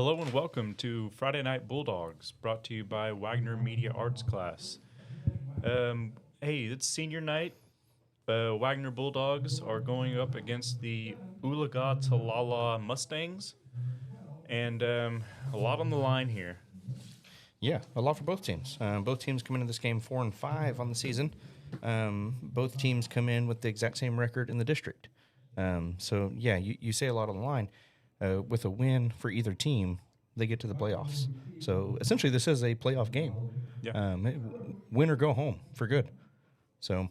Hello and welcome to Friday Night Bulldogs, brought to you by Wagoner Media Arts Class. Hey, it's senior night. Wagoner Bulldogs are going up against the Oologah Mustangs, and a lot on the line here. Yeah, a lot for both teams. Both teams come into this game 4-5 on the season. Both teams come in with the exact same record in the district. So yeah, you say a lot on the line. With a win for either team, they get to the playoffs. So essentially, this is a playoff game. Yeah. Win or go home for good. So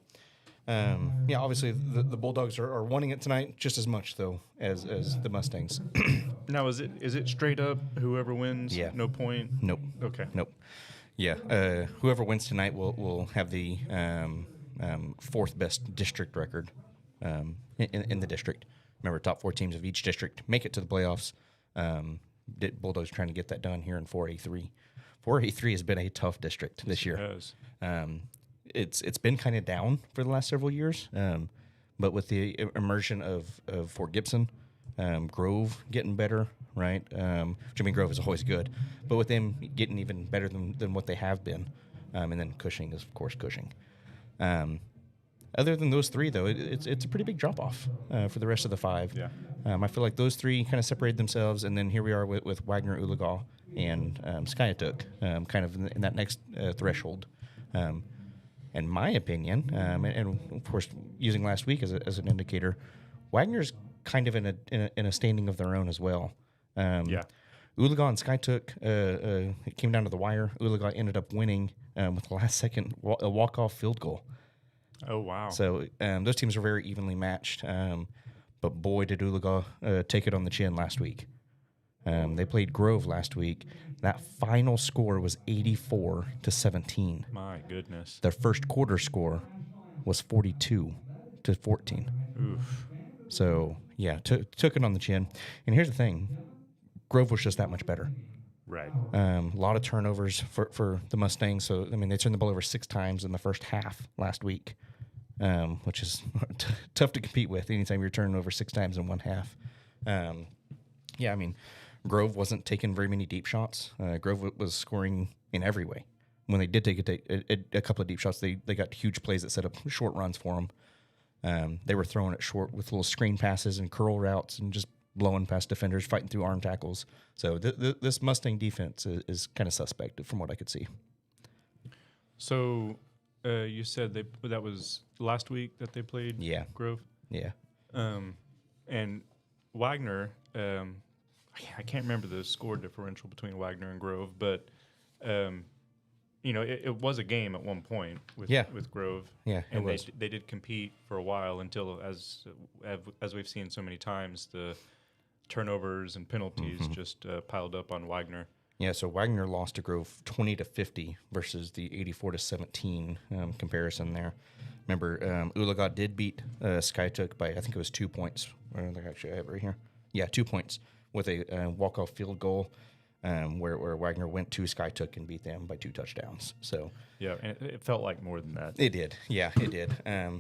yeah, obviously the Bulldogs are wanting it tonight just as much though as the Mustangs. Now, is it straight up whoever wins? Yeah. No point. Nope. Okay. Nope. Yeah. Whoever wins tonight will have the fourth best district record in the district. Remember, top four teams of each district make it to the playoffs. Bulldogs trying to get that done here in 4A3. 4A3 has been a tough district this year. It has. It's been kind of down for the last several years, but with the immersion of Fort Gibson, Grove getting better, right? Grove is always good, but with them getting even better than what they have been, and then Cushing is, of course, Cushing. Other than those three, though, it's a pretty big drop-off for the rest of the five. Yeah. I feel like those three kind of separated themselves, and then here we are with Wagoner, Oologah, and Skiatook, kind of in that next threshold. In my opinion, and of course, using last week as an indicator, Wagner's kind of in a standing of their own as well. Yeah. Oologah and Skiatook, it came down to the wire. Oologah ended up winning with the last second a walk-off field goal. Oh, wow. So those teams are very evenly matched. But boy, did Oologah take it on the chin last week. They played Grove last week. That final score was 84-17. My goodness. Their first quarter score was 42-14. Oof. So yeah, took it on the chin. And here's the thing: Grove was just that much better. Right. A lot of turnovers for the Mustangs. So, I mean, they turned the ball over 6 times in the first half last week, which is tough to compete with anytime you're turning over 6 times in one half. Yeah, I mean, Grove wasn't taking very many deep shots. Grove was scoring in every way. When they did take a couple of deep shots, they got huge plays that set up short runs for them. They were throwing it short with little screen passes and curl routes and just blowing past defenders, fighting through arm tackles. So this Mustang defense is kind of suspect from what I could see. So you said that was last week that they played Grove? Yeah. And Wagoner, I can't remember the score differential between Wagoner and Grove, but it was a game at one point with Grove. Yeah, and they did compete for a while until, as we've seen so many times, the turnovers and penalties just piled up on Wagoner. Yeah, so Wagoner lost to Grove 20-50 versus the 84-17 comparison there. Remember, Oologah did beat Skiatook by, I think it was 2 points. I actually have it right here. Yeah, 2 points with a walk-off field goal where Wagoner went to Skiatook and beat them by 2 touchdowns. So yeah, and it felt like more than that. It did. Yeah, it did.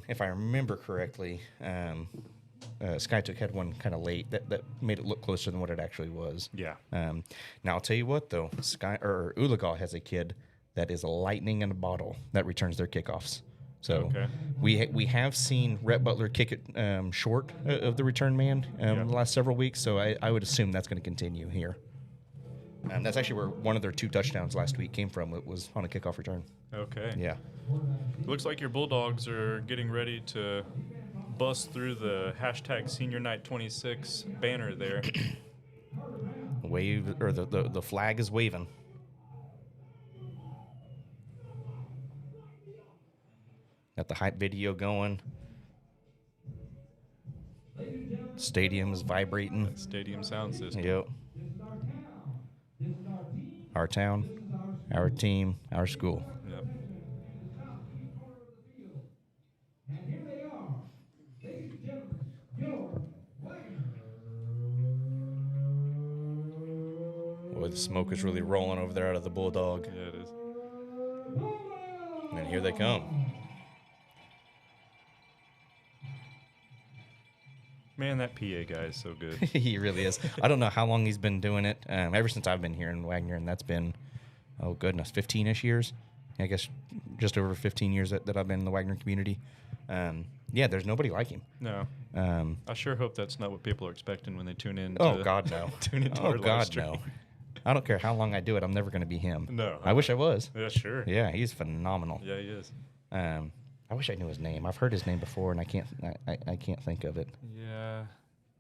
If I remember correctly, Skiatook had one kind of late that made it look closer than what it actually was. Yeah. Now I'll tell you what though, Oologah has a kid that is lightning in a bottle that returns their kickoffs. So we have seen Rhett Butler kick it short of the return man the last several weeks. So I would assume that's going to continue here. That's actually where one of their 2 touchdowns last week came from. It was on a kickoff return. Okay. Yeah. Looks like your Bulldogs are getting ready to bust through the #SeniorNight26 banner there. Wave, or the flag is waving. Got the hype video going. Stadium is vibrating. Stadium sound system. Yep. Our town, our team, our school. Yep. Boy, the smoke is really rolling over there out of the Bulldog. Yeah, it is. And here they come. Man, that PA guy is so good. He really is. I don't know how long he's been doing it. Ever since I've been here in Wagoner, and that's been, 15-ish years. I guess just over 15 years that I've been in the Wagoner community. There's nobody like him. No. I sure hope that's not what people are expecting when they tune in. Oh, God, no. Tune into Oh, our live God, stream. no. I don't care how long I do it. I'm never going to be him. No. I wish I was. Yeah, sure. Yeah, he's phenomenal. Yeah, he is. I wish I knew his name. I've heard his name before, and I can't think of it. Yeah.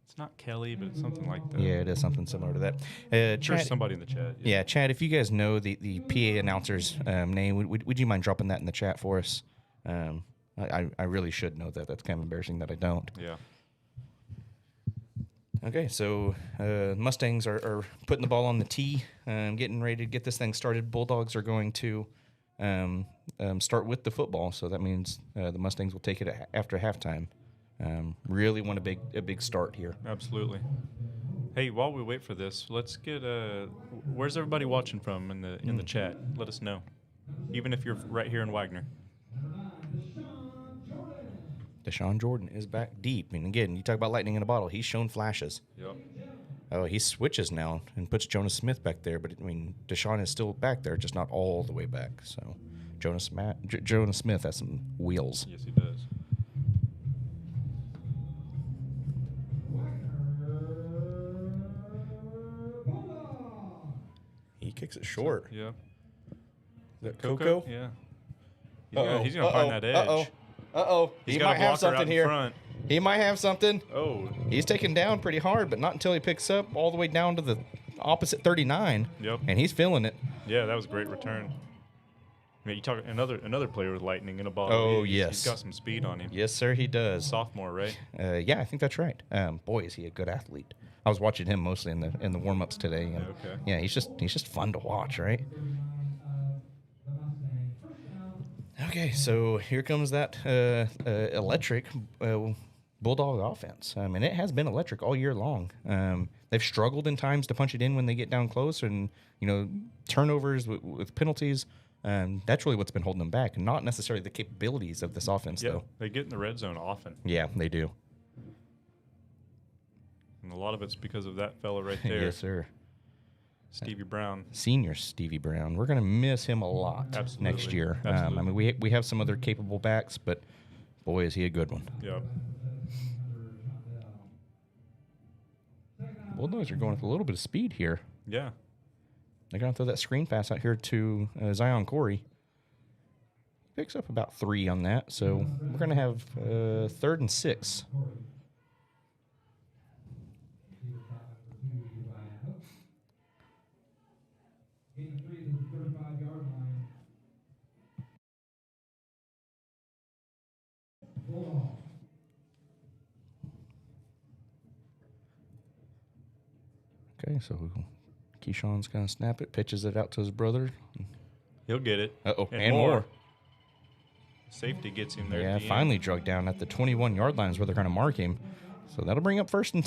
It's not Kelly, but it's something like that. Yeah, it is something similar to that. There's Chad, somebody in the chat. yeah, Chad, if you guys know the PA announcer's name, would you mind dropping that in the chat for us? I really should know that. That's kind of embarrassing that I don't. Yeah. Okay, so Mustangs are putting the ball on the tee, getting ready to get this thing started. Bulldogs are going to start with the football, so that means the Mustangs will take it after halftime. Really want a big start here. Absolutely. Hey, while we wait for this, let's get where's everybody watching from in the chat? Let us know. Even if you're right here in Wagoner. Deshaun Jordan is back deep. And again, you talk about lightning in a bottle. He's shown flashes. Yep. Oh, he switches now and puts Jonas Smith back there. But, Deshaun is still back there, just not all the way back. So, Jonas Smith has some wheels. Yes, he does. He kicks it short. Yeah. Is that Coco? Yeah. Uh-oh. He's gonna find that edge. Uh-oh. He's He got a might have blocker out something in here. front. He might have something. Oh. He's taken down pretty hard, but not until he picks up all the way down to the opposite 39. Yep. And he's feeling it. Yeah, that was a great return. I mean, you talk another player with lightning in a ball. Oh, He's yes. got some speed on him. Yes, sir, he does. Sophomore, right? Yeah, I think that's right. Boy, is he a good athlete. I was watching him mostly in the warm-ups today. And Okay. Yeah, he's just fun to watch, right? Okay, so here comes that electric Bulldog offense. And it has been electric all year long. They've struggled in times to punch it in when they get down close, and turnovers with penalties. That's really what's been holding them back, and not necessarily the capabilities of this offense, Yeah, though. they get in the red zone often, Yeah, they do. and a lot of it's because of that fella right there, Yes, sir. Stevie Brown. Senior Stevie Brown. We're going to miss him a lot Absolutely. next year. Absolutely. We have some other capable backs, but boy, is he a good one. Yeah. Bulldogs are going with a little bit of speed here. Yeah. They're going to throw that screen pass out here to Zion Corey. Picks up about 3 on that, so we're going to have 3rd and 6. Okay, so Keyshawn's going to snap it, pitches it out to his brother. He'll get it. Uh-oh, And and more. Safety gets him there. Yeah, at the finally end. drug down at the 21-yard line is where they're going to mark him. So that'll bring up 1st and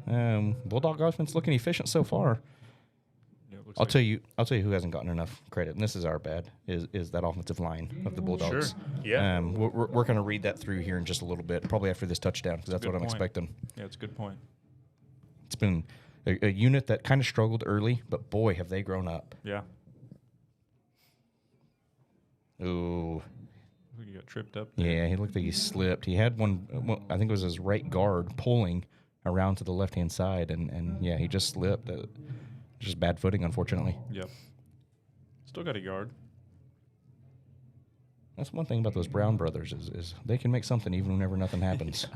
10. Bulldog offense looking efficient so far. Yeah, it looks I'll like- tell you who hasn't gotten enough credit, and this is our bad, is that offensive line of the Bulldogs. Sure. Yeah. We're going to read that through here in just a little bit, probably after this touchdown, because that's good what I'm point. expecting. Yeah, it's a good point. It's been a unit that kind of struggled early, but boy, have they grown up. Yeah. Ooh. He got tripped up there. Yeah, he looked like he slipped. He had one, I think it was his right guard, pulling around to the left-hand side, and yeah, he just slipped. Just bad footing, unfortunately. Yep. Still got a yard. That's one thing about those Brown brothers is they can make something even whenever nothing happens.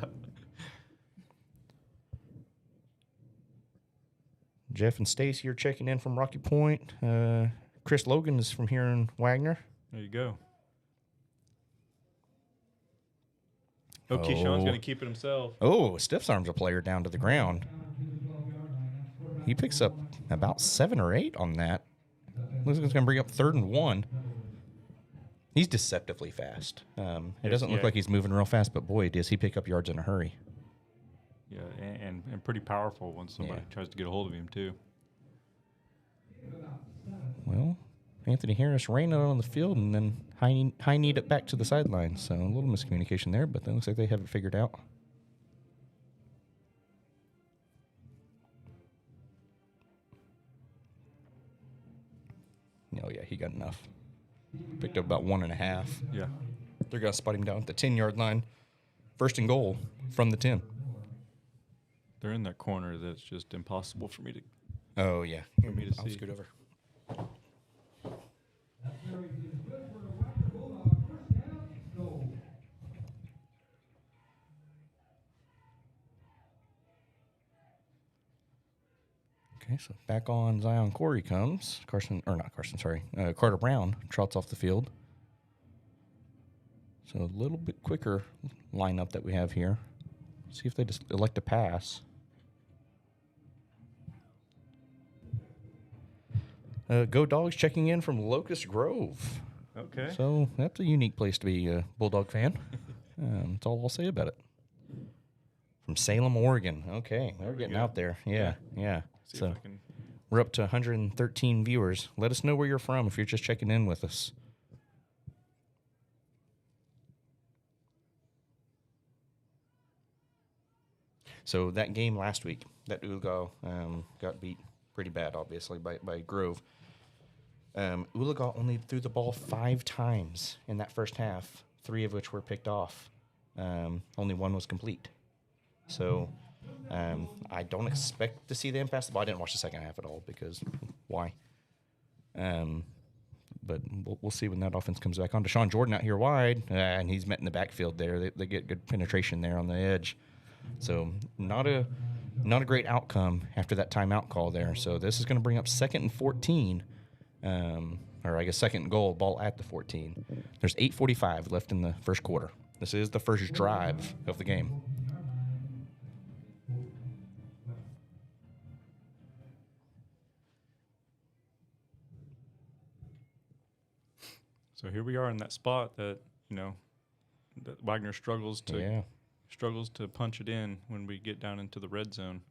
Jeff and Stacy are checking in from Rocky Point. Chris Logan is from here in Wagoner. There you go. Oh, Keyshawn's going to keep it himself. Oh, stiffs arms a player down to the ground. He picks up about 7 or 8 on that. Looks like it's going to bring up 3rd and 1. He's deceptively fast. It doesn't look like he's moving real fast, but boy, does he pick up yards in a hurry. Yeah, and pretty powerful when somebody tries to get a hold of him, too. Well, Anthony Harris ran out on the field and then high-kneed it back to the sideline. So a little miscommunication there, but it looks like they have it figured out. Oh, yeah, he got enough. Picked up about 1.5. Yeah. They're going to spot him down at the 10-yard line. First and goal from the 10. They're in that corner that's just impossible for me to. Oh, yeah. For me to I'll see. scoot over. Okay, so back on Zion Corey comes. Carter Brown trots off the field. So a little bit quicker lineup that we have here. See if they just elect to pass. Go Dogs checking in from Locust Grove. Okay. So that's a unique place to be a Bulldog fan. That's all I'll say about it. From Salem, Oregon. Okay, we're getting out there. Yeah. See So if I can. we're up to 113 viewers. Let us know where you're from if you're just checking in with us. So that game last week, that Oologah got beat pretty bad, obviously, by Grove. Oologah only threw the ball 5 times in that first half, 3 of which were picked off. Only 1 was complete. So I don't expect to see them pass the ball. I didn't watch the second half at all because why? But we'll see when that offense comes back on. Deshaun Jordan out here wide, and he's met in the backfield there. They get good penetration there on the edge. So not a great outcome after that timeout call there. So this is going to bring up 2nd and 14, or I guess 2nd and goal, ball at the 14. There's 8:45 left in the first quarter. This is the first drive of the game. So here we are in that spot that that Wagner struggles to punch it in when we get down into the red zone.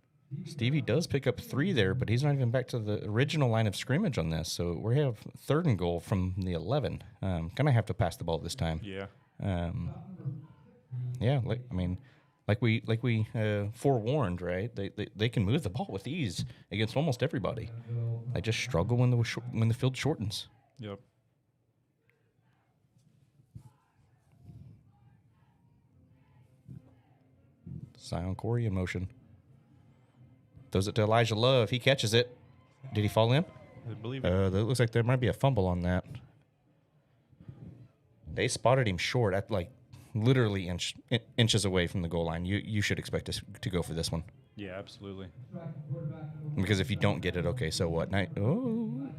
Stevie does pick up 3 there, but he's not even back to the original line of scrimmage on this. So we have 3rd and goal from the 11. Gonna have to pass the ball this time. Yeah. Like we forewarned, right? They can move the ball with ease against almost everybody. They just struggle when the field shortens. Yep. Zion Corey in motion. Throws it to Elijah Love. He catches it. Did he fall in? I believe it. That looks like there might be a fumble on that. They spotted him short at literally inches away from the goal line. You should expect us to go for this one. Yeah, absolutely. Because if you don't get it, okay, so what? They're going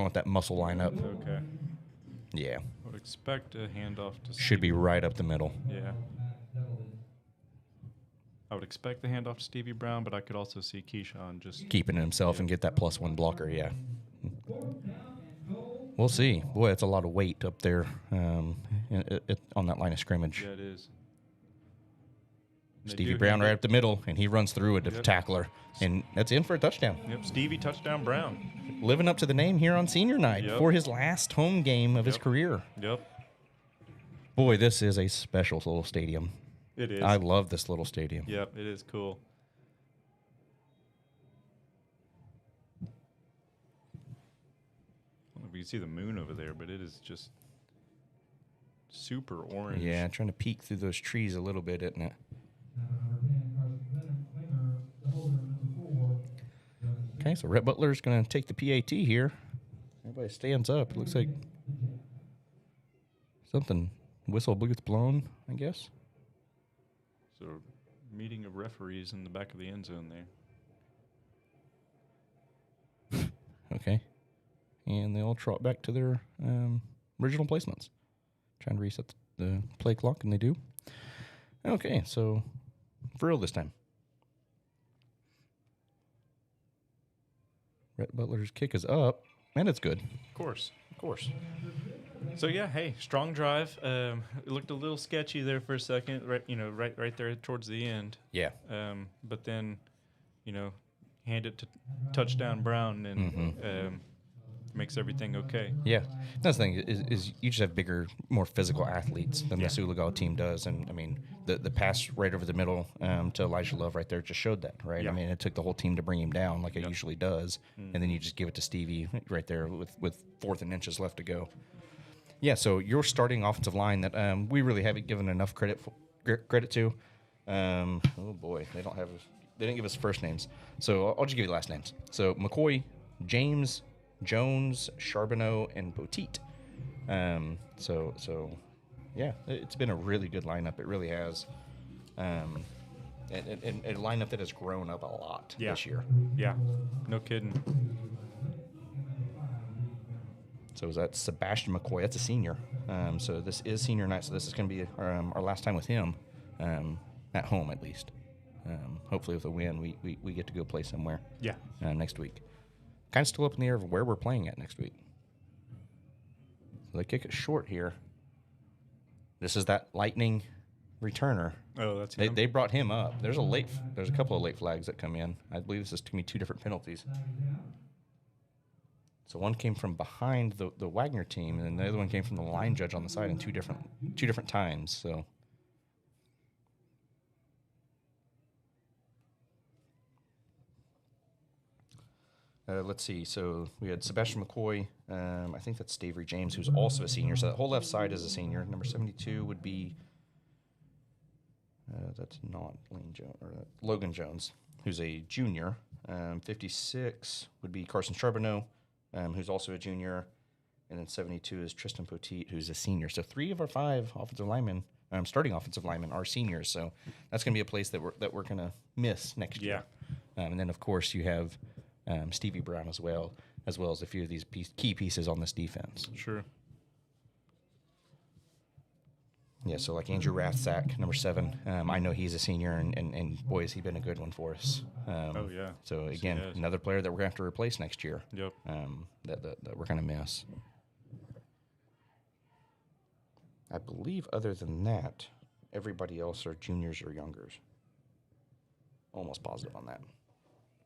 with that muscle lineup. Okay. Yeah. I would expect a handoff to. Should be right up the middle. Yeah. I would expect the handoff to Stevie Brown, but I could also see Keyshawn just keeping it himself and get that +1 blocker, yeah. We'll see. Boy, that's a lot of weight up there on that line of scrimmage. Yeah, it is. Stevie Brown right up the middle, and he runs through a tackler, and that's in for a touchdown. Yep, Stevie touchdown Brown. Living up to the name here on senior night for his last home game of his career. Yep. Boy, this is a special little stadium. It is. I love this little stadium. Yep, it is cool. I don't know if you can see the moon over there, but it is just super orange. Yeah, trying to peek through those trees a little bit, isn't it? Okay, so Rhett Butler's going to take the PAT here. Everybody stands up. It looks like something, whistle gets blown, I guess. So, meeting of referees in the back of the end zone there. Okay. And they all trot back to their original placements. Trying to reset the play clock, and they do. Okay, so for real this time. Rhett Butler's kick is up, and it's good. Of course. Of course. So yeah, hey, strong drive. It looked a little sketchy there for a second, right there towards the end. Yeah. But then, hand it to touchdown Brown, and makes everything okay. Yeah, that's the thing is you just have bigger, more physical athletes than this Oologah team does, and I mean the pass right over the middle to Elijah Love right there just showed that, right? Yeah. I mean it took the whole team to bring him down like it usually does, and then you just give it to Stevie right there with 4th and inches left to go. Yeah, so your starting offensive line that we really haven't given enough credit to. Oh boy, they didn't give us first names, so I'll just give you the last names. So McCoy, James, Jones, Charbonneau, and Poteet. So yeah, it's been a really good lineup. It really has. And a lineup that has grown up a lot this year. Yeah, no kidding. So is that Sebastian McCoy? That's a senior. So this is senior night. So this is going to be our last time with him, at home at least. Hopefully with a win, we get to go play somewhere. Yeah. Next week. Kind of still up in the air of where we're playing at next week. So they kick it short here. This is that Lightning returner. Oh, that's They brought him up. There's a couple of late flags that come in. I believe this is to me 2 different penalties. So one came from behind the Wagoner team, and then the other one came from the line judge on the side in two different times. So let's see. So we had Sebastian McCoy. I think that's Stavery James, who's also a senior. So that whole left side is a senior. Number 72 would be that's not Logan Jones, who's a junior. 56 would be Carson Charbonneau, who's also a junior. And then 72 is Tristan Poteet, who's a senior. So 3 of our 5 offensive linemen, starting offensive linemen, are seniors. So that's going to be a place that we're going to miss next year. And then, of course, you have Stevie Brown as well as a few of these key pieces on this defense. Sure. Yeah, so like Andrew Rathsack, number 7. I know he's a senior, and boy, has he been a good one for us. Oh, yeah. So, again, another player that we're going to have to replace next year. Yep. That we're going to miss. I believe other than that, everybody else are juniors or youngers. Almost positive on that.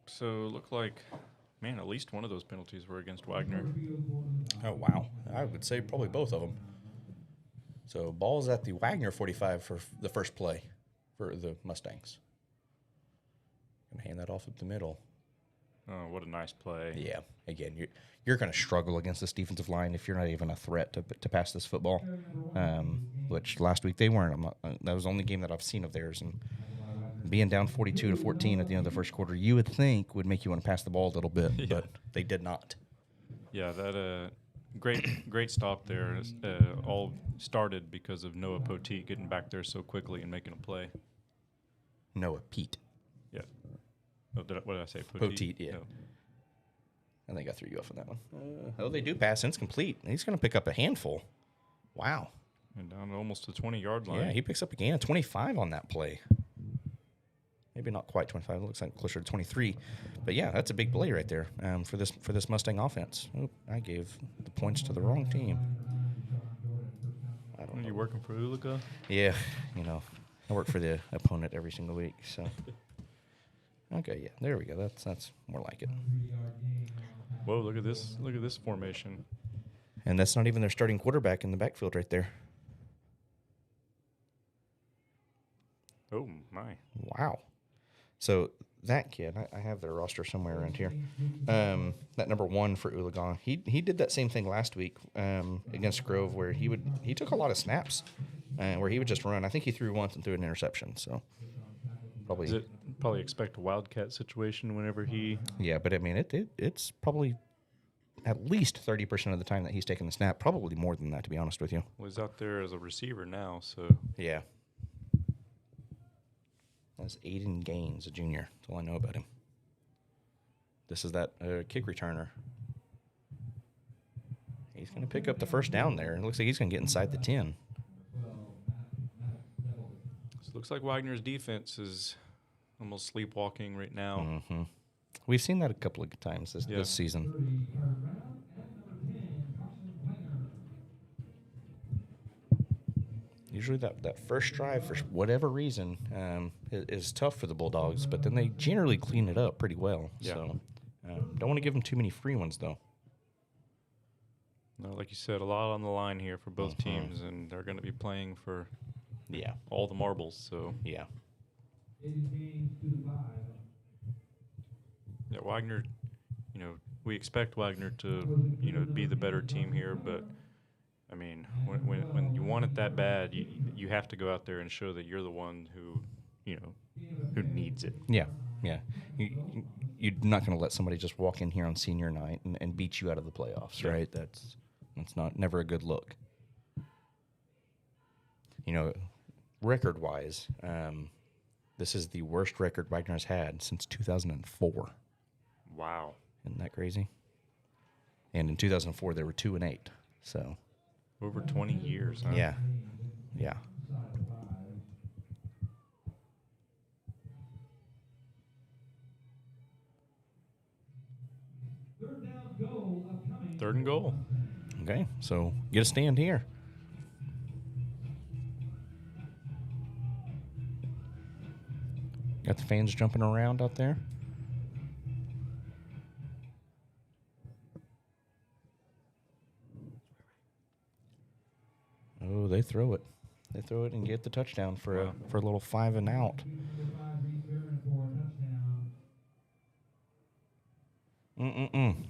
So it looked like, man, at least one of those penalties were against Wagoner. Oh, wow. I would say probably both of them. So ball's at the Wagoner 45 for the first play for the Mustangs. Gonna hand that off up the middle. Oh, what a nice play. Yeah. Again, you're going to struggle against this defensive line if you're not even a threat to pass this football, which last week they weren't. That was the only game that I've seen of theirs. And being down 42-14 at the end of the first quarter, you would think would make you want to pass the ball a little bit, but they did not. Yeah, that great stop there. All started because of Noah Poteet getting back there so quickly and making a play. Noah Pete. Yeah. Oh, what did I say? Poteet, yeah. No. I think I threw you off on that one. They do pass. It's complete. He's going to pick up a handful. Wow. And down to almost the 20-yard line. Yeah, he picks up a gain of 25 on that play. Maybe not quite 25. It looks like closer to 23. But, yeah, that's a big play right there for this Mustang offense. Oh, I gave the points to the wrong team. I don't know. You working for Oologah? Yeah, I work for the opponent every single week. So, okay, yeah, there we go. That's more like it. Whoa, look at this formation. And that's not even their starting quarterback in the backfield right there. Oh, my. Wow. So that kid, I have their roster somewhere around here. That number 1 for Oologah, he did that same thing last week against Grove, where he took a lot of snaps, where he would just run. I think he threw once and threw an interception. So probably expect a wildcat situation whenever he. Yeah, but I mean it's probably at least 30% of the time that he's taking the snap. Probably more than that, to be honest with you. Well, he's out there as a receiver now, so. Yeah. That's Aiden Gaines, a junior. That's all I know about him. This is that kick returner. He's going to pick up the first down there. It looks like he's going to get inside the 10. So it looks like Wagner's defense is almost sleepwalking right now. Mm-hmm. We've seen that a couple of times this season. Usually that first drive, for whatever reason, is tough for the Bulldogs, but then they generally clean it up pretty well. Yeah. So don't want to give them too many free ones, though. No, like you said, a lot on the line here for both teams, and they're going to be playing for all the marbles. So Yeah. Yeah, Wagner, we expect Wagner to, be the better team here, but I mean, when you want it that bad, you have to go out there and show that you're the one who needs it. Yeah. Yeah. You're not going to let somebody just walk in here on senior night and beat you out of the playoffs, right? That's never a good look. Record-wise, this is the worst record Wagner's had since 2004. Wow. Isn't that crazy? And in 2004, they were 2-8. So over 20 years, huh? Yeah. Yeah. Third and goal. Okay, so get a stand here. Got the fans jumping around out there. Oh, they throw it. They throw it and get the touchdown for a little 5 and out.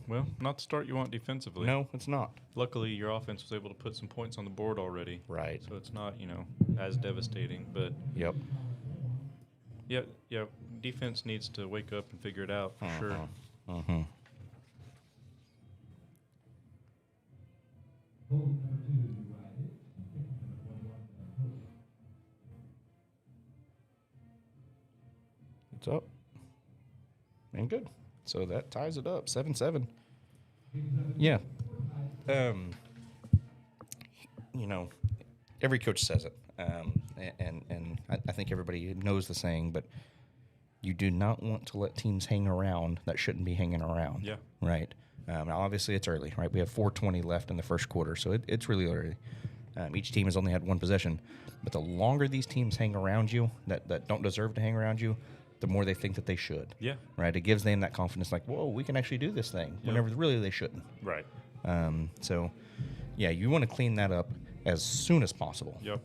Well, not the start you want defensively. No, it's not. Luckily, your offense was able to put some points on the board already. Right. So it's not, as devastating. But Yep. Yeah. Defense needs to wake up and figure it out for sure. It's up. And good. So that ties it up, 7-7. Yeah. Every coach says it. And I think everybody knows the saying, but you do not want to let teams hang around that shouldn't be hanging around. Yeah. Right. Now, obviously, it's early, right? We have 4:20 left in the first quarter, so it's really early. Each team has only had one possession. But the longer these teams hang around you that don't deserve to hang around you, the more they think that they should. Yeah. Right? It gives them that confidence, like, whoa, we can actually do this thing, whenever really they shouldn't. Right. So, yeah, you want to clean that up as soon as possible. Yep.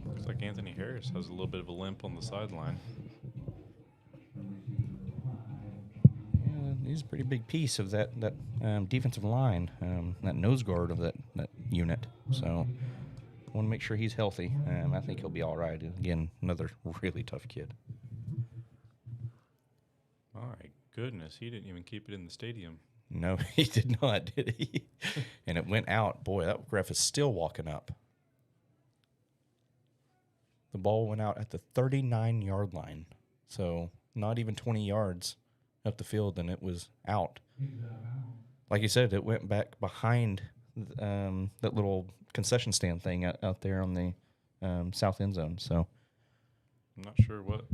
Looks like Anthony Harris has a little bit of a limp on the sideline. He's a pretty big piece of that defensive line, that nose guard of that unit. So I want to make sure he's healthy. I think he'll be all right. Again, another really tough kid. My goodness, he didn't even keep it in the stadium. No, he did not, did he? And it went out. Boy, that ref is still walking up. The ball went out at the 39-yard line. So not even 20 yards up the field, and it was out. Like you said, it went back behind that little concession stand thing out there on the south end zone. So I'm not sure what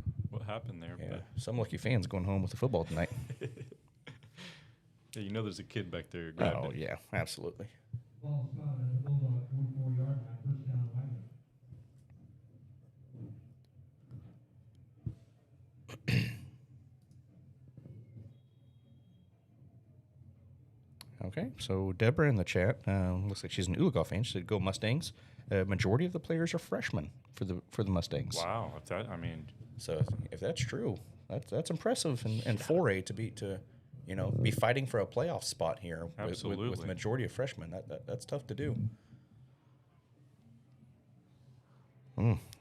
happened there. yeah, But some lucky fans going home with the football tonight. yeah, there's a kid back there. Grabbed it. Yeah, absolutely. Okay, so Deborah in the chat looks like she's an Oologah fan. She said, "Go Mustangs." Majority of the players are freshmen for the Mustangs. Wow, So if that's true, that's impressive and 4A to be fighting for a playoff spot here with majority of freshmen. That's tough to do.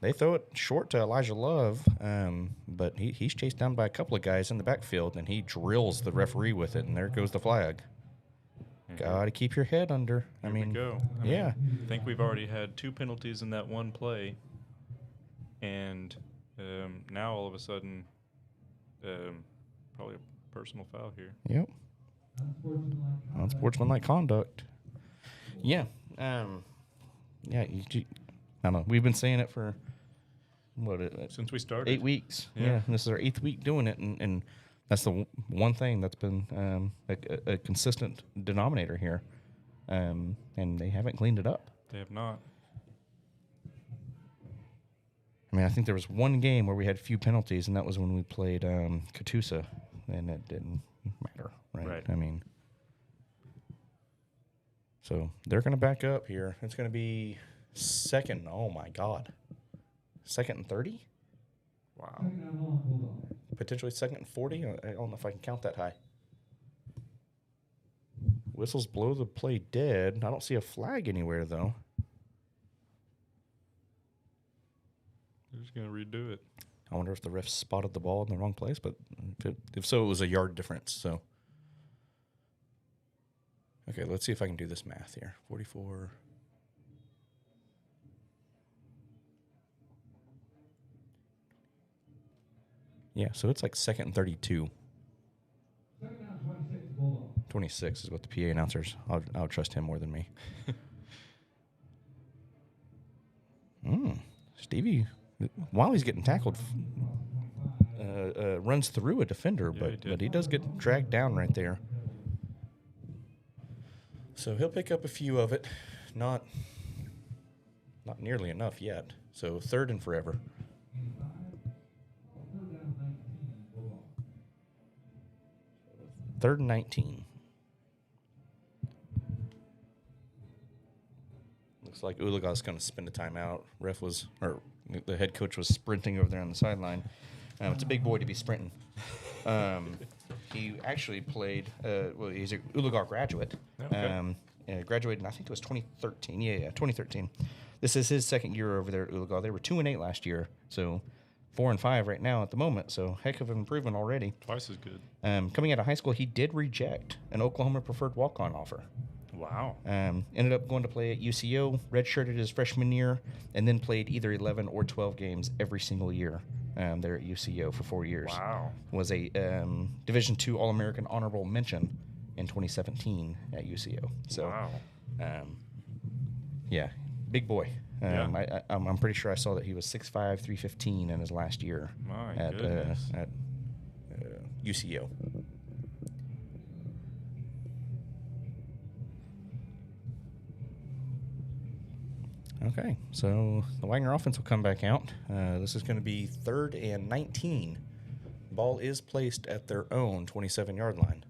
They throw it short to Elijah Love, but he's chased down by a couple of guys in the backfield, and he drills the referee with it, and there goes the flag. Got to keep your head under. Here we go. I think we've already had 2 penalties in that one play, and now all of a sudden, probably a personal foul here. Yep. Unsportsmanlike conduct. Yeah. I don't know. We've been saying it for since we started 8 weeks. Yeah. This is our 8th week doing it, and that's the one thing that's been a consistent denominator here, and they haven't cleaned it up. They have not. I mean, I think there was one game where we had few penalties, and that was when we played Catoosa, and it didn't matter, right? Right. I mean, so they're going to back up here. It's going to be second. Oh, my God. Second and 30? Wow. Potentially second and 40? I don't know if I can count that high. Whistles blow the play dead. I don't see a flag anywhere, though. They're just going to redo it. I wonder if the ref spotted the ball in the wrong place, but if so, it was a yard difference. So, okay, let's see if I can do this math here. 44. Yeah, so it's like second and 32. 26 is what the PA announcers. I'll trust him more than me. Stevie, while he's getting tackled, runs through a defender, but he does get dragged down right there. So he'll pick up a few of it, not nearly enough yet. So third and forever. Third and 19. Looks like Oologah's going to spend a timeout. The head coach was sprinting over there on the sideline. It's a big boy to be sprinting. He actually played. He's an Oologah graduate. Okay. Graduated, I think it was 2013. Yeah, 2013. This is his second year over there at Oologah. They were 2-8 last year, so 4-5 right now at the moment. So heck of an improvement already. Twice as good. Coming out of high school, he did reject an Oklahoma preferred walk-on offer. Wow. Ended up going to play at UCO, redshirted his freshman year, and then played either 11 or 12 games every single year there at UCO for 4 years. Wow. Was a Division II All-American honorable mention in 2017 at UCO. So, wow. Yeah, big boy. Yeah. I'm pretty sure I saw that he was 6'5", 315 in his last year at UCO. Okay, so the Wagoner offense will come back out. This is going to be 3rd and 19. Ball is placed at their own 27-yard line.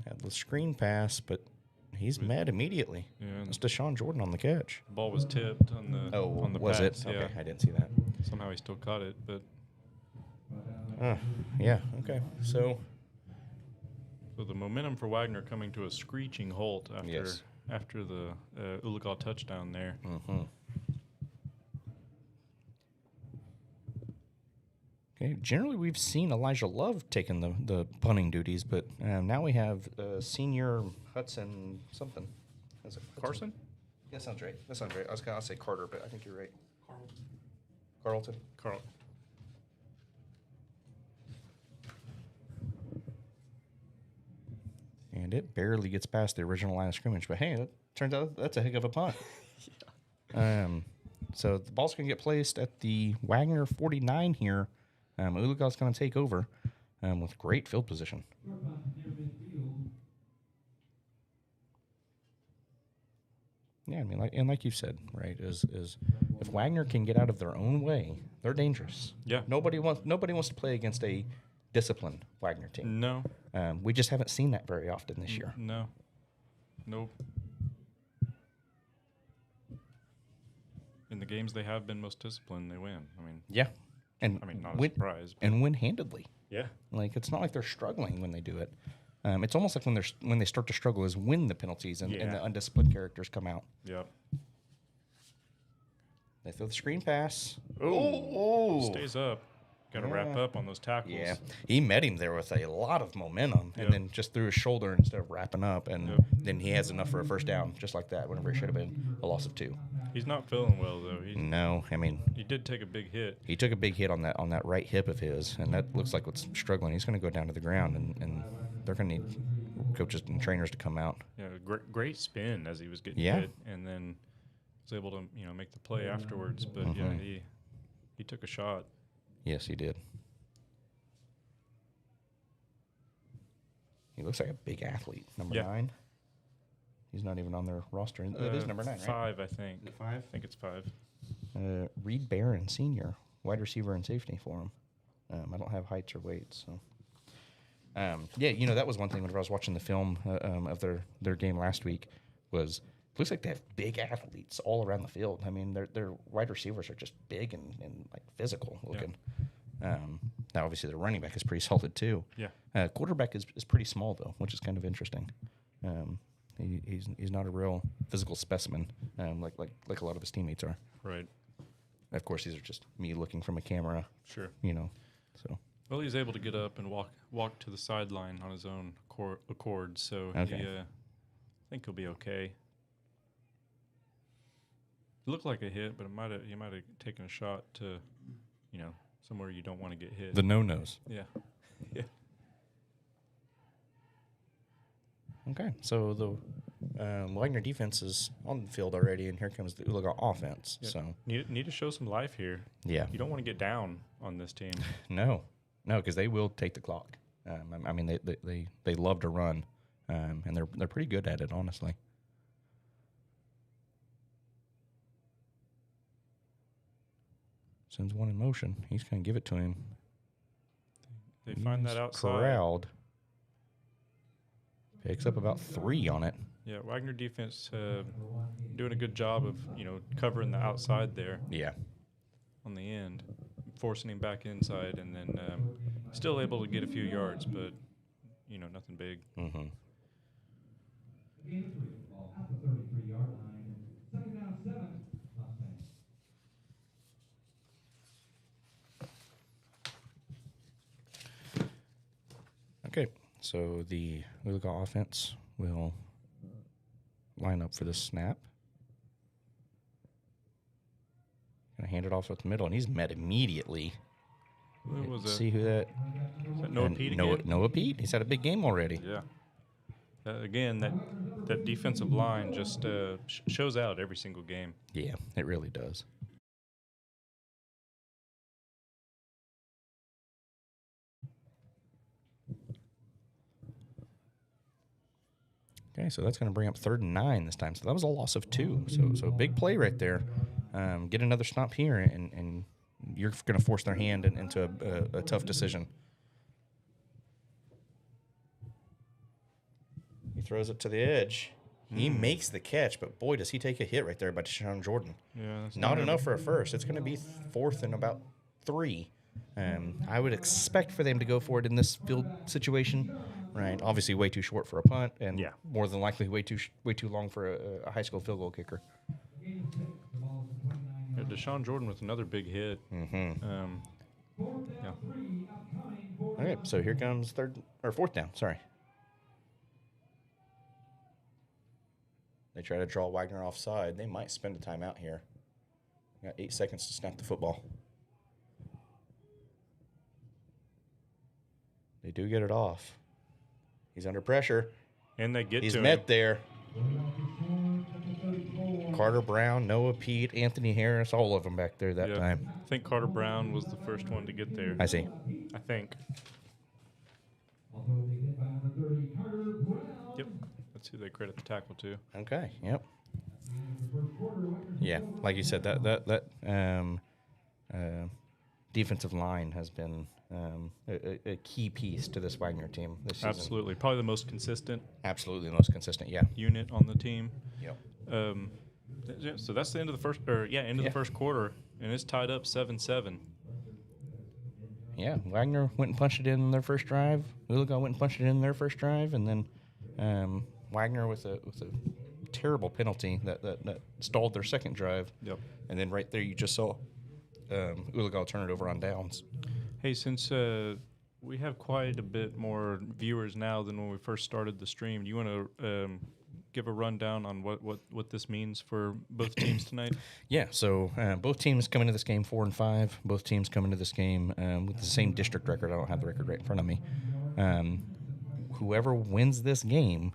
Had the screen pass, but he's mad immediately. Yeah. It's Deshaun Jordan on the catch. The ball was tipped on the was pass. it? Okay, Yeah. I didn't see that. Somehow he still caught it, but Yeah, okay. So the momentum for Wagoner coming to a screeching halt Yes. after the Oologah touchdown there. Mm-hmm. Okay, generally we've seen Elijah Love taking the punting duties, but now we have senior Hudson something. Is it Carson? Yeah, that sounds right. I was going to say Carter, but I think you're right. Carlton. Carl. And it barely gets past the original line of scrimmage, but hey, it turns out that's a heck of a punt. So the ball's going to get placed at the Wagoner 49 here. Oologah's going to take over with great field position. Yeah, I mean, like you said, right? Is if Wagoner can get out of their own way, they're dangerous. Yeah. Nobody wants to play against a disciplined Wagoner team. No. We just haven't seen that very often this year. No. Nope. In the games they have been most disciplined, they win. I mean, Yeah, and not a surprise. But and win handedly. yeah. Like it's not like they're struggling when they do it. It's almost like when they start to struggle is when the penalties and the undisciplined characters come out. Yep. They throw the screen pass. Stays up. Got to wrap up on those tackles. Yeah, he met him there with a lot of momentum, and then just threw his shoulder instead of wrapping up, and then he has enough for a first down, just like that. Whenever it should have been a loss of 2. He's not feeling well though. No, I mean He did take a big hit. he took a big hit on that right hip of his, and that looks like what's struggling. He's going to go down to the ground, and they're going to need coaches and trainers to come out. Yeah, great spin as he was getting Yeah. hit, and then was able to make the play afterwards. But he took a shot. Yes, he did. He looks like a big athlete, number 9. He's not even on their roster. It is number 9, right? 5, I think. Is it 5? I think it's 5. Reed Barron, senior, wide receiver and safety for him. I don't have heights or weights, so. Yeah, that was one thing whenever I was watching the film of their game last week was looks like they have big athletes all around the field. I mean, their wide receivers are just big and like physical looking. Yeah. Now, obviously, their running back is pretty solid too. Yeah. Quarterback is pretty small though, which is kind of interesting. He's not a real physical specimen like a lot of his teammates are. Right. Of course, these are just me looking from a camera. Sure. So. Well, he's able to get up and walk to the sideline on his own accord, so Okay. I think he'll be okay. It looked like a hit, but he might have taken a shot to, somewhere you don't want to get hit. The no-nos. Yeah. Yeah. Okay, so the Wagoner defense is on the field already, and here comes the Oologah offense. Yeah. So need to show some life here. Yeah. You don't want to get down on this team. No, because they will take the clock. I mean, they love to run, and they're pretty good at it, honestly. Sends one in motion. He's going to give it to him. They find that outside. Corralled. Picks up about 3 on it. Yeah, Wagoner defense doing a good job of covering the outside there. Yeah. On the end, forcing him back inside, and then still able to get a few yards, but nothing big. Mm-hmm. Okay, so the Oologah offense will line up for the snap. Gonna hand it off at the middle, and he's met immediately. What was See who that? Is that Noah Pete again? Noah Pete. He's had a big game already. Yeah. Again, that defensive line just shows out every single game. Yeah, it really does. Okay, so that's going to bring up 3rd and 9 this time. So that was a loss of 2. So big play right there. Get another stop here, and you're going to force their hand into a tough decision. He throws it to the edge. He makes the catch, but boy, does he take a hit right there by Deshaun Jordan. Yeah, that's Not enough for a first. It's going to be 4th and about 3. I would expect for them to go for it in this field situation. Right, obviously way too short for a punt, and more than likely way too long for a high school field goal kicker. Yeah, Deshaun Jordan with another big hit. Mm-hmm. Yeah. Okay, so here comes 4th down. Sorry. They try to draw Wagoner offside. They might spend a timeout here. Got 8 seconds to snap the football. They do get it off. He's under pressure. And they get He's to met him. there. Carter Brown, Noah Pete, Anthony Harris, all of them back there that time. I think Carter Brown was the first one to get there. I see. I think. Yep. That's who they credit the tackle to. Okay. Yep. Yeah, like you said, that defensive line has been a key piece to this Wagoner team this season. Absolutely. Probably the most consistent. Absolutely the most consistent, yeah. Unit on the team. Yep. So that's the end of the the first quarter, and it's tied up 7-7. Yeah, Wagoner went and punched it in their first drive. Oologah went and punched it in their first drive, and then Wagoner with a terrible penalty that stalled their second drive. Yep. And then right there you just saw Oologah turn it over on downs. Hey, since we have quite a bit more viewers now than when we first started the stream, do you want to give a rundown on what this means for both teams tonight? Yeah, so both teams come into this game 4-5. Both teams come into this game with the same district record. I don't have the record right in front of me. Whoever wins this game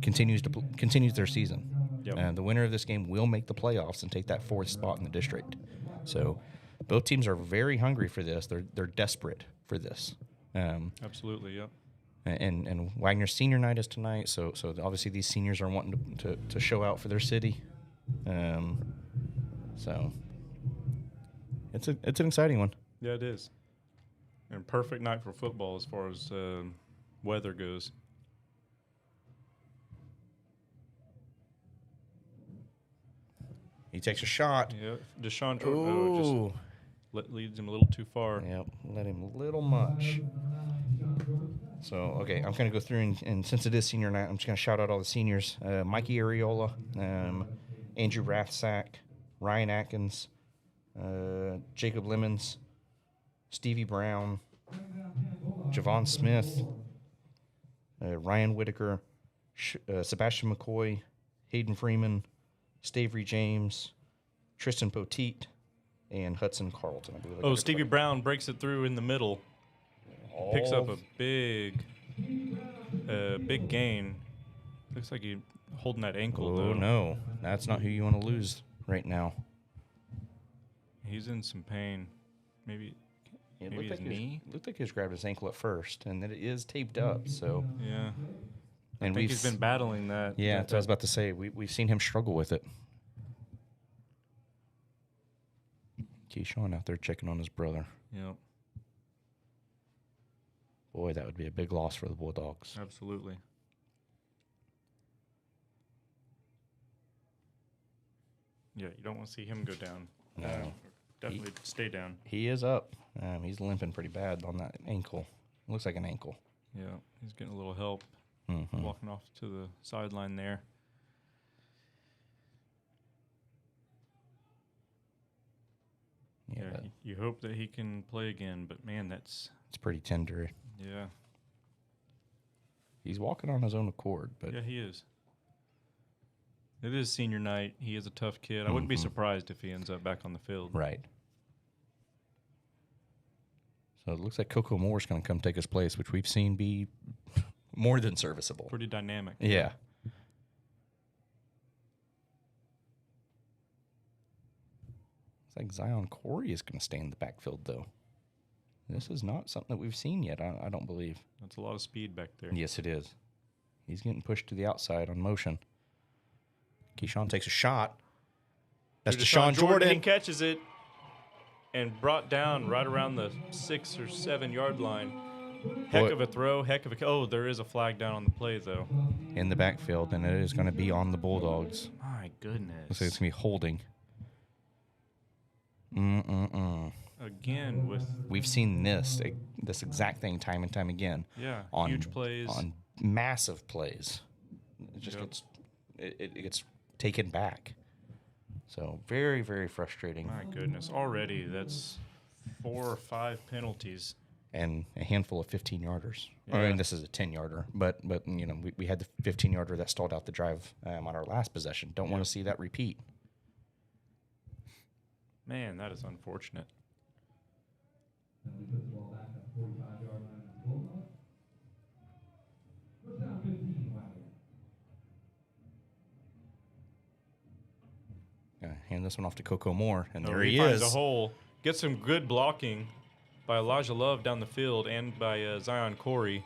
continues their season. Yep. The winner of this game will make the playoffs and take that 4th spot in the district. So both teams are very hungry for this. They're desperate for this. Absolutely, yep. And Wagner's senior night is tonight, so obviously these seniors are wanting to show out for their city. So it's an exciting one. Yeah, it is. And perfect night for football as far as weather goes. He takes a shot. Yeah, Deshaun Ooh. just leads him a little too far. Yep, let him a little much. So, okay, I'm going to go through, and since it is senior night, I'm just going to shout out all the seniors. Mikey Areola, Andrew Rathsack, Ryan Atkins, Jacob Lemons, Stevie Brown, Javon Smith, Ryan Whitaker, Sebastian McCoy, Hayden Freeman, Stavery James, Tristan Poteet, and Hudson Carlton. I believe. Stevie Brown breaks it through in the middle. Picks up a big gain. Looks like he's holding that ankle, though. Oh, no. That's not who you want to lose right now. He's in some pain. Maybe his knee? It looked like he was grabbed his ankle at first, and then it is taped up, so. Yeah. And I think he's been battling that. Yeah, that's what I was about to say. We've seen him struggle with it. Keyshawn out there checking on his brother. Yep. Boy, that would be a big loss for the Bulldogs. Absolutely. Yeah, you don't want to see him go down. No. Definitely stay down. He is up. He's limping pretty bad on that ankle. Looks like an ankle. Yeah, he's getting a little help. Mm-hmm. Walking off to the sideline there. Yeah, you hope that he can play again, but man, it's pretty tender. Yeah. He's walking on his own accord, but yeah, he is. It is senior night. He is a tough kid. I wouldn't be surprised if he ends up back on the field. Right. So it looks like Coco Moore's going to come take his place, which we've seen be more than serviceable. Pretty dynamic. Yeah. It's like Zion Corey is going to stay in the backfield, though. This is not something that we've seen yet, I don't believe. That's a lot of speed back there. Yes, it is. He's getting pushed to the outside on motion. Keyshawn takes a shot. That's Deshaun Jordan. He catches it and brought down right around the 6 or 7 yard line. Heck of a throw. There is a flag down on the play, though. In the backfield, and it is going to be on the Bulldogs. My goodness. Looks like it's going to be holding. Again with... We've seen this exact thing time and time again. Yeah, on huge plays. On massive plays. It just gets taken back. So very, very frustrating. My goodness. Already, that's 4 or 5 penalties. And a handful of 15-yarders. Yeah. I mean, this is a 10-yarder, but you know, we had the 15-yarder that stalled out the drive on our last possession. Don't want to see that repeat. Man, that is unfortunate. Hand this one off to Coco Moore, and there he is. Finds a hole. Gets some good blocking by Elijah Love down the field and by Zion Corey.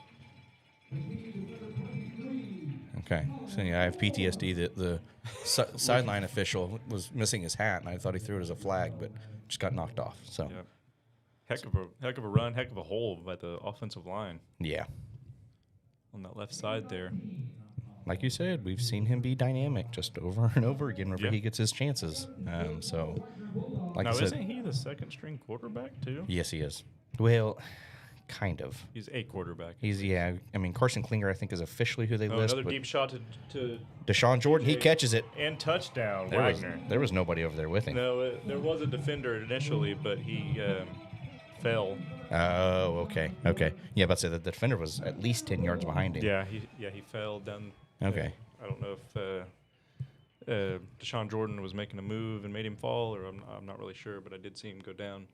Okay, so yeah, I have PTSD that the sideline official was missing his hat, and I thought he threw it as a flag, but just got knocked off. So, yep. Heck of a run, heck of a hole by the offensive line. Yeah, on that left side there. Like you said, we've seen him be dynamic just over and over again whenever he gets his chances. So, like I said, isn't he the second string quarterback too? Yes, he is. Well, kind of. He's a quarterback. I mean, Carson Klinger, I think, is officially who they list. Another deep shot to Deshaun Jordan. He catches it. And touchdown, Wagner. There was nobody over there with him. No, there was a defender initially, but he fell. Oh, okay. Yeah, but say the defender was at least 10 yards behind him. Yeah, he fell down. Okay. I don't know if Deshaun Jordan was making a move and made him fall, or I'm not really sure, but I did see him go down.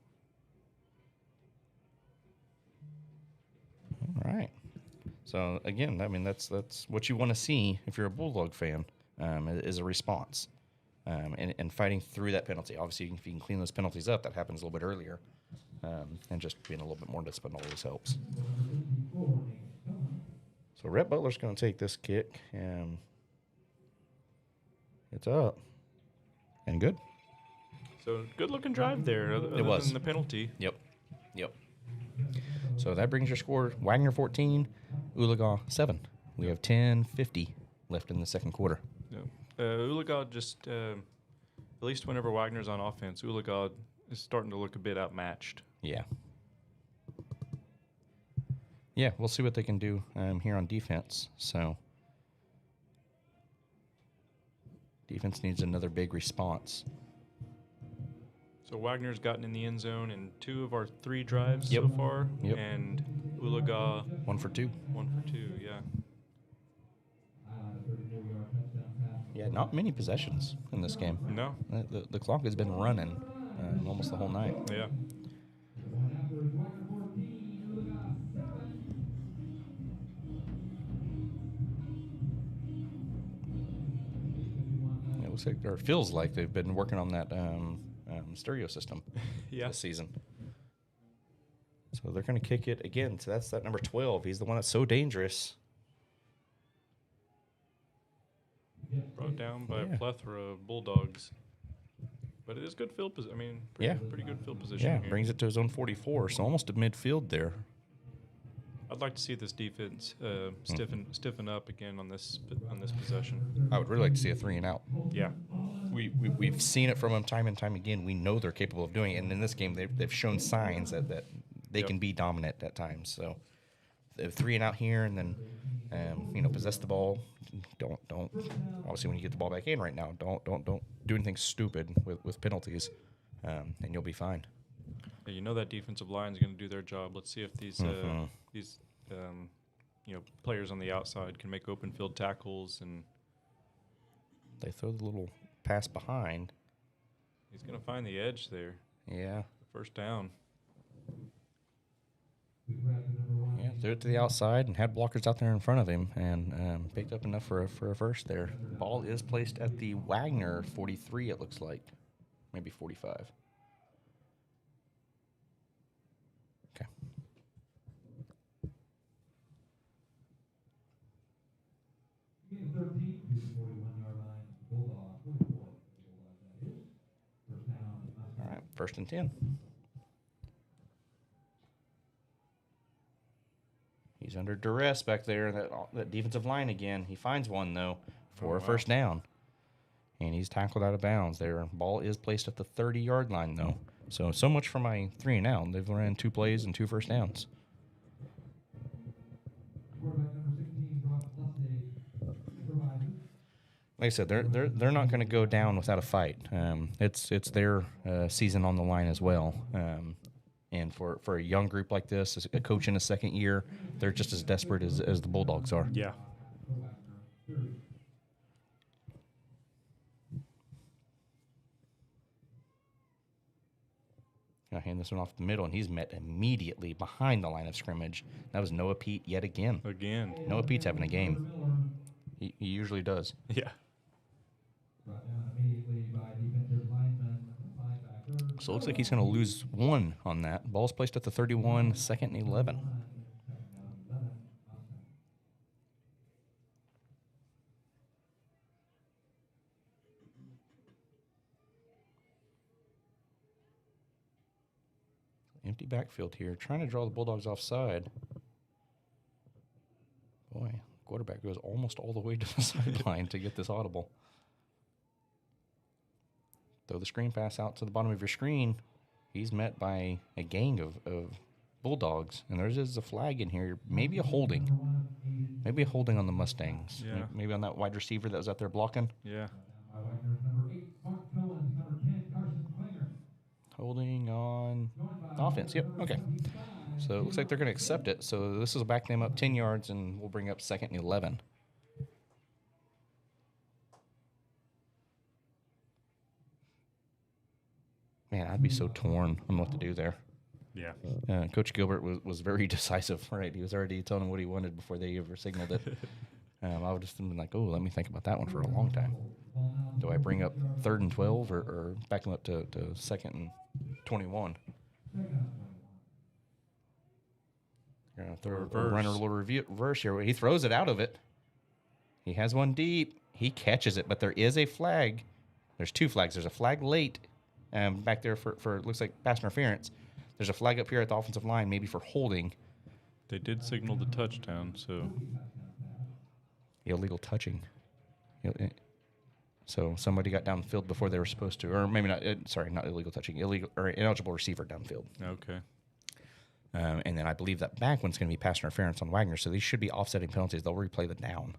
All right. So again, I mean that's what you want to see if you're a Bulldog fan, is a response, and fighting through that penalty. Obviously, if you can clean those penalties up, that happens a little bit earlier, and just being a little bit more disciplined always helps. So Rhett Butler's going to take this kick. It's up. And good. So good looking drive there. Other was. than the penalty. Yep. So that brings your score: Wagoner 14, Oologah 7. We have 10:50 left in the second quarter. Yeah. Oologah just, at least whenever Wagner's on offense, Oologah is starting to look a bit outmatched. Yeah. We'll see what they can do here on defense. So defense needs another big response. So Wagner's gotten in the end zone in 2 of our 3 drives Yep. so far. Yep. And Oologah 1 for 2. 1 for 2, yeah. Yeah, not many possessions in this game. No. The clock has been running almost the whole night. Yeah. It looks like, or it feels like they've been working on that stereo system Yeah. this season. So they're going to kick it again. So that's that number 12. He's the one that's so dangerous. Brought down by a plethora of Bulldogs. But it is good field position. I mean, pretty good field position Yeah, here. brings it to his own 44, so almost at midfield there. I'd like to see this defense stiffen up again on this possession. I would really like to see a 3 and out. Yeah. We've seen it from them time and time again. We know they're capable of doing it, and in this game they've shown signs that they can be dominant at times. So the 3 and out here, and then possess the ball. Don't obviously when you get the ball back in right now, don't do anything stupid with penalties, and you'll be fine. Yeah, you know that defensive line is going to do their job. Let's see if these players on the outside can make open field tackles, and They throw the little pass behind. he's going to find the edge there. Yeah. First down. Yeah, threw it to the outside and had blockers out there in front of him, and picked up enough for a first there. Ball is placed at the Wagoner 43, it looks like. Maybe 45. Okay. All right, 1st and 10. He's under duress back there, that defensive line again. He finds one, though, for a first down. And he's tackled out of bounds there. Ball is placed at the 30-yard line, though. So much for my 3 and out. They've ran 2 plays and 2 first downs. Like I said, they're not going to go down without a fight. It's their season on the line as well. And for a young group like this, as a coach in his 2nd year, they're just as desperate as the Bulldogs are. Yeah. I hand this one off the middle, and he's met immediately behind the line of scrimmage. That was Noah Pete yet again. Noah Pete's having a game. He usually does. Yeah. So it looks like he's going to lose 1 on that. Ball's placed at the 31, 2nd and 11. Empty backfield here, trying to draw the Bulldogs offside. Boy, quarterback goes almost all the way to the sideline to get this audible. Throw the screen pass out to the bottom of your screen. He's met by a gang of Bulldogs, and there's a flag in here. Maybe a holding. Maybe a holding on the Mustangs. Yeah. Maybe on that wide receiver that was out there blocking. Yeah. Holding on offense. Yep. Okay. So it looks like they're going to accept it. So this will back them up 10 yards, and we'll bring up 2nd and 11. Man, I'd be so torn on what to do there. Yeah. Coach Gilbert was very decisive, right? He was already telling them what he wanted before they ever signaled it. I would just been like, let me think about that one for a long time. Do I bring up 3rd and 12 or back them up to 2nd and 21? throw Reverse. runner a little reverse here. He throws it out of it. He has one deep. He catches it, but there is a flag. There's two flags. There's a flag late back there for looks like pass interference. There's a flag up here at the offensive line, maybe for holding. They did signal the touchdown, so Illegal touching. So somebody got downfield before they were supposed to, or maybe not. Sorry, not illegal touching. Illegal or ineligible receiver downfield. okay. And then I believe that back one's going to be pass interference on Wagoner, so these should be offsetting penalties. They'll replay the down.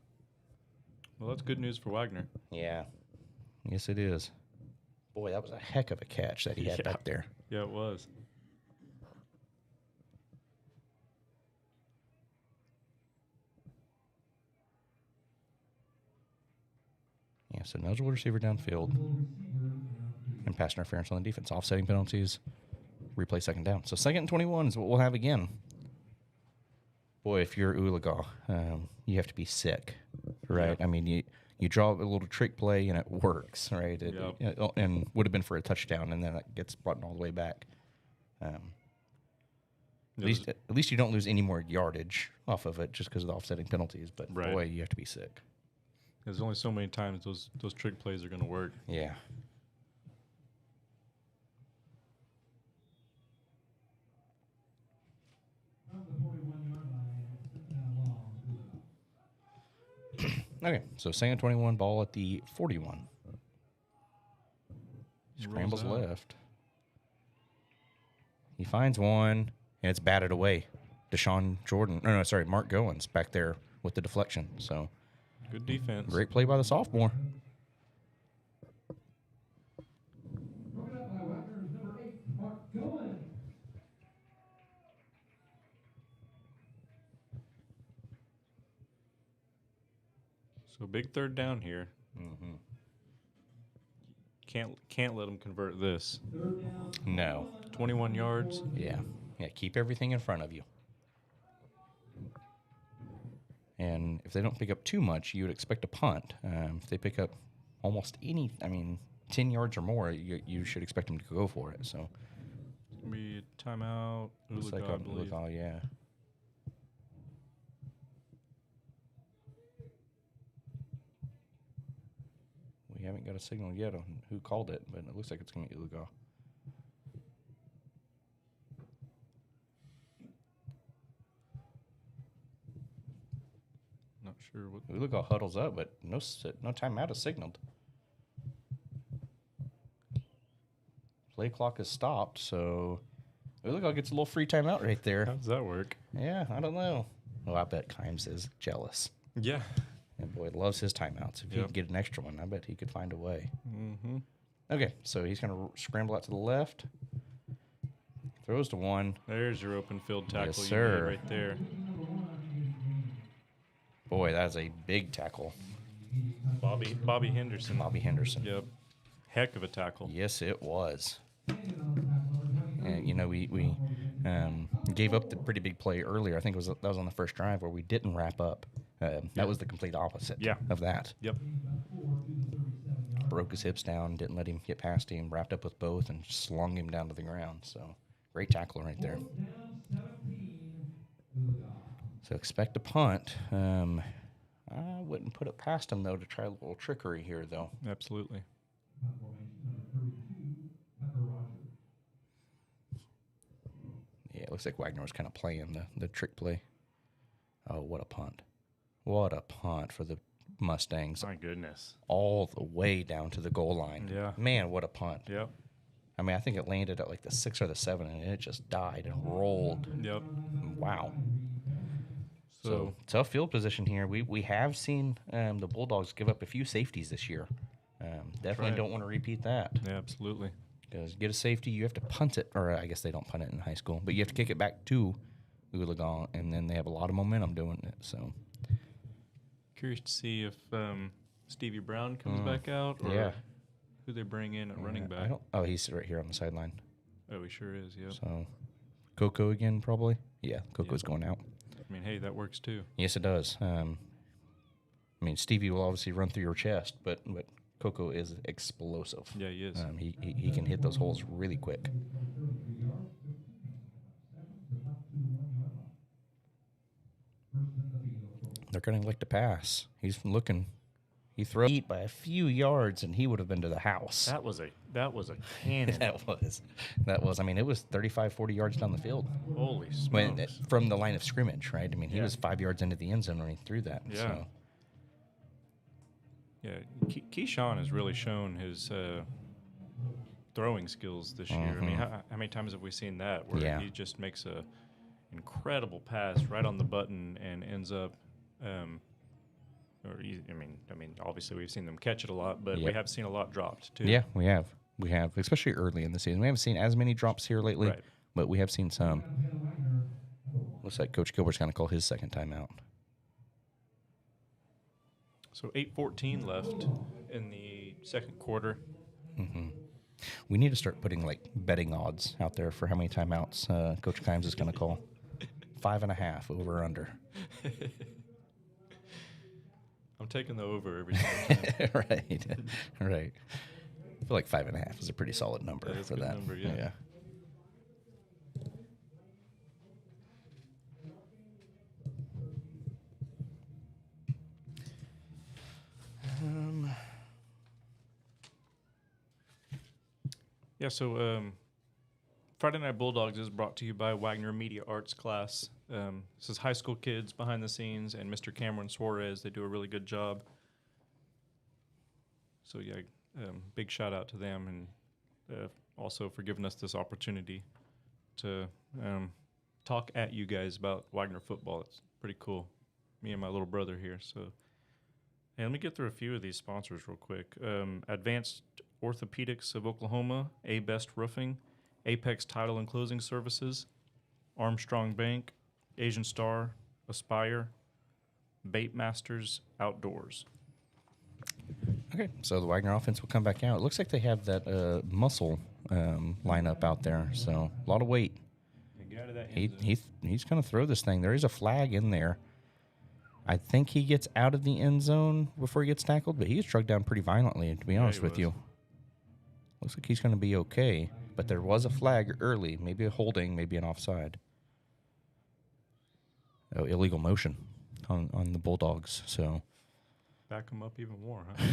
Well, that's good news for Wagoner. Yeah. Yes, it is. Boy, that was a heck of a catch that he had back there. Yeah, it was. Yeah, so ineligible receiver downfield and pass interference on the defense. Offsetting penalties, replay second down. So 2nd and 21 is what we'll have again. Boy, if you're Oologah, you have to be sick, right? Yeah. I mean, you draw a little trick play and it works, right? And would have been for a touchdown, and then it gets brought all the way back. At least you don't lose any more yardage off of it just because of the offsetting penalties. But Right. boy, you have to be sick. There's only so many times those trick plays are going to work. Yeah. Okay, so 2nd and 21, ball at the 41. Scrambles Rolls out. left. He finds one, and it's batted away. Mark Goins back there with the deflection. So Good defense. great play by the sophomore. So big third down here. Mm-hmm. Can't let them convert this. No. 21 yards. Yeah. Keep everything in front of you. And if they don't pick up too much, you would expect a punt. If they pick up almost 10 yards or more, you should expect them to go for it. So It's gonna be a timeout. looks like I believe. Oologah, yeah. We haven't got a signal yet on who called it, but it looks like it's going to be Oologah. Not sure what. Oologah huddles up, but no timeout is signaled. Play clock is stopped, so Oologah gets a little free timeout right there. How does that work? Yeah, I don't know. Well, I bet Kimes is jealous. Yeah. And boy, loves his timeouts. If he Yep. could get an extra one, I bet he could find a way. Mm-hmm. Okay, so he's going to scramble out to the left. Throws to one. There's your open field tackle. Yes, you sir. made right there. Boy, that is a big tackle. Bobby Henderson. Bobby Henderson. Yep. Heck of a tackle. Yes, it was. And, we gave up the pretty big play earlier. I think that was on the first drive where we didn't wrap up. That was the complete opposite of that. Yep. Broke his hips down, didn't let him get past him, wrapped up with both, and slung him down to the ground. So, great tackle right there. So, expect a punt. I wouldn't put it past him, though, to try a little trickery here, though. Absolutely. Yeah, it looks like Wagoner was kind of playing the trick play. Oh, what a punt. What a punt for the Mustangs. My goodness. All the way down to the goal line. Yeah. Man, what a punt. Yep. I mean, I think it landed at like the 6 or the 7, and it just died and rolled. Yep. Wow. So So tough field position here. We have seen the Bulldogs give up a few safeties this year. Definitely right. don't want to repeat that. yeah, absolutely. Because get a safety, you have to punt it, or I guess they don't punt it in high school, but you have to kick it back to Oologah, and then they have a lot of momentum doing it. So Curious to see if Stevie Brown comes back out or yeah. who they bring in at running back. He's right here on the sideline. Oh, he sure is. Yep. So Coco again, probably. Yeah, Coco's going out. I mean, hey, that works too. Yes, it does. Stevie will obviously run through your chest, but Coco is explosive. Yeah, he is. He can hit those holes really quick. They're going to like to pass. He's looking. He throws it by a few yards, and he would have been to the house. That was a cannon. That was. I mean, it was 35, 40 yards down the field. Holy smokes. From the line of scrimmage, right? I mean, he Yeah. was 5 yards into the end zone when he threw that. Yeah. So. Yeah, Keyshawn has really shown his throwing skills this year. I mean, how many times have we seen that where he just makes a incredible pass right on the button and ends up, obviously we've seen them catch it a lot, but we have seen a lot dropped too. Yeah, we have. We have, especially early in the season. We haven't seen as many drops here lately, but we have seen some. Looks like Coach Gilbert's going to call his second timeout. So 8:14 left in the second quarter. We need to start putting like betting odds out there for how many timeouts Coach Kimes is going to call. 5.5 over or under. I'm taking the over every time. Right. I feel like 5.5 is a pretty solid number That is for a good that. number, yeah. So Friday Night Bulldogs is brought to you by Wagoner Media Arts Class. This is high school kids behind the scenes, and Mr. Cameron Suarez. They do a really good job. So, big shout out to them, and also for giving us this opportunity to talk at you guys about Wagoner football. It's pretty cool. Me and my little brother here. So, hey, let me get through a few of these sponsors real quick. Advanced Orthopedics of Oklahoma, A-Best Roofing, Apex Title and Closing Services, Armstrong Bank, Asian Star, Aspire, Bait Masters Outdoors. Okay, so the Wagoner offense will come back out. It looks like they have that muscle lineup out there, so a lot of weight. Get out of that end zone. He's going to throw this thing. There is a flag in there. I think he gets out of the end zone before he gets tackled, but he gets struck down pretty violently, to be honest with you. Looks like he's going to be okay, but there was a flag early, maybe a holding, maybe an offside. Oh, illegal motion on the Bulldogs, so. Back him up even more, huh?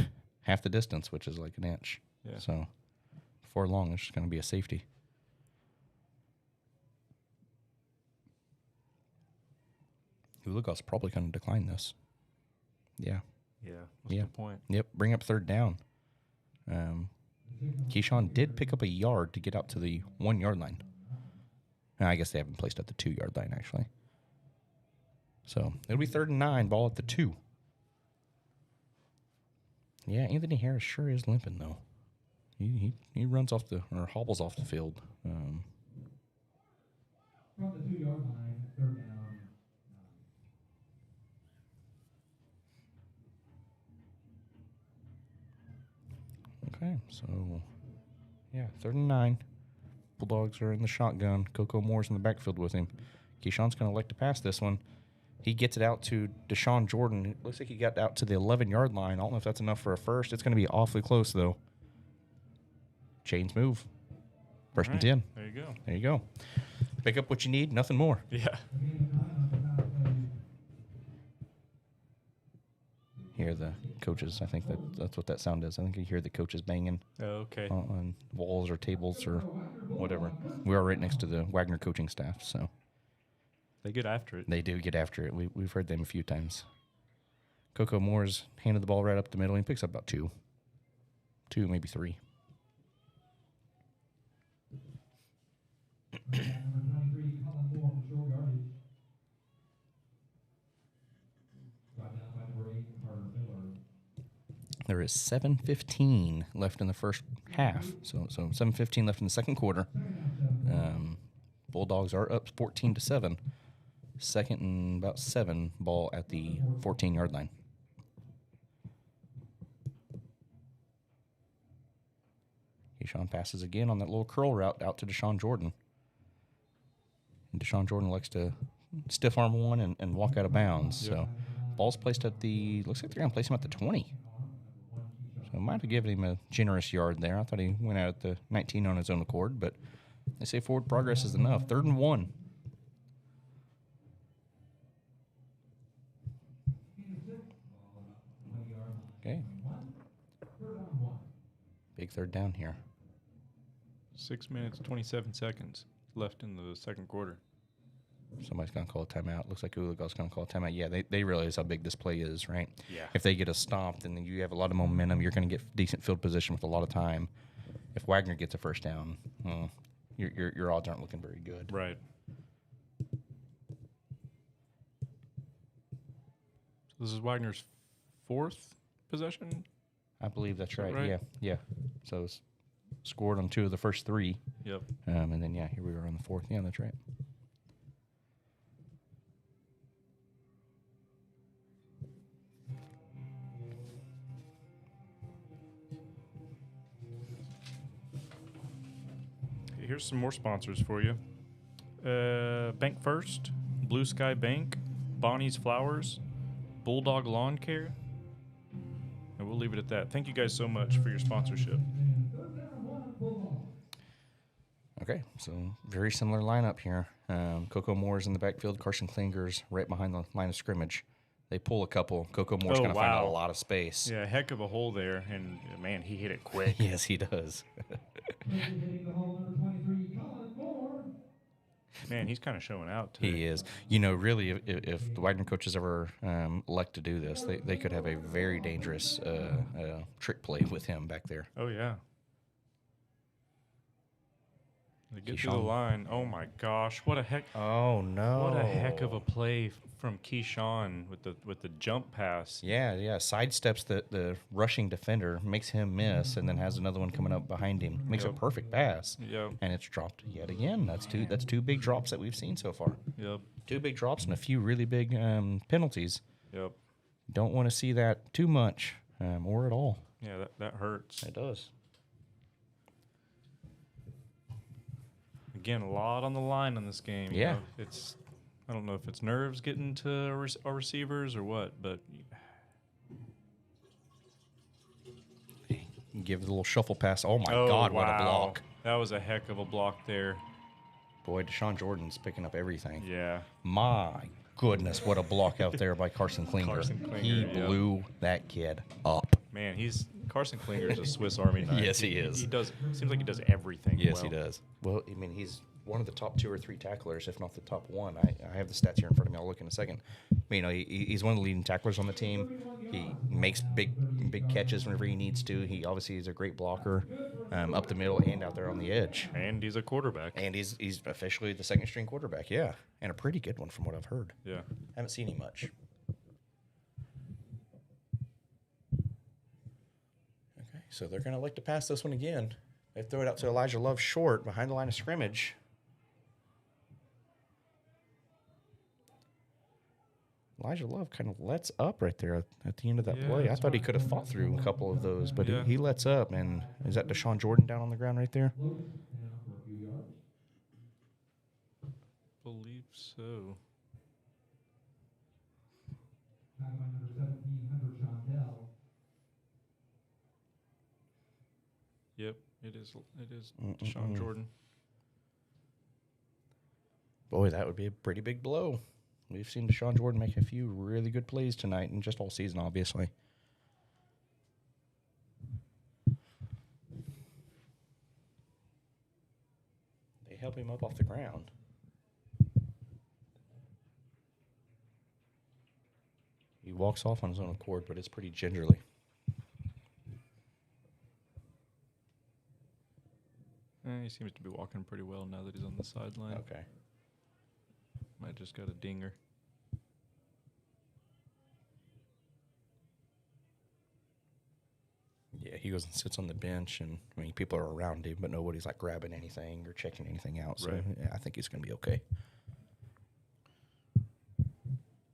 Half the distance, which is like an inch. Yeah. So, before long, it's just going to be a safety. Oologah's probably going to decline this. Yeah. Yeah. What's the point? Yep. Bring up third down. Keyshawn did pick up a yard to get out to the 1 yard line. I guess they haven't placed at the 2 yard line, actually. So it'll be 3rd and 9, ball at the 2. Yeah, Anthony Harris sure is limping, though. He runs off or hobbles off the field. From the 2 yard line, 3rd down. Okay, so, 3rd and 9. Bulldogs are in the shotgun. Coco Moore's in the backfield with him. Keyshawn's going to like to pass this one. He gets it out to Deshaun Jordan. It looks like he got out to the 11-yard line. I don't know if that's enough for a first. It's going to be awfully close, though. Chains move. First and 10. There you go. There you go. Pick up what you need, nothing more. Yeah. Hear the coaches. I think that's what that sound is. I think you hear the coaches banging Okay. on walls or tables or whatever. We are right next to the Wagoner coaching staff, so They get after it. they do get after it. We've heard them a few times. Coco Moore's handed the ball right up the middle. He picks up about two, maybe 3. Number 23, Colin Moore from short yardage. Brought down by number 8, Carter Miller. There is 7:15 left in the first half, so 7:15 left in the second quarter. Bulldogs are up 14-7. 2nd and about 7, ball at the 14-yard line. Keyshawn passes again on that little curl route out to Deshaun Jordan. And Deshaun Jordan likes to stiff arm one and walk out of bounds. Yep. So ball's placed at looks like they're going to place him at the 20. So might have given him a generous yard there. I thought he went out at the 19 on his own accord, but they say forward progress is enough. 3rd and 1. Big third down here. 6 minutes, 27 seconds left in the second quarter. Somebody's going to call a timeout. Looks like Oologah's going to call a timeout. Yeah, they realize how big this play is, right? Yeah. If they get us stopped and then you have a lot of momentum, you're going to get decent field position with a lot of time. If Wagoner gets a first down, your odds aren't looking very good. Right. So this is Wagner's fourth possession? I believe that's Is that right. right? Yeah. So scored on 2 of the first 3. Yep. And then, here we are on the 4th. Yeah, that's right. Here's some more sponsors for you. Bank First, Blue Sky Bank, Bonnie's Flowers, Bulldog Lawn Care. And we'll leave it at that. Thank you guys so much for your sponsorship. Okay, so very similar lineup here. Coco Moore's in the backfield. Carson Klinger's right behind the line of scrimmage. They pull a couple. Coco Moore's going to find out a lot of space. Yeah, heck of a hole there. And, man, he hit it quick. Yes, he does. Man, he's kind of showing out today. He is. Really, if the Wagner coaches ever elect to do this, they could have a very dangerous trick play with him back there. Oh, yeah. They get through Keyshawn. the line. Oh, my gosh. What a heck. Oh, no. What a heck of a play from Keyshawn with the jump pass. Yeah. Sidesteps the rushing defender, makes him miss, and then has another one coming up behind him. Makes a perfect pass. Yep. And it's dropped yet again. That's two big drops that we've seen so far. Yep. 2 big drops and a few really big penalties. Yep. Don't want to see that too much or at all. Yeah, that hurts. It does. Again, a lot on the line on this game. you Yeah. know. I don't know if it's nerves getting to our receivers or what, but Give it a little shuffle pass. Oh, my God, what a block. That was a heck of a block there. Boy, Deshaun Jordan's picking up everything. Yeah. My goodness, what a block out there by Carson Klinger. Carson Klinger, He yeah. blew that kid up. Man, Carson Klinger is a Swiss Army knife. Yes, he is. He does. Seems like he does everything. Yes, well. he does. Well, he's one of the top 2 or 3 tacklers, if not the top 1. I have the stats here in front of me. I'll look in a second. He's one of the leading tacklers on the team. He makes big catches whenever he needs to. He obviously is a great blocker up the middle and out there on the edge. And he's a quarterback. And he's officially the second string quarterback, yeah. And a pretty good one from what I've heard. Yeah. Haven't seen him much. Okay, so they're going to like to pass this one again. They throw it out to Elijah Love short behind the line of scrimmage. Elijah Love kind of lets up right there at the end of that Yeah, play. I that's thought he could have fought through a couple of those, but Yeah. he lets up. And is that Deshaun Jordan down on the ground right there? Believe so. Yep, it is. It is Deshaun Jordan. Boy, that would be a pretty big blow. We've seen Deshaun Jordan make a few really good plays tonight and just all season, obviously. They help him up off the ground. He walks off on his own accord, but it's pretty gingerly. He seems to be walking pretty well now that he's on the sideline. Okay. Might just got a dinger. Yeah, he goes and sits on the bench, and people are around him, but nobody's like grabbing anything or checking anything out. So Right. yeah, I think he's going to be okay. So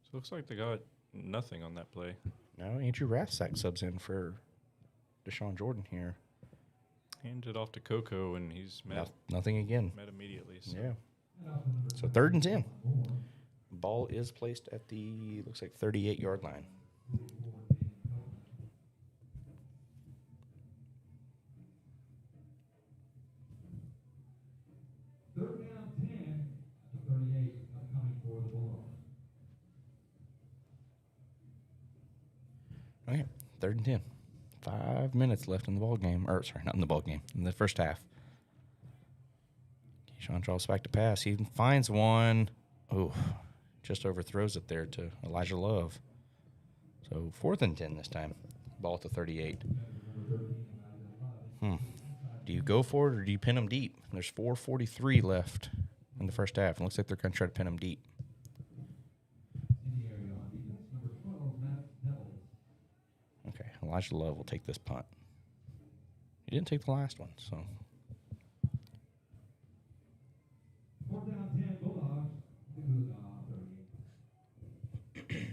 it looks like they got nothing on that play. Now Andrew Rathsack subs in for Deshaun Jordan here. Hands it off to Coco, and he's met Nothing again. immediately. So. Yeah. So 3rd and 10. Ball is placed at the, looks like 38-yard line. Third down 10 to 38 upcoming for the Bulldogs. Okay, 3rd and 10. 5 minutes left in the ball game. Or, sorry, not in the ball game. In the first half. Keyshawn draws back to pass. He finds one. Oh, just overthrows it there to Elijah Love. So 4th and 10 this time. Ball at the 38. Do you go for it or do you pin them deep? There's 4:43 left in the first half. It looks like they're going to try to pin them deep. Okay, Elijah Love will take this punt. He didn't take the last one, so. 4th down 10, Bulldogs. Oologah, 38.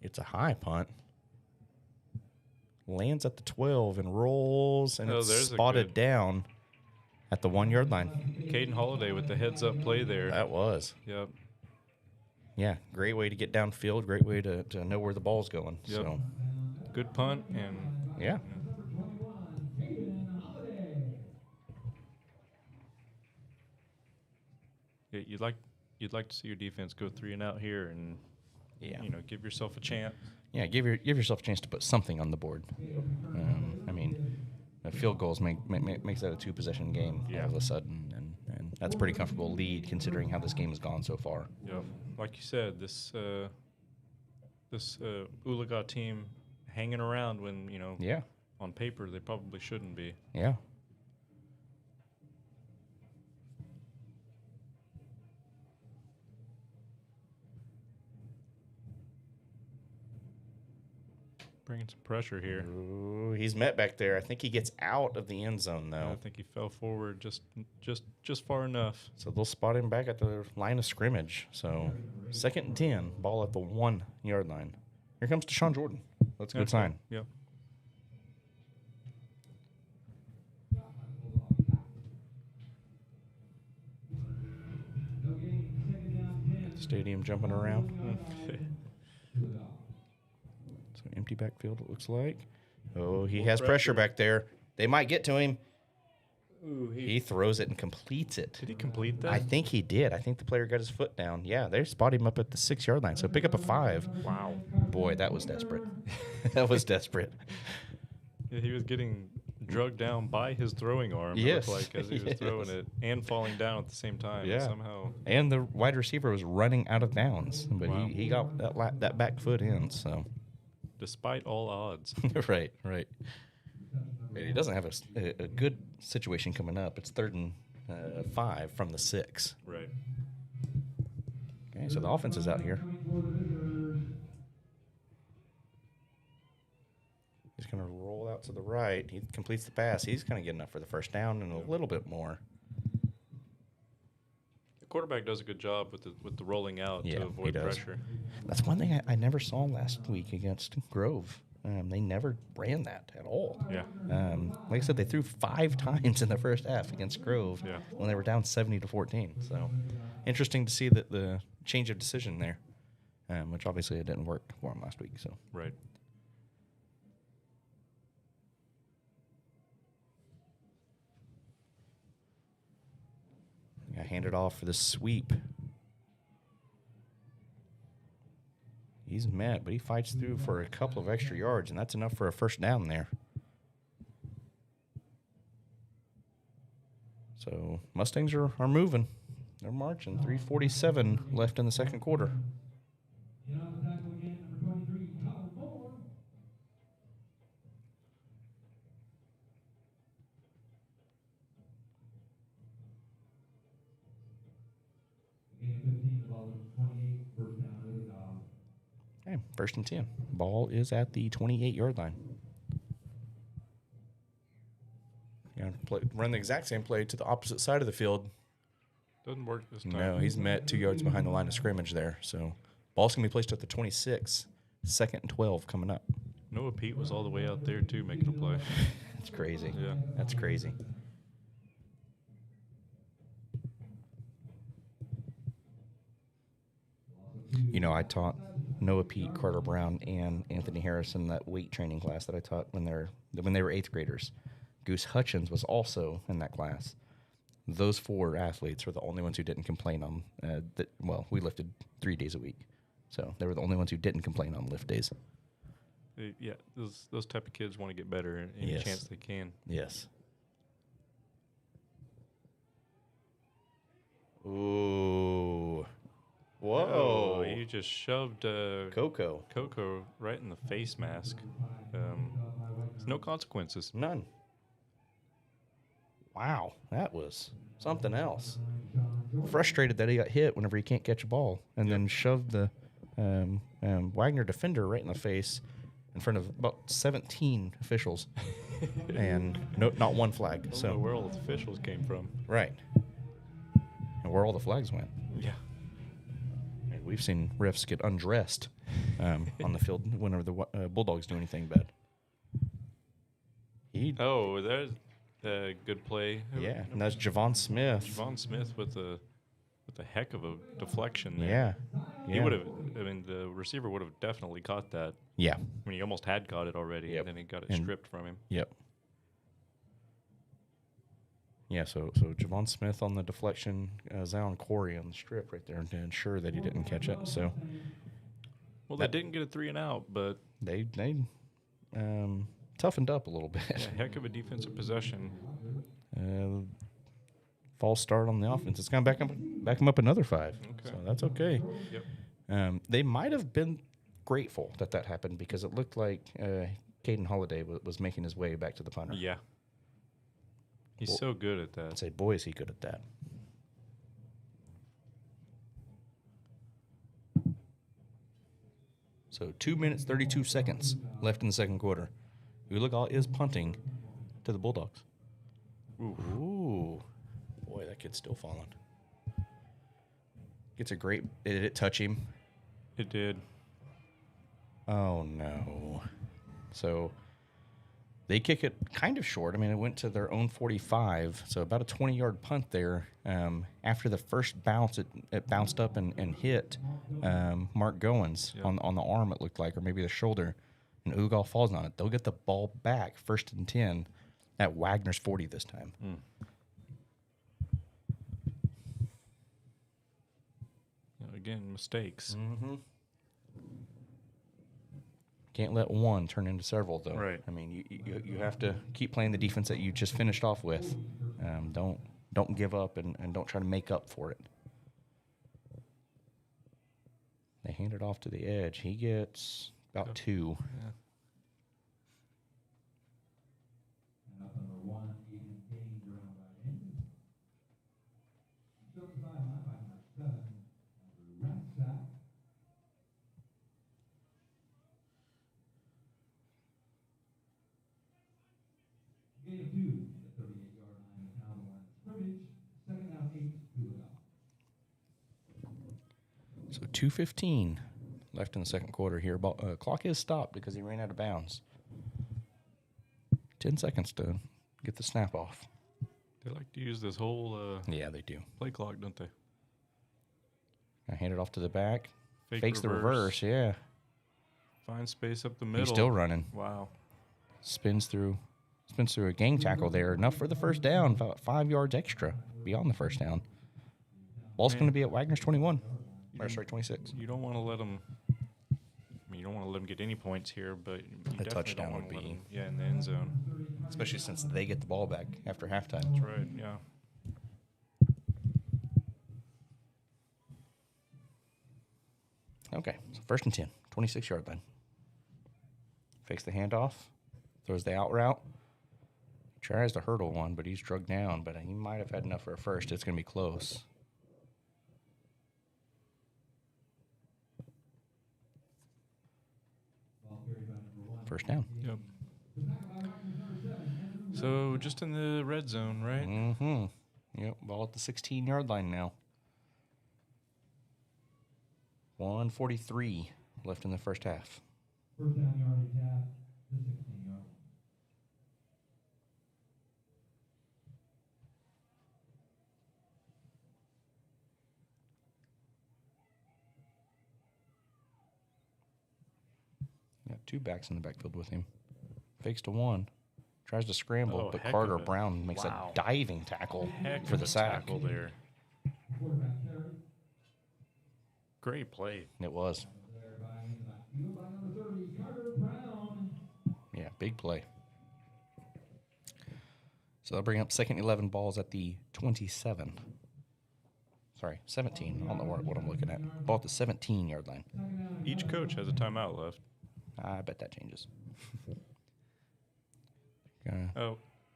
It's a high punt. Lands at the 12 and rolls, and it's there's a spotted good- down at the 1 yard line. Caden Holiday with the heads-up play there. That was. Yep. Yeah, great way to get downfield, great way to know where the ball's going. Yep. So, Good punt, and yeah. yeah, you'd like to see your defense go 3 and out here, and Yeah. give yourself a chance. Yeah, give yourself a chance to put something on the board. I mean, field goals makes that a 2-possession game all of a sudden, and that's a pretty comfortable lead considering how this game has gone so far. Yep. Like you said, this Oologah team hanging around when Yeah, on paper they probably shouldn't be. yeah. Bringing some pressure here. Ooh, he's met back there. I think he gets out of the end zone though. I think he fell forward just far enough. So they'll spot him back at the line of scrimmage. So 2nd and 10, ball at the 1 yard line. Here comes Deshaun Jordan. That's a good sign. Yep. Stadium jumping around. So empty backfield, it looks like. Oh, he has pressure back there. They might get to him. Ooh, He throws it and completes it. did he complete that? I think he did. I think the player got his foot down. Yeah, they spot him up at the 6 yard line. So pick up a 5. Wow. Boy, that was desperate. That was desperate. Yeah, he was getting drugged down by his throwing arm. Yes. It looked like as he was Yes. throwing it and falling down at the same time. Yeah. Somehow. And the wide receiver was running out of bounds, but Wow. he got that back foot in. So Despite all odds. right. But he doesn't have a good situation coming up. It's 3rd and 5 from the 6. Right. Okay, so the offense is out here. He's going to roll out to the right. He completes the pass. He's going to get enough for the first down and a little bit more. The quarterback does a good job with the rolling out Yeah, to he avoid does. pressure. That's one thing I never saw last week against Grove. They never ran that at all. Yeah. Like I said, they threw 5 times in the first half against Grove Yeah. when they were down 70-14. So interesting to see that the change of decision there, which obviously it didn't work for them last week. So Right. I hand it off for the sweep. He's met, but he fights through for a couple of extra yards, and that's enough for a first down there. So Mustangs are moving. They're marching. 3:47 left in the second quarter. In on the tackle again, number 23, Kyle Moore. Gain 15, the ball is 28, first down, Oologah. Okay, 1st and 10. Ball is at the 28-yard line. Run the exact same play to the opposite side of the field. Doesn't work this time. No, he's met 2 yards behind the line of scrimmage there. So ball's going to be placed at the 26. 2nd and 12 coming up. Noah Pete was all the way out there too, making a play. That's crazy. Yeah. That's crazy. You know, I taught Noah Pete, Carter Brown, and Anthony Harrison that weight training class that I taught when they were 8th graders. Goose Hutchins was also in that class. Those 4 athletes were the only ones who didn't complain on we lifted 3 days a week. So they were the only ones who didn't complain on lift days. Yeah, those type of kids want to get better any Yes. chance they can. Yes. Ooh. Oh, he just shoved Coco. Coco right in the face mask. No consequences. None. Wow, that was something else. Frustrated that he got hit whenever he can't catch a ball, and then shoved the Wagner defender right in the face in front of about 17 officials, and not one flag. I don't know So where all the officials came from. right, and where all the flags went. Yeah. And we've seen refs get undressed on the field whenever the Bulldogs do anything bad. Oh, there's a good play. Yeah, and that's Javon Smith. Javon Smith with a heck of a deflection there. Yeah. He would have. I mean, the receiver would have definitely caught that. Yeah. I mean, he almost had caught it already, Yep. and then he got it And- stripped from him. Yep. Yeah, so Javon Smith on the deflection, Zion Corey on the strip right there to ensure that he didn't catch it. So Well, they didn't get a 3 and out, but they toughened up a little bit. a heck of a defensive possession. False start on the offense. It's going to back them up another 5. Okay. So that's okay. Yep. They might have been grateful that happened because it looked like Caden Holiday was making his way back to the punter. Yeah. He's Well, so good at that. I'd say, boy, is he good at that. So 2 minutes, 32 seconds left in the second quarter. Oologah is punting to the Bulldogs. Ooh. Boy, that kid's still falling. Gets a great... Did it touch him? It did. Oh, no. So they kick it kind of short. I mean, it went to their own 45, so about a 20-yard punt there. After the first bounce, it bounced up and hit Mark Goins on the arm, it looked like, or maybe the shoulder, and Oologah falls on it. They'll get the ball back, 1st and 10, at Wagner's 40 this time. Again, mistakes. Mm-hmm. Can't let one turn into several, though. Right. I mean, you have to keep playing the defense that you just finished off with. Don't give up and don't try to make up for it. They hand it off to the edge. He gets about 2. Yeah. And up number 1, Aiden Kane, ground right in. Still the sideline by number 7, Andrew Ratzak. Gain of 2 at the 38-yard line, now the line of scrimmage. Second down 8, Oologah. So 2:15 left in the second quarter here. Clock is stopped because he ran out of bounds. 10 seconds to get the snap off. They like to use this whole Yeah, they do. play clock, don't they? I hand it off to the back. Fake Fakes the reverse, yeah. Find space up the middle. He's still running. Wow. Spins through a gang tackle there. Enough for the first down, about 5 yards extra beyond the first down. Ball's going to be at Wagner's 21. Or, sorry, 26. You don't want to let them. I mean, you don't want to let them get any points here, but you definitely touchdown don't want would to let be- them, in the end zone. Especially since they get the ball back after halftime. That's right. Yeah. Okay, so 1st and 10, 26-yard line. Fakes the handoff, throws the out route. Tries to hurdle one, but he's drugged down. But he might have had enough for a first. It's going to be close. First down. Yep. So just in the red zone, right? Mm-hmm. Yep, ball at the 16-yard line now. 1:43 left in the first half. First down yardage at the 16-yard line. Got 2 backs in the backfield with him. Fakes to one. Tries to scramble, Oh, but heck Carter of a- Brown makes wow. a diving tackle Heck for of the a sack. tackle there. Quarterback carry. Great play. It was. Big play. So they'll bring up second 11 balls at the 27. Sorry, 17. I don't know what I'm looking at. Ball at the 17-yard line. Each coach has a timeout left. I bet that changes.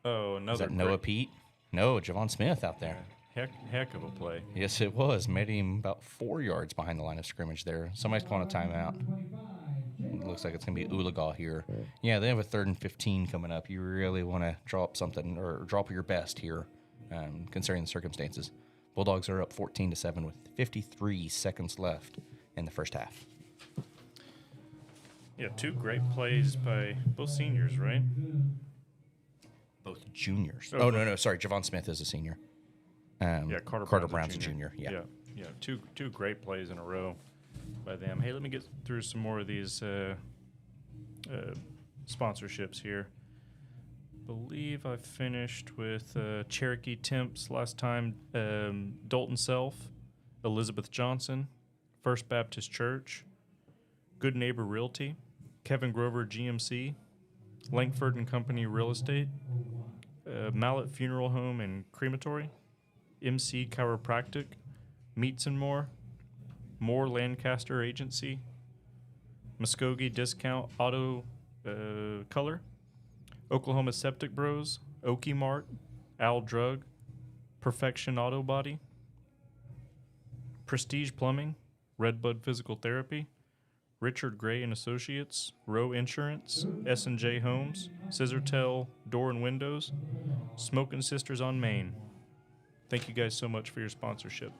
Another. Is that Noah Pete? No, Javon Smith out there. Heck of a play. Yes, it was. Made him about 4 yards behind the line of scrimmage there. Somebody's calling a timeout. It looks like it's going to be Oologah here. Yeah, they have a 3rd and 15 coming up. You really want to drop something or drop your best here, considering the circumstances. Bulldogs are up 14-7 with 53 seconds left in the first half. Yeah, 2 great plays by both seniors, right? Both juniors. Oh, no, sorry. Javon Smith is a senior. Carter Brown's a junior. Yeah. Two great plays in a row by them. Hey, let me get through some more of these sponsorships here. Believe I finished with Cherokee Temps last time. Dalton Self, Elizabeth Johnson, First Baptist Church, Good Neighbor Realty, Kevin Grover GMC, Langford and Company Real Estate, Mallet Funeral Home and Crematory, MC Chiropractic, Meats and More Lancaster Agency, Muskogee Discount Auto Color, Oklahoma Septic Bros, Okie Mart, Al Drug, Perfection Auto Body, Prestige Plumbing, Redbud Physical Therapy, Richard Gray and Associates, Row Insurance, S&J Homes, Scissortail Door and Windows, Smoking Sisters on Main. Thank you guys so much for your sponsorship.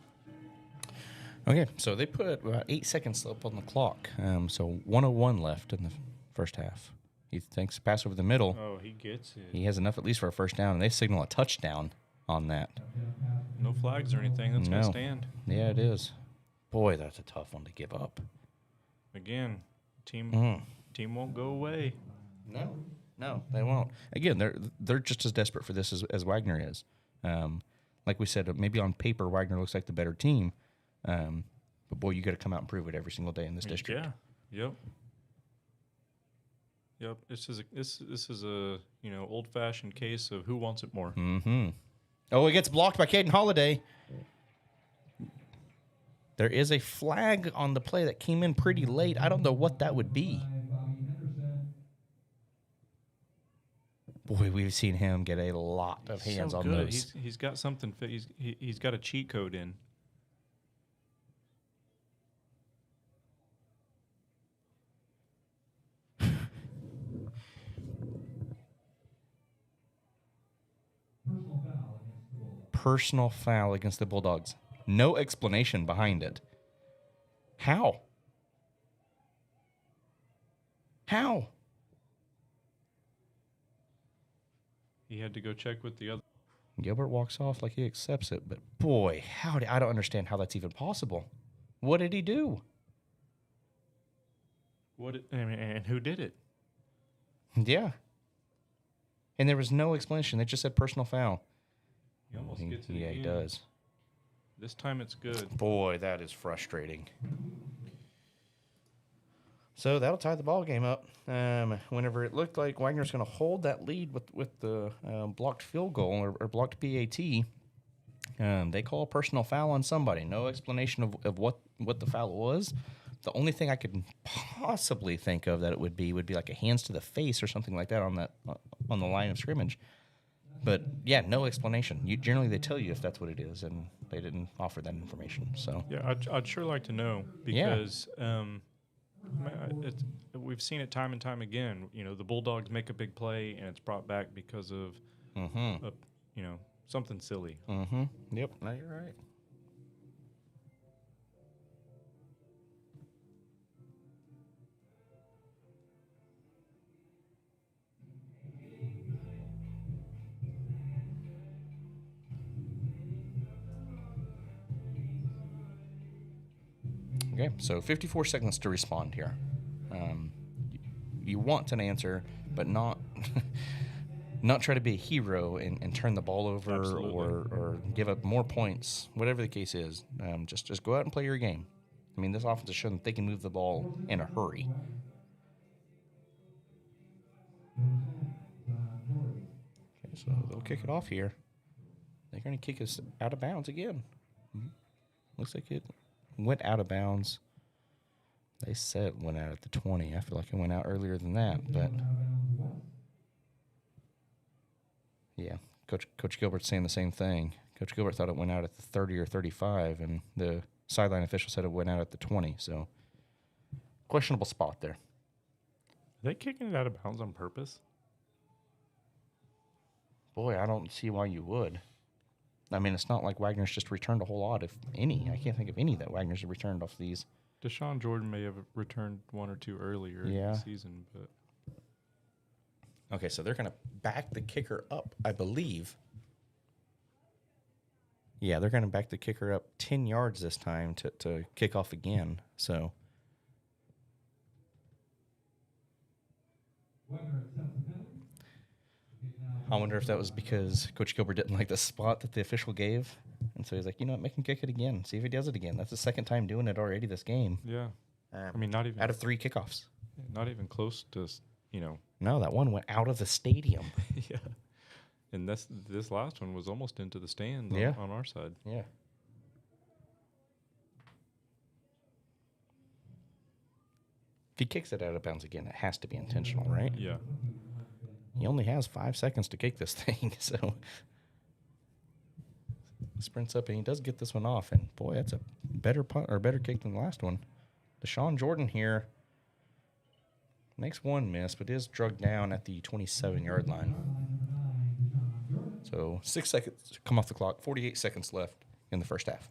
Okay, so they put about 8 seconds up on the clock. So 1:01 left in the first half. He thinks a pass over the middle. Oh, he gets it. He has enough at least for a first down, and they signal a touchdown on that. No flags or anything. That's going to stand. Yeah, it is. Boy, that's a tough one to give up. Again, team won't go away. No, they won't. Again, they're just as desperate for this as Wagner is. Like we said, maybe on paper Wagner looks like the better team, but boy, you got to come out and prove it every single day in this district. Yeah. Yep. This is a old-fashioned case of who wants it more. Mm-hmm. Oh, it gets blocked by Caden Holiday. There is a flag on the play that came in pretty late. I don't know what that would be. Boy, we've seen him get a lot of hands on those. He's got something. He's got a cheat code in. Personal foul against the Bulldogs. No explanation behind it. How? He had to go check with the other. Gilbert walks off like he accepts it, but boy, I don't understand how that's even possible. What did he do? And who did it? Yeah. And there was no explanation. They just said personal foul. He almost gets it Yeah, again. he does. This time it's good. Boy, that is frustrating. So that'll tie the ball game up. Whenever it looked like Wagner's going to hold that lead with the blocked field goal or blocked PAT, they call a personal foul on somebody. No explanation of what the foul was. The only thing I could possibly think of that it would be like a hands to the face or something like that on the line of scrimmage. But yeah, no explanation. Generally they tell you if that's what it is, and they didn't offer that information. So yeah, I'd sure like to know because we've seen it time and time again. The Bulldogs make a big play and it's brought back because of something silly. Mm-hmm. Yep. No, you're right. Okay, so 54 seconds to respond here. You want an answer, but not try to be a hero and turn the ball over or give up more points, whatever the case is. Just go out and play your game. I mean, this offense has shown that they can move the ball in a hurry. So they'll kick it off here. They're going to kick us out of bounds again. Looks like it went out of bounds. They said it went out at the 20. I feel like it went out earlier than that, but yeah, Coach Gilbert's saying the same thing. Coach Gilbert thought it went out at the 30 or 35, and the sideline official said it went out at the 20. So questionable spot there. Are they kicking it out of bounds on purpose? Boy, I don't see why you would. I mean, it's not like Wagner's just returned a whole lot, if any. I can't think of any that Wagner's returned off these. Deshaun Jordan may have returned one or two earlier in the season, but okay, so they're going to back the kicker up, I believe. Yeah, they're going to back the kicker up 10 yards this time to kick off again. So I wonder if that was because Coach Gilbert didn't like the spot that the official gave. And so he's like, you know what, make him kick it again. See if he does it again. That's the second time doing it already this game. yeah. I mean, not even out of 3 kickoffs. Not even close to, No, that one went out of the stadium. yeah. And this last one was almost into the stands on our side. Yeah. If he kicks it out of bounds again, it has to be intentional, right? Yeah. He only has 5 seconds to kick this thing, so sprints up and he does get this one off. And boy, that's a better punt or better kick than the last one. Deshaun Jordan here makes one miss, but is drugged down at the 27-yard line. So 6 seconds to come off the clock. 48 seconds left in the first half.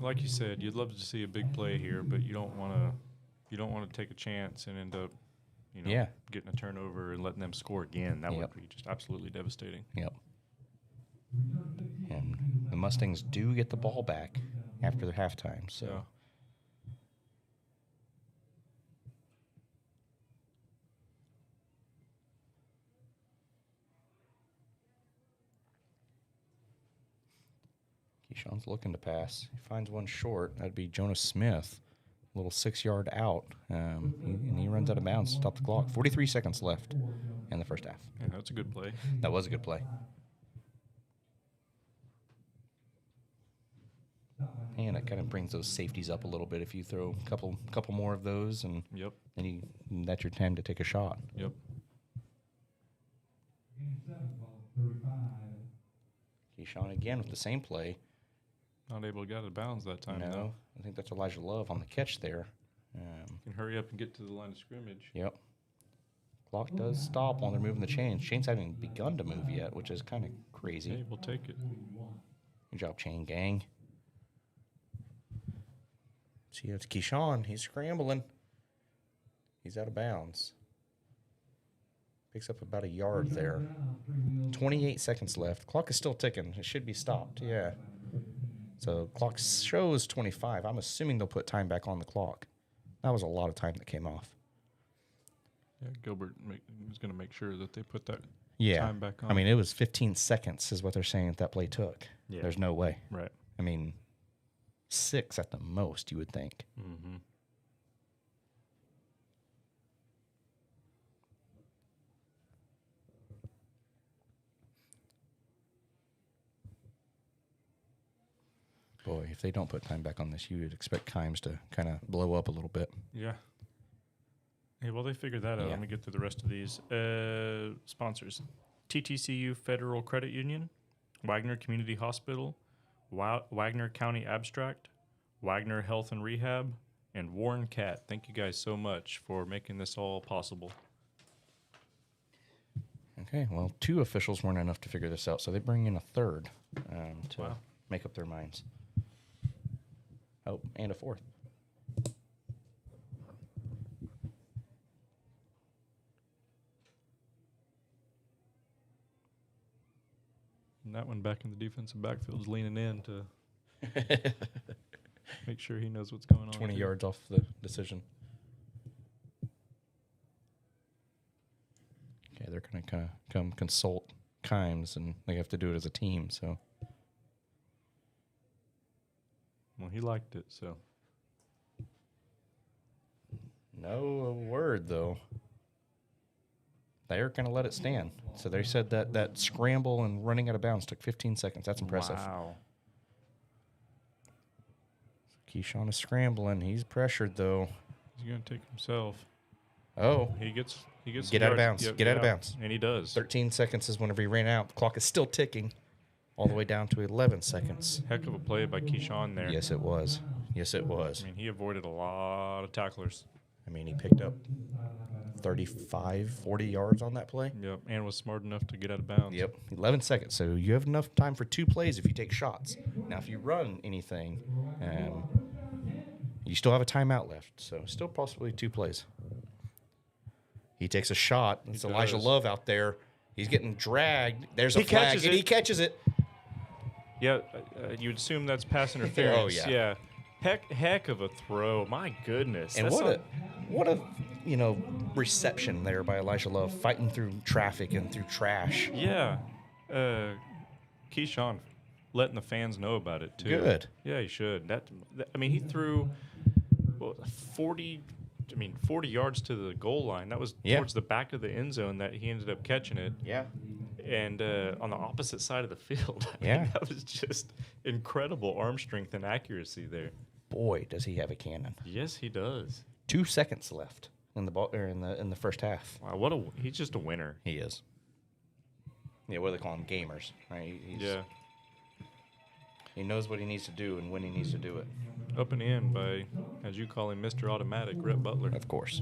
Like you said, you'd love to see a big play here, but you don't want to take a chance and end up, getting a turnover and letting them score again. That would be just absolutely devastating. Yep. And the Mustangs do get the ball back after the halftime. So. Yeah. Keyshawn's looking to pass. He finds one short. That'd be Jonas Smith. A little 6-yard out. And he runs out of bounds to stop the clock. 43 seconds left in the first half. Yeah, that's a good play. That was a good play. And it kind of brings those safeties up a little bit if you throw a couple more of those, and then that's your time to take a shot. Yep. Keyshawn again with the same play. Not able to get out of bounds that time. No, though. I think that's Elijah Love on the catch there. Can hurry up and get to the line of scrimmage. Yep. Clock does stop while they're moving the chains. Chains haven't begun to move yet, which is kind of crazy. Hey, we'll take it. Good job, chain gang. See, it's Keyshawn. He's scrambling. He's out of bounds. Picks up about a yard there. 28 seconds left. Clock is still ticking. It should be stopped. Yeah. So clock shows 25. I'm assuming they'll put time back on the clock. That was a lot of time that came off. Yeah, Gilbert was going to make sure that they put that Yeah. time back on. I mean, it was 15 seconds is what they're saying that play took. Yeah. There's no way. Right. I mean, 6 at the most, you would think. Mm-hmm. Boy, if they don't put time back on this, you would expect Kimes to kind of blow up a little bit. Yeah. Hey, well, they figured that out. Yeah. Let me get through the rest of these. Sponsors. TTCU Federal Credit Union, Wagoner Community Hospital, Wagner County Abstract, Wagner Health and Rehab, and Warren Cat. Thank you guys so much for making this all possible. Okay, well, 2 officials weren't enough to figure this out, so they bring in a third to make up their minds. Oh, and a 4th. And that one back in the defensive backfield is leaning in to make sure he knows what's going on. 20 too. yards off the decision. Okay, they're going to kind of come consult Kimes, and they have to do it as a team, so. Well, he liked it, so. No word, though. they're going to let it stand. So they said that scramble and running out of bounds took 15 seconds. That's impressive. Wow. Keyshawn is scrambling. He's pressured, though. He's going to take himself. Oh, He gets get out of yards. bounds. Yep, Get out of yeah, bounds. And he does. 13 seconds is whenever he ran out. The clock is still ticking all the way down to 11 seconds. Heck of a play by Keyshawn there. Yes, it was. Yes, it was. I mean, he avoided a lot of tacklers. I mean, he picked up 35, 40 yards on that play. Yep, and was smart enough to get out of bounds. Yep, 11 seconds. So you have enough time for 2 plays if you take shots. Now, if you run anything, you still have a timeout left. So still possibly 2 plays. He takes a shot. It's Elijah does. Love out there. He's getting dragged. There's a He flag, catches and it. he catches it. Yeah, you'd assume that's pass interference. Oh, yeah. Heck of a throw. My goodness. And That's what a reception there by Elijah Love, fighting through traffic and through trash. Yeah. Keyshawn letting the fans know about it, too. Good. Yeah, he should. I mean, he threw 40 yards to the goal line. That was Yeah. towards the back of the end zone that he ended up catching it. Yeah. And on the opposite side of the field. I mean, Yeah. that was just incredible arm strength and accuracy there. Boy, does he have a cannon. Yes, he does. 2 seconds left in the ball or in the first half. Wow, he's just a winner. He is. Yeah, what do they call him? Gamers, right? Yeah. He knows what he needs to do and when he needs to do it. Up and in by, as you call him, Mr. Automatic, Rhett Butler. Of course.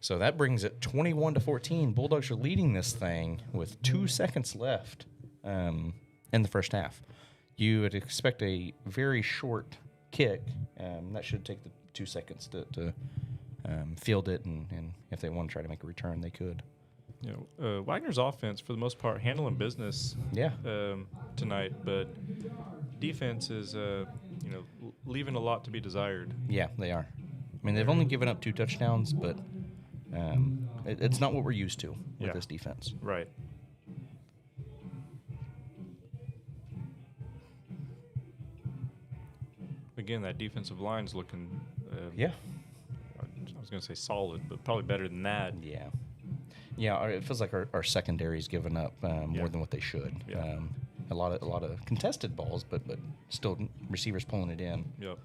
So that brings it 21-14. Bulldogs are leading this thing with 2 seconds left in the first half. You would expect a very short kick. That should take the 2 seconds to field it, and if they want to try to make a return, they could. You know, Wagner's offense, for the most part, handling business Yeah. tonight, but defense is, leaving a lot to be desired. Yeah, they are. I mean, they've only given up 2 touchdowns, but it's not what we're used to with Yeah. this defense. Right. Again, that defensive line's looking, Yeah. I was going to say solid, but probably better than that. Yeah. Yeah, it feels like our secondary's given up more than what they should. Yeah. A lot of contested balls, but still receivers pulling it in. Yep.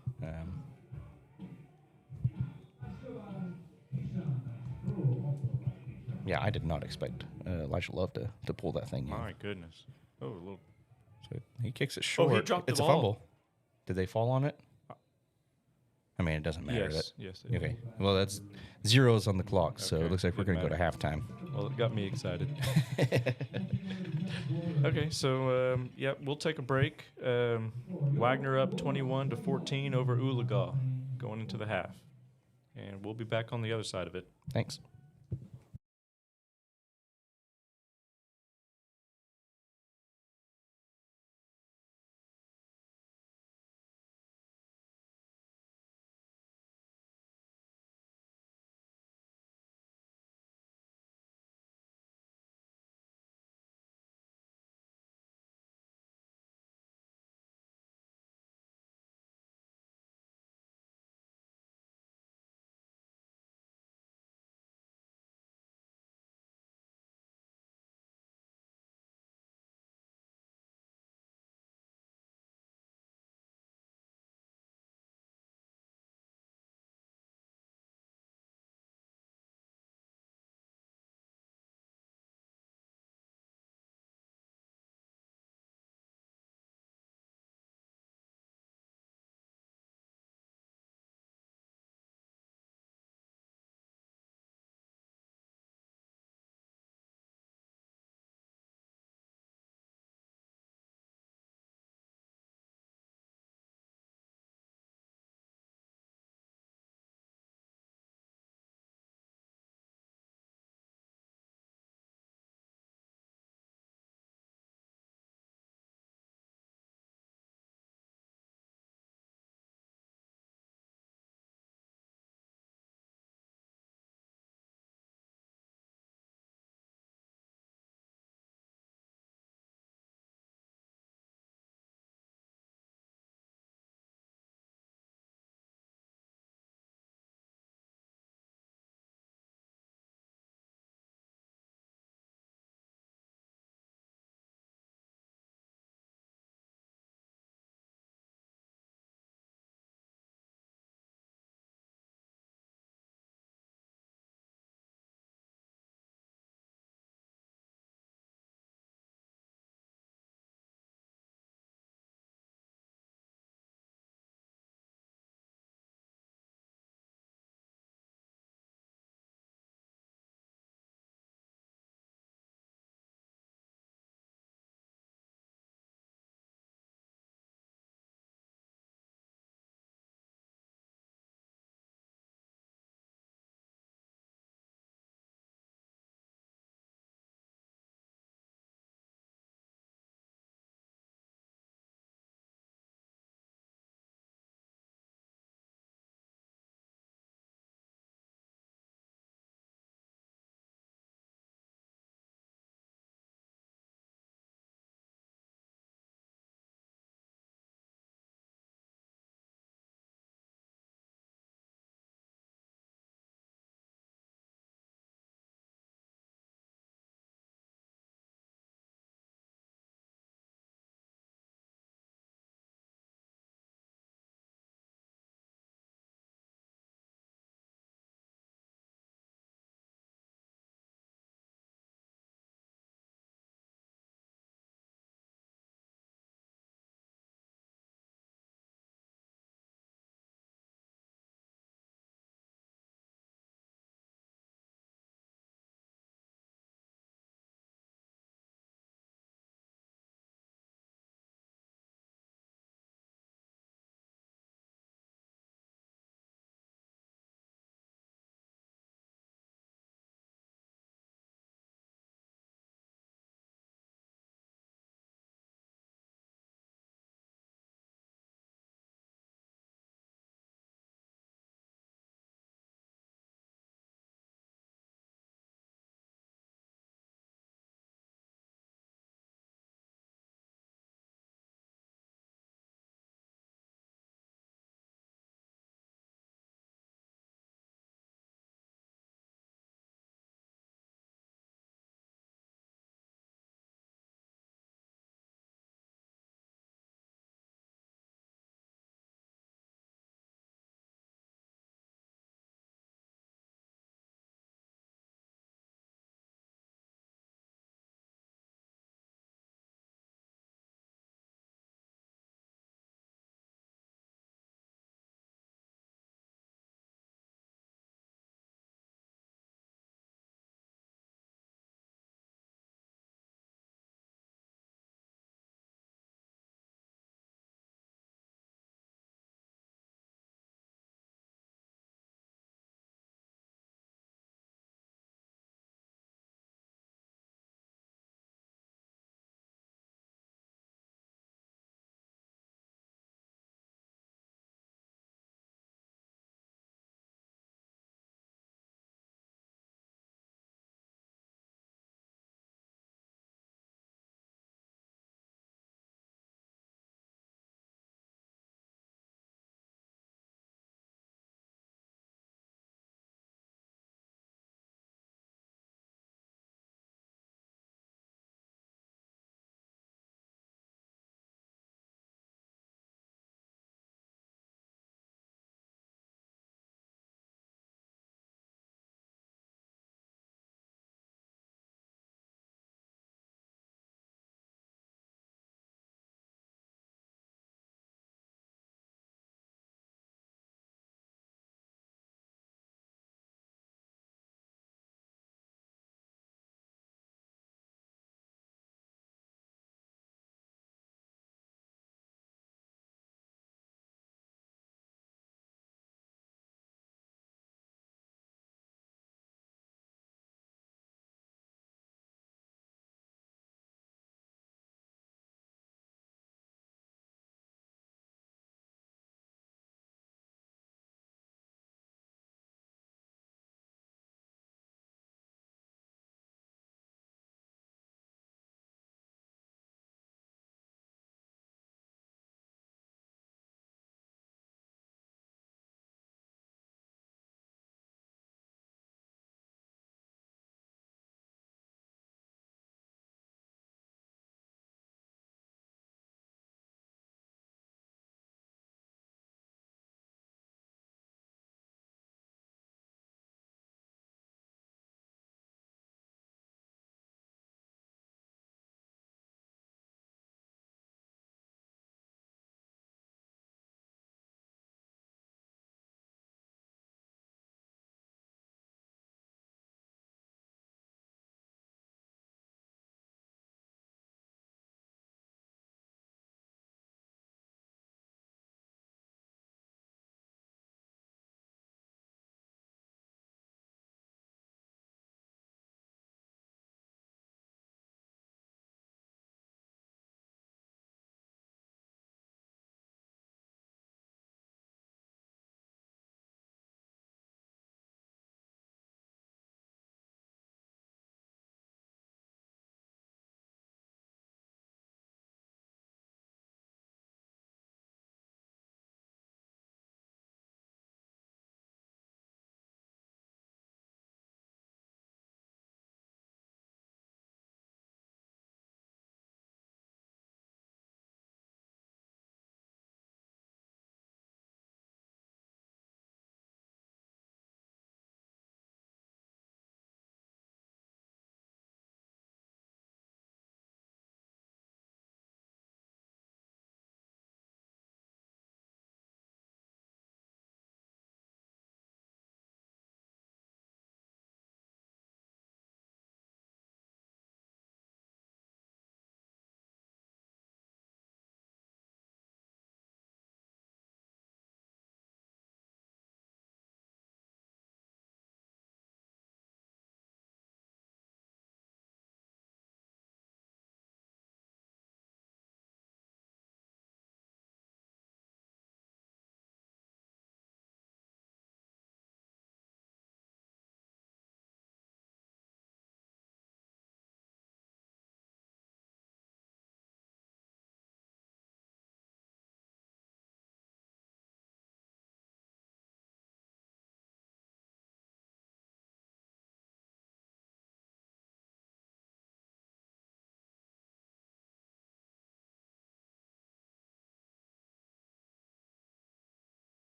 Yeah, I did not expect Elijah Love to pull that thing in. My goodness. Oh, a little. So he kicks it Oh, short. he dropped the it's ball. a fumble. Did they fall on it? I mean, it doesn't matter. Yes. Okay. Well, that's zeros on the clock, so Okay, it looks like we're going didn't to go to halftime. Well, it got me excited. Okay, so we'll take a break. Wagner up 21-14 over Oologah going into the half, and we'll be back on the other side of it. Thanks.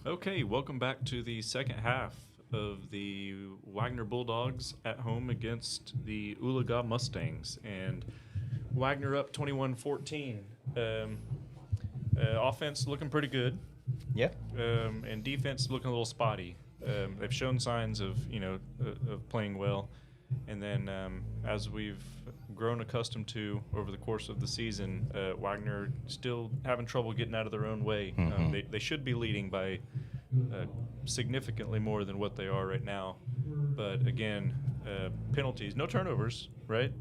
Okay, welcome back to the second half of the Wagoner Bulldogs at home against the Oologah Mustangs. And Wagoner up 21-14. Offense looking pretty good, Yeah. and defense looking a little spotty. They've shown signs of, of playing well. And then as we've grown accustomed to over the course of the season, Wagoner still having trouble getting out of their own way. They should be leading by significantly more than what they are right now. But again, penalties, no turnovers, right?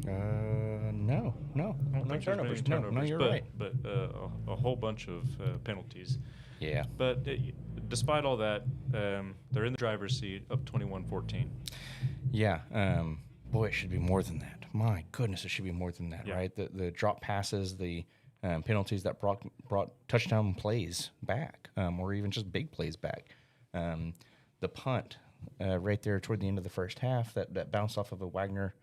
No. I don't No think there's turnovers. many turnovers, No, you're but, right. But a whole bunch of penalties. Yeah. But despite all that, they're in the driver's seat, up 21-14. Yeah. Boy, it should be more than that. My goodness, it should be more than that, Yeah. right? The drop passes, the penalties that brought touchdown plays back, or even just big plays back. The punt right there toward the end of the first half that bounced off of a Wagoner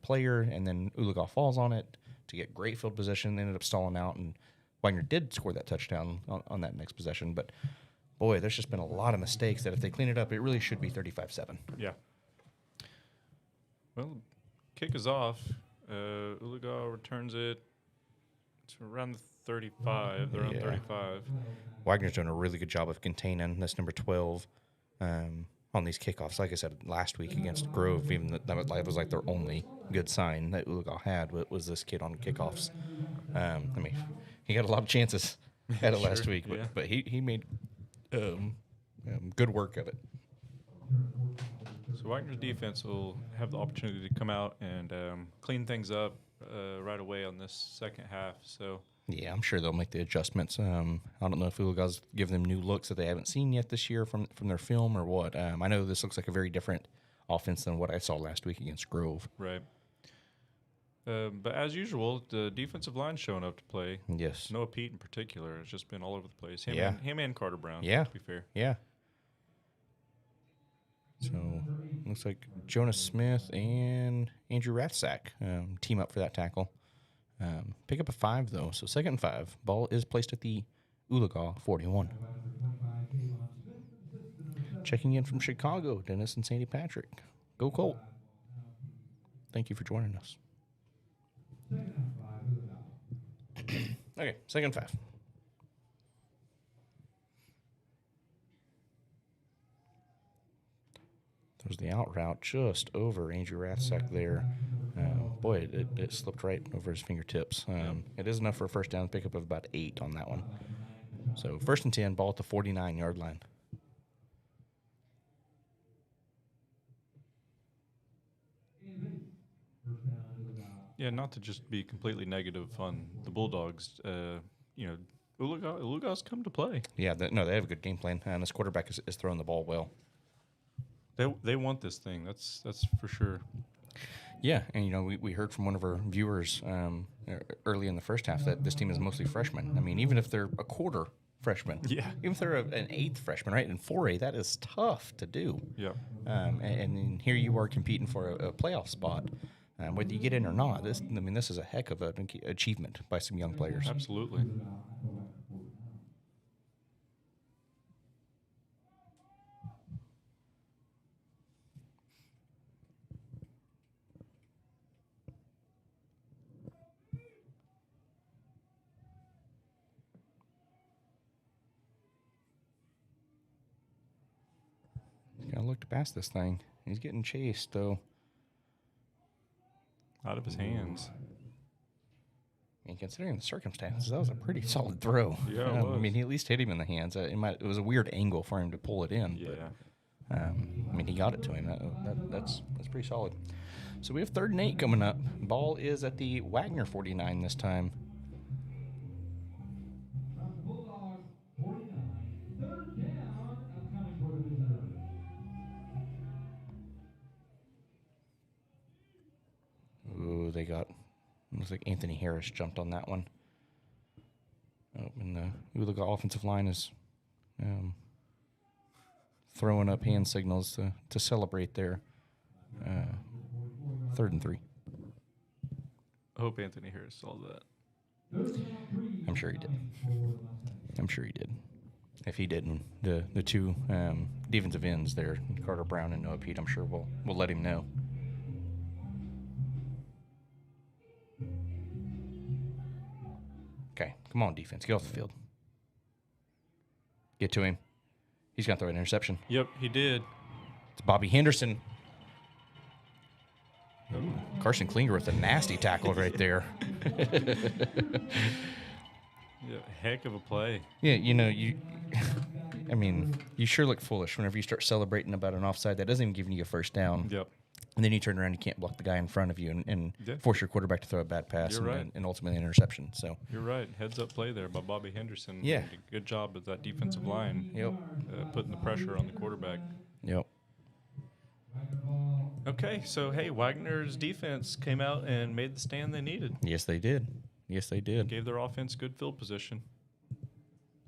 player, and then Oologah falls on it to get great field position, ended up stalling out, and Wagoner did score that touchdown on that next possession. But, boy, there's just been a lot of mistakes that if they clean it up, it really should be 35-7. Yeah. Well, kick is off. Oologah returns it to around the 35. They're on Yeah. 35. Wagner's doing a really good job of containing this number 12 on these kickoffs. Like I said last week against Grove, even that was like their only good sign that Oologah had was this kid on kickoffs. He got a lot of chances at it last Sure, week, yeah. but he made good work of it. So Wagner's defense will have the opportunity to come out and clean things up right away on this second half. So Yeah, I'm sure they'll make the adjustments. I don't know if Oologah's giving them new looks that they haven't seen yet this year from their film or what. I know this looks like a very different offense than what I saw last week against Grove. right. But as usual, the defensive line's showing up to play. Yes. Noah Pete in particular has just been all over the place. Yeah. Him and Carter Brown. Yeah. To be fair. Yeah. So looks like Jonas Smith and Andrew Rathsack team up for that tackle. Pick up a 5 though, so 2nd and 5. Ball is placed at the Oologah 41. Checking in from Chicago, Dennis and Sandy Patrick. Go Colt. Thank you for joining us. Okay, 2nd and 5. There's the out route just over Andrew Rathsack there. Boy, it slipped right over his fingertips. It is enough for a first down, pickup of about 8 on that one. So 1st and 10, ball at the 49-yard line. Yeah, not to just be completely negative on the Bulldogs. Oologah's come to play. Yeah, they have a good game plan, and this quarterback is throwing the ball well. They want this thing. That's for sure. Yeah, and we heard from one of our viewers early in the first half that this team is mostly freshmen. I mean, even if they're a quarter freshman, Yeah. even if they're an 8th freshman, right, in 4A, that is tough to do. Yeah. And then here you are competing for a playoff spot, whether you get in or not. This is a heck of an achievement by some young players. Absolutely. Gotta look to pass this thing. He's getting chased, though. Out of his hands. And considering the circumstances, that was a pretty solid throw. Yeah, it was. he at least hit him in the hands. It was a weird angle for him to pull it in. Yeah. But, he got it to him. That's pretty solid. So we have 3rd and 8 coming up. Ball is at the Wagoner 49 this time. Bulldogs 49, 3rd down, upcoming for the reserve. Ooh, looks like Anthony Harris jumped on that one. Oh, and the Oologah offensive line is throwing up hand signals to celebrate their 3rd and 3. I hope Anthony Harris saw that. I'm sure he did. if he didn't. The two defensive ends there, Carter Brown and Noah Pete, I'm sure we'll let him know. Okay, come on, defense. Get off the field. Get to him. He's going to throw an interception. Yep, he did. It's Bobby Henderson. Carson Klinger with a nasty tackle right there. Yeah, heck of a play. Yeah, you sure look foolish whenever you start celebrating about an offside that doesn't even give you a first down. Yep. And then you turn around and you can't block the guy in front of you and Yeah. force your quarterback to throw a bad pass You're right. and ultimately an interception. So You're right. Heads up play there by Bobby Henderson. Yeah. Did a good job with that defensive line. Yep. Putting the pressure on the quarterback. Yep. Okay, so hey, Wagner's defense came out and made the stand they needed. Yes, they did. Yes, they did. Gave their offense good field position.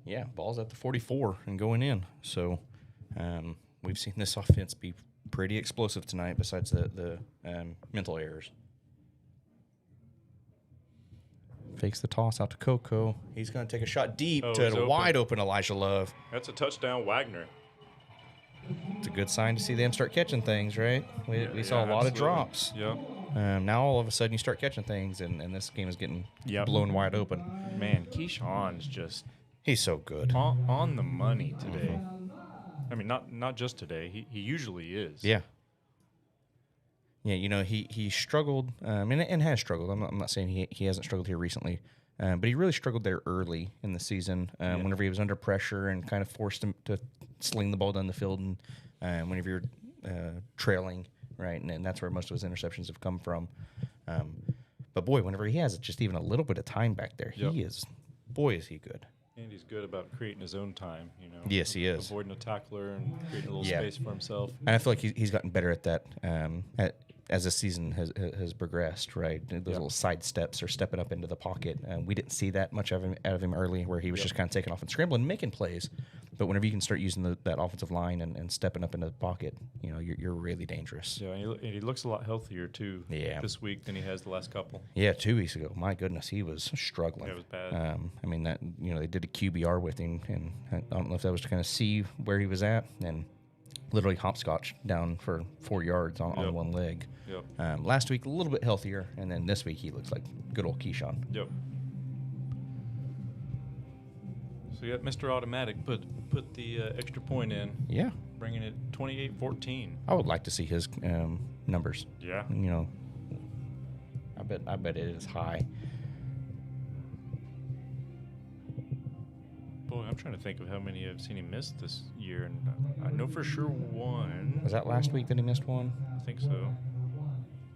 Yeah, ball's at the 44 and going in. So we've seen this offense be pretty explosive tonight besides the mental errors. Fakes the toss out to Coco. He's going to take a shot deep Oh, to he's the open. wide open Elijah Love. That's a touchdown, Wagner. It's a good sign to see them start catching things, right? We saw a lot of absolutely. drops. Yep. Now all of a sudden you start catching things, and this game is getting Yep. blown wide open. Man, Keyshawn's just He's so good. on the money today. I mean, not just today. He usually is. Yeah. Yeah, he struggled and has struggled. I'm not saying he hasn't struggled here recently, but he really struggled there early in the season whenever he was under pressure and kind of forced him to sling the ball down the field and whenever you're trailing, right? And that's where most of his interceptions have come from. But, boy, whenever he has just even a little bit of time back there, Yep. is he good. And he's good about creating his own time, Yes, he is. Avoiding a tackler and creating a little Yeah. space for himself. And I feel like he's gotten better at that as the season has progressed, right? Those little side steps or stepping up into the pocket. We didn't see that much out of him early, where he was just kind of taking off and scrambling and making plays. But whenever you can start using that offensive line and stepping up into the pocket, you're really dangerous. Yeah, and he looks a lot healthier, too, Yeah. this week than he has the last couple. Yeah, 2 weeks ago, my goodness, he was struggling. Yeah, it was bad. I mean, that they did a QBR with him, and I don't know if that was to kind of see where he was at, and literally hopscotch down for 4 yards on Yep. one leg. Yep. Last week, a little bit healthier, and then this week he looks like good old Keyshawn. Yep. So you got Mr. Automatic put the extra point in, Yeah, bringing it 28-14. I would like to see his numbers. Yeah. I bet it is high. Boy, I'm trying to think of how many I've seen him miss this year, and I know for sure one. Was that last week that he missed one? I think so.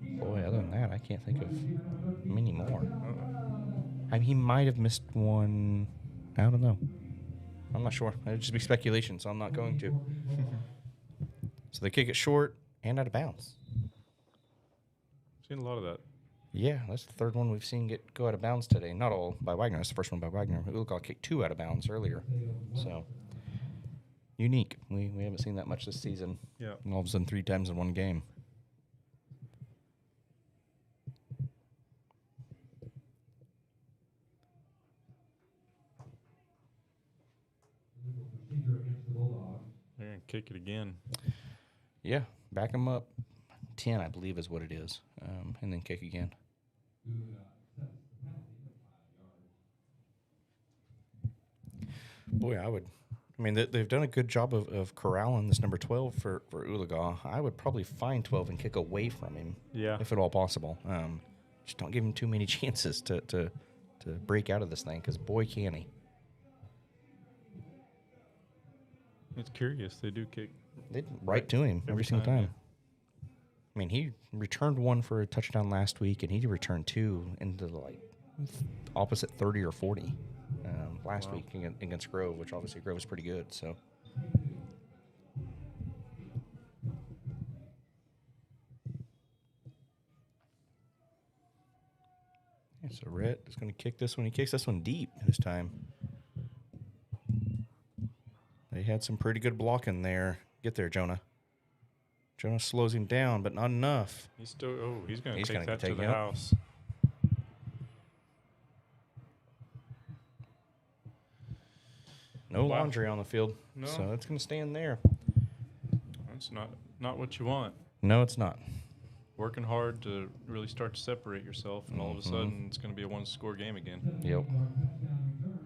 Boy, other than that, I can't think of many more. I mean, he might have missed one. I don't know. I'm not sure. It would just be speculation, so I'm not going to. So they kick it short and out of bounds. Seen a lot of that. Yeah, that's the third one we've seen go out of bounds today. Not all by Wagner. That's the first one by Wagner. Oologah kicked 2 out of bounds earlier. So, unique. We haven't seen that much this season. Yeah. And all of a sudden 3 times in one game. Procedure against the Bulldogs. They're going to kick it again. Yeah, back him up. 10, I believe, is what it is. And then kick again. Boy, they've done a good job of corralling this number 12 for Oologah. I would probably find 12 and kick away from him, Yeah. if at all possible. Just don't give him too many chances to break out of this thing, because boy, can he. It's curious. They do kick. They right to him every single time. yeah. I mean, he returned 1 for a touchdown last week, and he returned 2 into the opposite 30 or 40 last week against Grove, which obviously Grove was pretty good. So. Yeah, so Rhett is going to kick this one. He kicks this one deep this time. They had some pretty good blocking there. Get there, Jonah. Jonah slows him down, but not enough. He's going to take gonna that to take the it up. house. No Wow. laundry on the field, No. so it's going to stay in there. That's not what you want. No, it's not. Working hard to really start to separate yourself, and all of a Mhm. sudden it's going to be a one-score game again. Yep. Touchdown return.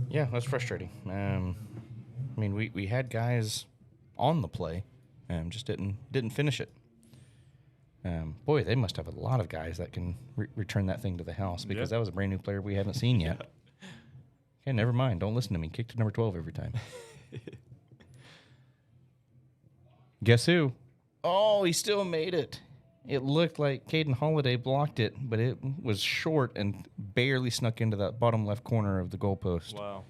Yeah, that's frustrating. I mean, we had guys on the play, just didn't finish it. Boy, they must have a lot of guys that can return that thing to the house because Yeah. that was a brand new player we haven't seen yet. Okay, never mind. Don't listen to me. Kick to number 12 every time. Guess who? Oh, he still made it. It looked like Caden Holiday blocked it, but it was short and barely snuck into that bottom left corner of the goalpost. Wow.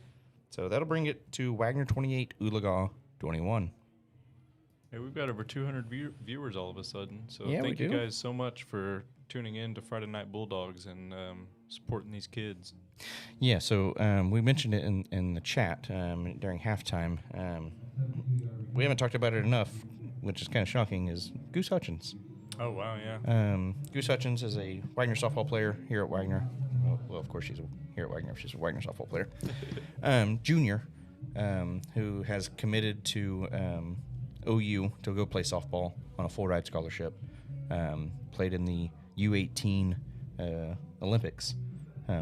So that'll bring it to Wagoner 28, Oologah 21. Hey, we've got over 200 viewers all of a sudden. So Yeah, we thank you do. guys so much for tuning in to Friday Night Bulldogs and supporting these kids. Yeah, so we mentioned it in the chat during halftime. We haven't talked about it enough, which is kind of shocking, is Goose Hutchins. Oh, wow, yeah. Goose Hutchins is a Wagner softball player here at Wagner. Well, of course, she's here at Wagner. She's a Wagner softball player. Junior, who has committed to OU to go play softball on a full ride scholarship. Played in the U18 Olympics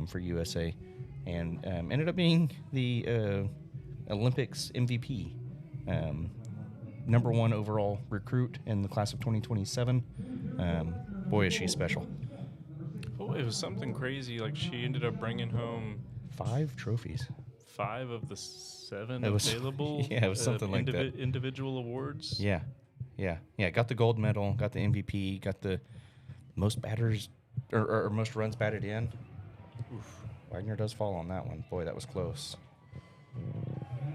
for USA, and ended up being the Olympics MVP. Number 1 overall recruit in the class of 2027. Boy, is she special. Oh, it was something crazy. Like, she ended up bringing home 5 trophies. 5 of the 7 It was- available yeah, it was something like that. individual awards. Yeah. Got the gold medal, got the MVP, got the most batters or most runs batted in. Oof. Wagner does fall on that one. Boy, that was close.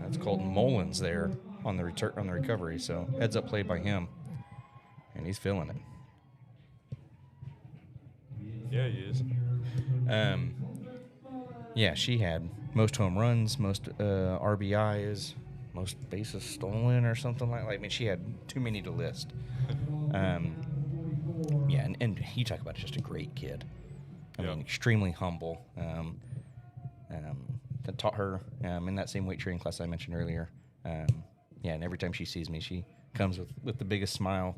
That's Colton Mullins there on the recovery. So heads up play by him, and he's feeling it. Yeah, he is. Yeah, she had most home runs, most RBIs, most bases stolen, or something like that. I mean, she had too many to list. Yeah, and you talk about just a great kid. I Yeah. mean, extremely humble. That taught her in that same weight training class I mentioned earlier. Yeah, and every time she sees me, she comes with the biggest smile.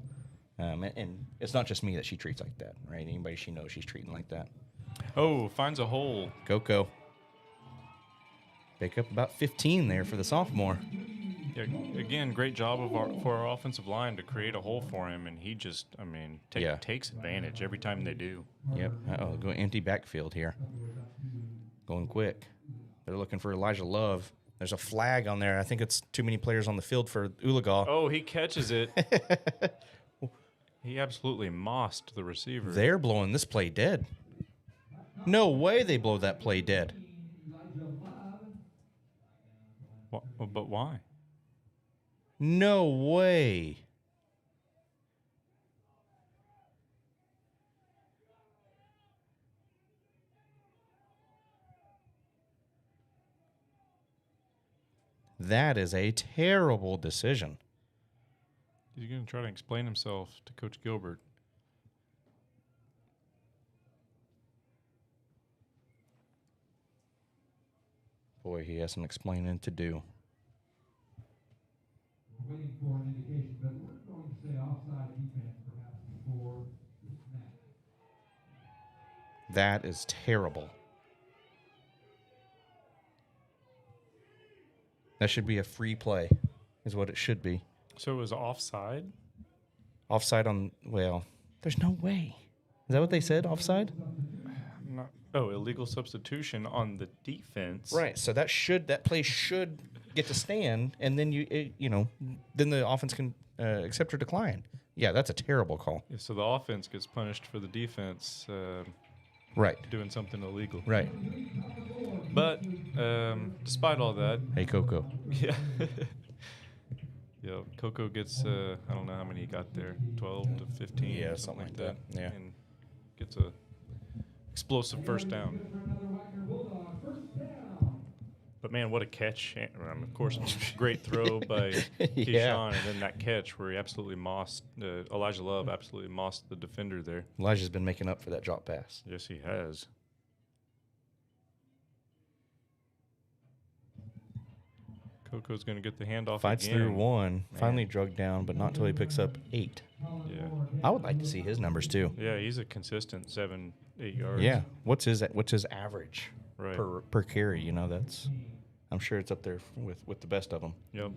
And it's not just me that she treats like that, right? Anybody she knows, she's treating like that. Oh, finds a hole. Coco. Pick up about 15 there for the sophomore. Yeah, again, great job for our offensive line to create a hole for him, and he just, I mean, takes advantage every time they do. Yep. Uh-oh, go empty backfield here. Going quick. They're looking for Elijah Love. There's a flag on there. I think it's too many players on the field for Oologah. Oh, he catches it. He absolutely mossed the receiver. They're blowing this play dead. No way they blow that play dead. But why? No way. That is a terrible decision. He's going to try to explain himself to Coach Gilbert. Boy, he has some explaining to do. We're waiting for an indication, but we're going to say offside defense perhaps before the snap. That is terrible. That should be a free play, is what it should be. So it was offside? Offside on, well, there's no way. Is that what they said, offside? Illegal substitution on the defense. Right, so that play should get to stand, and then then the offense can accept or decline. Yeah, that's a terrible call. Yeah, so the offense gets punished for the defense Right, doing something illegal. right. But despite all that, Hey, Coco. yeah. Yeah, Coco gets, I don't know how many he got there, 12 to 15. Yeah, or something like that, yeah. And gets a explosive first down. But man, what a catch! And, of course, great throw by Yeah. Keyshawn, and then that catch where he absolutely mossed Elijah Love, absolutely mossed the defender there. Elijah's been making up for that drop pass. Yes, he has. Coco's going to get the handoff Fights again. through one, Man. finally drugged down, but not until he picks up 8. Yeah, I would like to see his numbers too. yeah, he's a consistent 7-8 yards. Yeah, what's his average Right. per carry? You know, that's I'm sure it's up there with the best of them. Yep.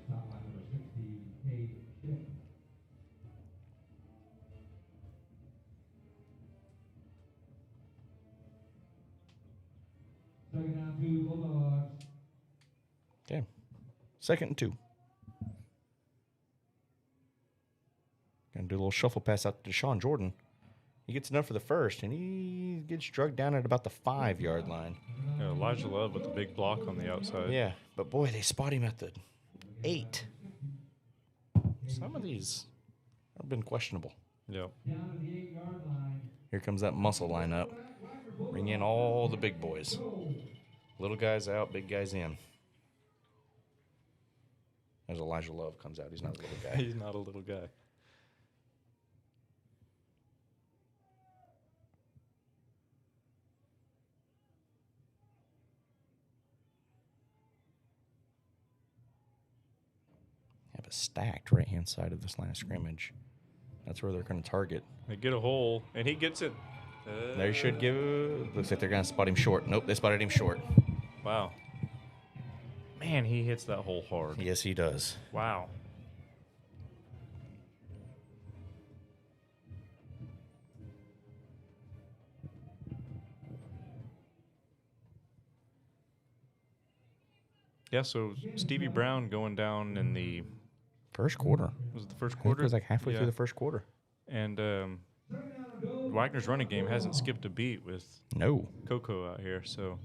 Second down to Bulldogs. Okay, 2nd and 2. Gonna do a little shuffle pass out to Deshaun Jordan. He gets enough for the first, and he gets drugged down at about the 5-yard line. Yeah, Elijah Love with the big block on the outside. Yeah, but boy, they spot him at the 8. Some of these have been questionable. Yep. Down to the 8-yard line. Here comes that muscle lineup. Bring in all the big boys. Little guys out, big guys in. As Elijah Love comes out, he's not a little guy. He's not a little guy. Have a stacked right-hand side of this line of scrimmage. That's where they're going to target. They get a hole, and he gets it. They should give. Looks like they're going to spot him short. Nope, they spotted him short. Wow. Man, he hits that hole hard. Yes, he does. Wow. Yeah, so Stevie Brown going down in the First quarter. was it the first I think quarter? it was like halfway Yeah. through the first quarter. And Wagner's running game hasn't skipped a beat with No. Coco out here, so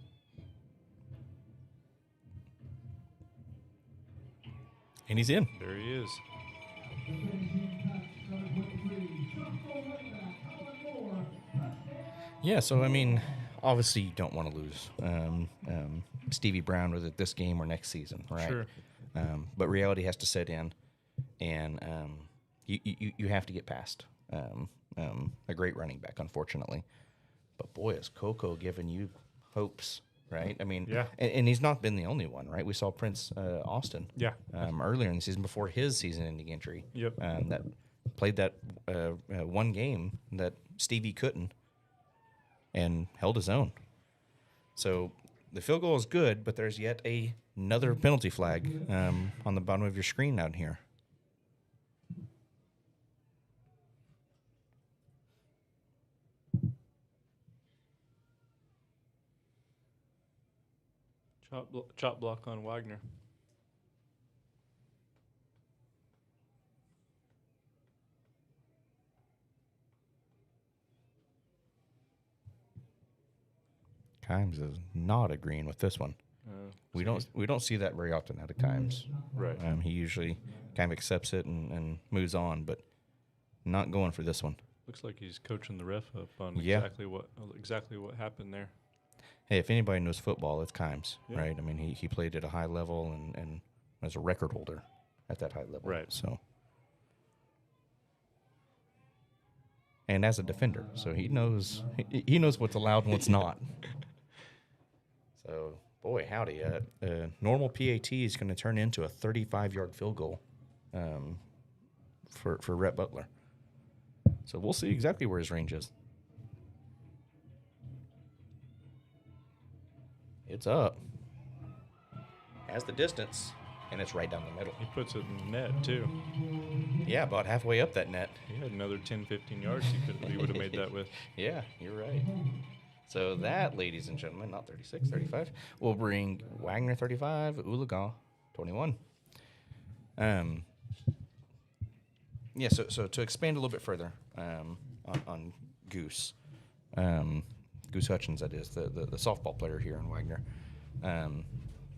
And he's in. there he is. Yeah, so I mean, obviously you don't want to lose Stevie Brown with it this game or next season, right? Sure. But reality has to set in, and you have to get past a great running back, unfortunately. But boy, is Coco giving you hopes, right? I mean, Yeah. and he's not been the only one, right? We saw Prince Austin, Yeah. earlier in the season before his season-ending injury, Yep. that played that one game that Stevie couldn't, and held his own. So the field goal is good, but there's yet another penalty flag on the bottom of your screen down here. Chop block on Wagner. Kimes is not agreeing with this one. We don't see that very often out of Kimes. Right. He usually kind of accepts it and moves on, but not going for this one. Looks like he's coaching the ref up on Yeah. exactly what happened there. Hey, if anybody knows football, it's Kimes, Yeah. right? I mean, he played at a high level and was a record holder at that high level. Right. So, and as a defender, so he knows what's allowed and what's not. So, boy, howdy. Normal PAT is going to turn into a 35-yard field goal for Rhett Butler. So we'll see exactly where his range is. It's up. Has the distance, and it's right down the middle. He puts it in the net too. Yeah, about halfway up that net. He had another 10, 15 yards he would have made that with. Yeah, you're right. So that, ladies and gentlemen, not 36, 35, will bring Wagner 35, Oologah 21. Yeah, so to expand a little bit further on Goose, Goose Hutchins, that is, the softball player here in Wagner.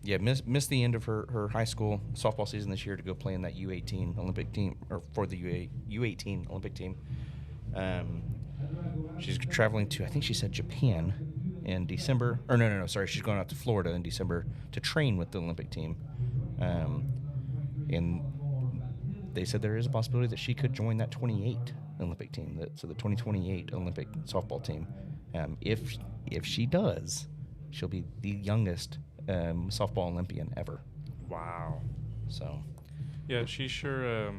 Yeah, missed the end of her high school softball season this year to go play in that U18 Olympic team, or for the U18 Olympic team. She's traveling to, I think she said Japan in December. Or no, sorry. She's going out to Florida in December to train with the Olympic team. And they said there is a possibility that she could join that 28 Olympic team, so the 2028 Olympic softball team. If she does, she'll be the youngest softball Olympian ever. Wow. So, Yeah, she sure.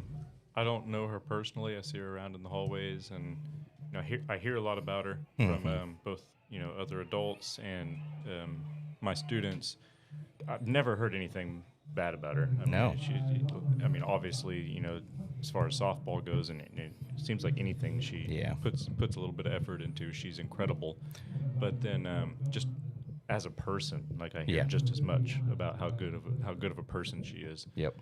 I don't know her personally. I see her around in the hallways, and I hear a lot about her from both other adults and my students. I've never heard anything bad about her. No. Obviously, as far as softball goes, and it seems like anything she puts a little bit of effort into, she's incredible. But then just as a person, like I hear just as much about how good of a person she is. Yep.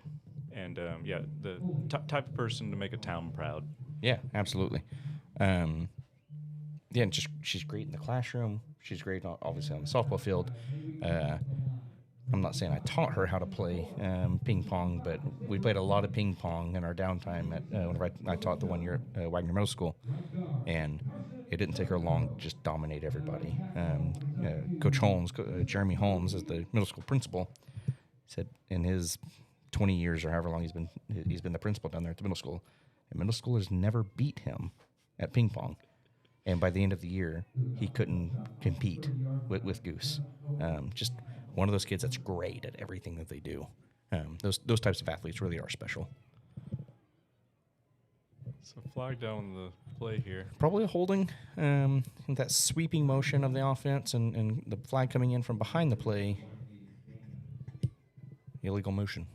And the type of person to make a town proud. Yeah, absolutely. And just she's great in the classroom. She's great, obviously, on the softball field. I'm not saying I taught her how to play ping pong, but we played a lot of ping pong in our downtime whenever I taught the 1 year at Wagoner Middle School. And it didn't take her long to just dominate everybody. Coach Holmes, Jeremy Holmes, is the middle school principal, said in his 20 years or however long he's been the principal down there at the middle school, and middle schoolers never beat him at ping pong. And by the end of the year, he couldn't compete with Goose. Just one of those kids that's great at everything that they do. Those types of athletes really are special. So flag down the play here. Probably a holding. That sweeping motion of the offense and the flag coming in from behind the play. Illegal motion.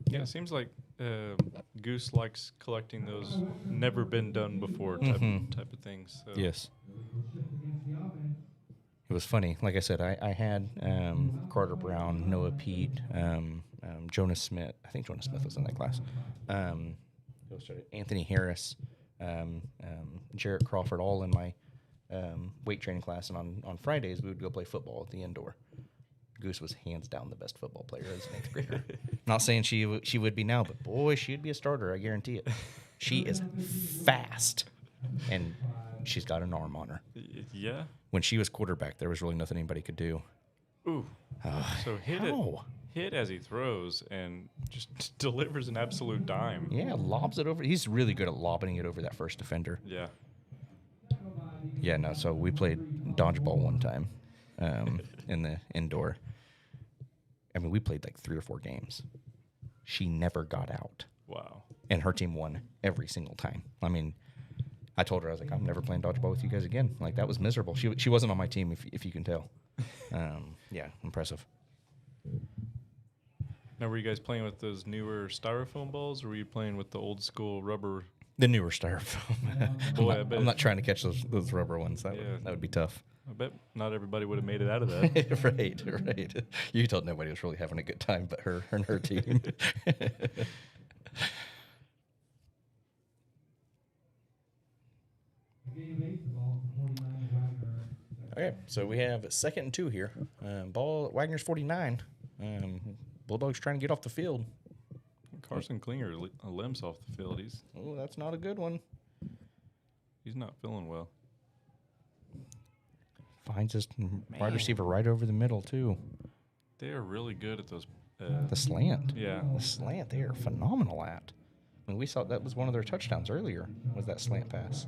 Yeah, it seems like Goose likes collecting those never been done before type of things. So. Yes. It was funny. Like I said, I had Carter Brown, Noah Pete, Jonas Smith. I think Jonas Smith was in that class. Anthony Harris, Jarrett Crawford, all in my weight training class. And on Fridays, we would go play football at the indoor. Goose was hands down the best football player as an 8th grader. Not saying she would be now, but boy, she'd be a starter. I guarantee it. She is fast, and she's got an arm on her. Yeah. When she was quarterback, there was really nothing anybody could do. Ooh. So hit as he throws and just delivers an absolute dime. Yeah, lobs it over. He's really good at lobbing it over that first defender. Yeah. Yeah, no, so we played dodgeball one time in the indoor. I mean, we played like 3 or 4 games. She never got out. Wow. And her team won every single time. I mean, I told her, I was like, I'm never playing dodgeball with you guys again. Like, that was miserable. She wasn't on my team, if you can tell. Yeah, impressive. Now, were you guys playing with those newer styrofoam balls, or were you playing with the old school rubber? The newer styrofoam. Boy, I'm not trying to catch those rubber ones. That would be tough. I bet not everybody would have made it out of that. Right. You told nobody was really having a good time but her and her team. Okay, so we have 2nd and 2 here. Ball at Wagner's 49. Bulldogs trying to get off the field. Carson Klinger limps off the field. Oh, that's not a good one. He's not feeling well. Finds his wide receiver right over the middle, too. They are really good at those. The slant. Yeah. The slant they are phenomenal at. I mean, we saw that was one of their touchdowns earlier, was that slant pass.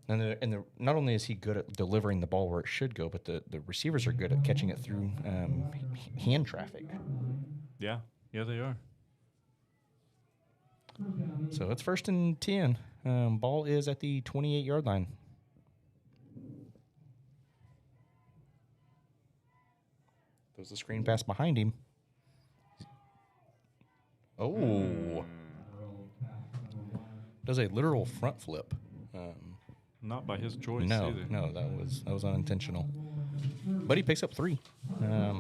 And not only is he good at delivering the ball where it should go, but the receivers are good at catching it through hand traffic. Yeah, they are. So it's 1st and 10. Ball is at the 28-yard line. There's the screen pass behind him. Oh. Does a literal front flip. Not by his choice either. No, that was unintentional. But he picks up 3.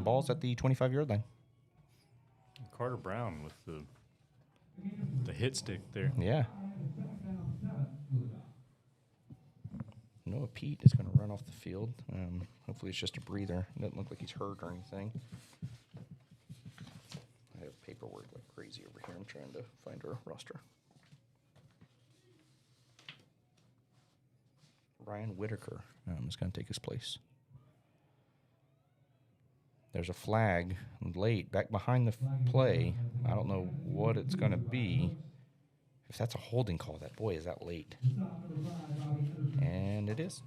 Ball's at the 25-yard line. Carter Brown with the hit stick there. Yeah. Noah Pete is going to run off the field. Hopefully it's just a breather. It doesn't look like he's hurt or anything. I have paperwork like crazy over here. I'm trying to find our roster. Brian Whitaker is going to take his place. There's a flag late back behind the play. I don't know what it's going to be. If that's a holding call, is that late. And it is.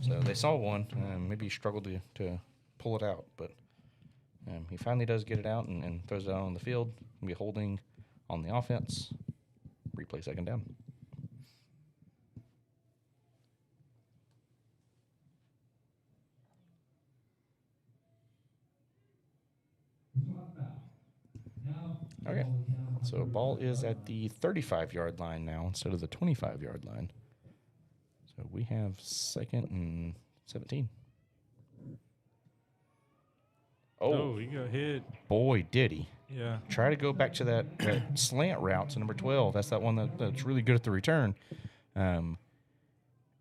So they saw one. Maybe he struggled to pull it out, but he finally does get it out and throws it out on the field. He'll be holding on the offense. Replay second down. Okay, so ball is at the 35-yard line now instead of the 25-yard line. So we have 2nd and 17. Oh, he got hit. Boy, did he. Yeah. Try to go back to that slant route to number 12. That's that one that's really good at the return. I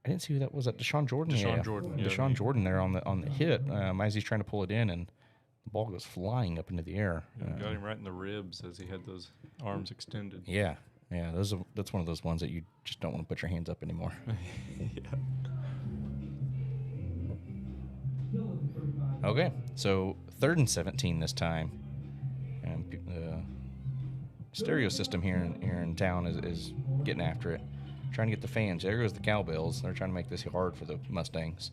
didn't see who that was. That Deshaun Jordan? Deshaun Jordan. Yeah, Deshaun Jordan there on the hit as he's trying to pull it in, and the ball goes flying up into the air. Got him right in the ribs as he had those arms extended. Yeah. That's one of those ones that you just don't want to put your hands up anymore. Yeah. Okay, so 3rd and 17 this time. And the stereo system here in town is getting after it, trying to get the fans. There goes the cowbells. They're trying to make this hard for the Mustangs.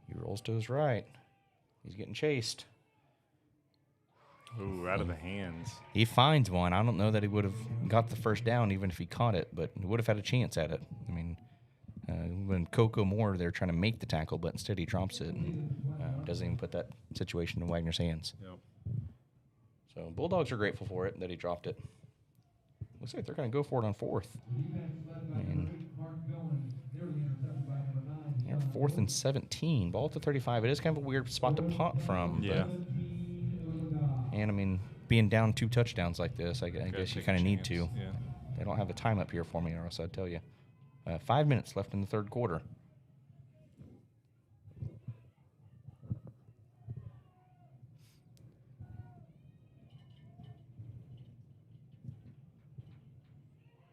He rolls to his right. He's getting chased. Ooh, out of the hands. He finds one. I don't know that he would have got the first down even if he caught it, but he would have had a chance at it. I mean, when Coco Moore, they're trying to make the tackle, but instead he drops it and doesn't even put that situation in Wagner's hands. Yep. So Bulldogs are grateful for it that he dropped it. Looks like they're going to go for it on 4th. And 4th and 17. Ball at the 35. It is kind of a weird spot to punt from. Yeah. And, I mean, being down 2 touchdowns like this, I guess you kind of need to. Yeah. They don't have a time up here for me, or else I'd tell you. 5 minutes left in the 3rd quarter.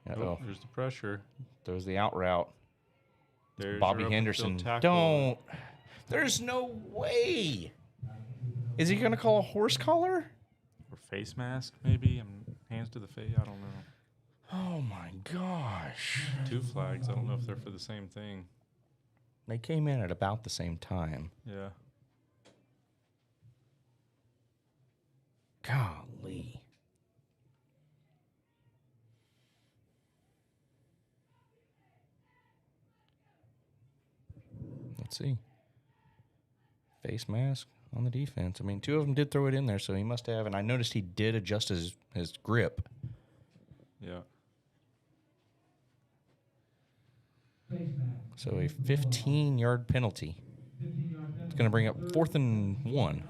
Oh, there's the pressure. There's the out route. There's Bobby your Henderson. tackle. Don't. There's no way. Is he going to call a horse collar? Or face mask, maybe? Hands to the face. I don't know. Oh, my gosh. 2 flags. I don't know if they're for the same thing. They came in at about the same time. Yeah. Golly. Let's see. Face mask on the defense. I mean, 2 of them did throw it in there, so he must have. And I noticed he did adjust his grip. Yeah. So a 15-yard penalty. It's going to bring up 4th and 1.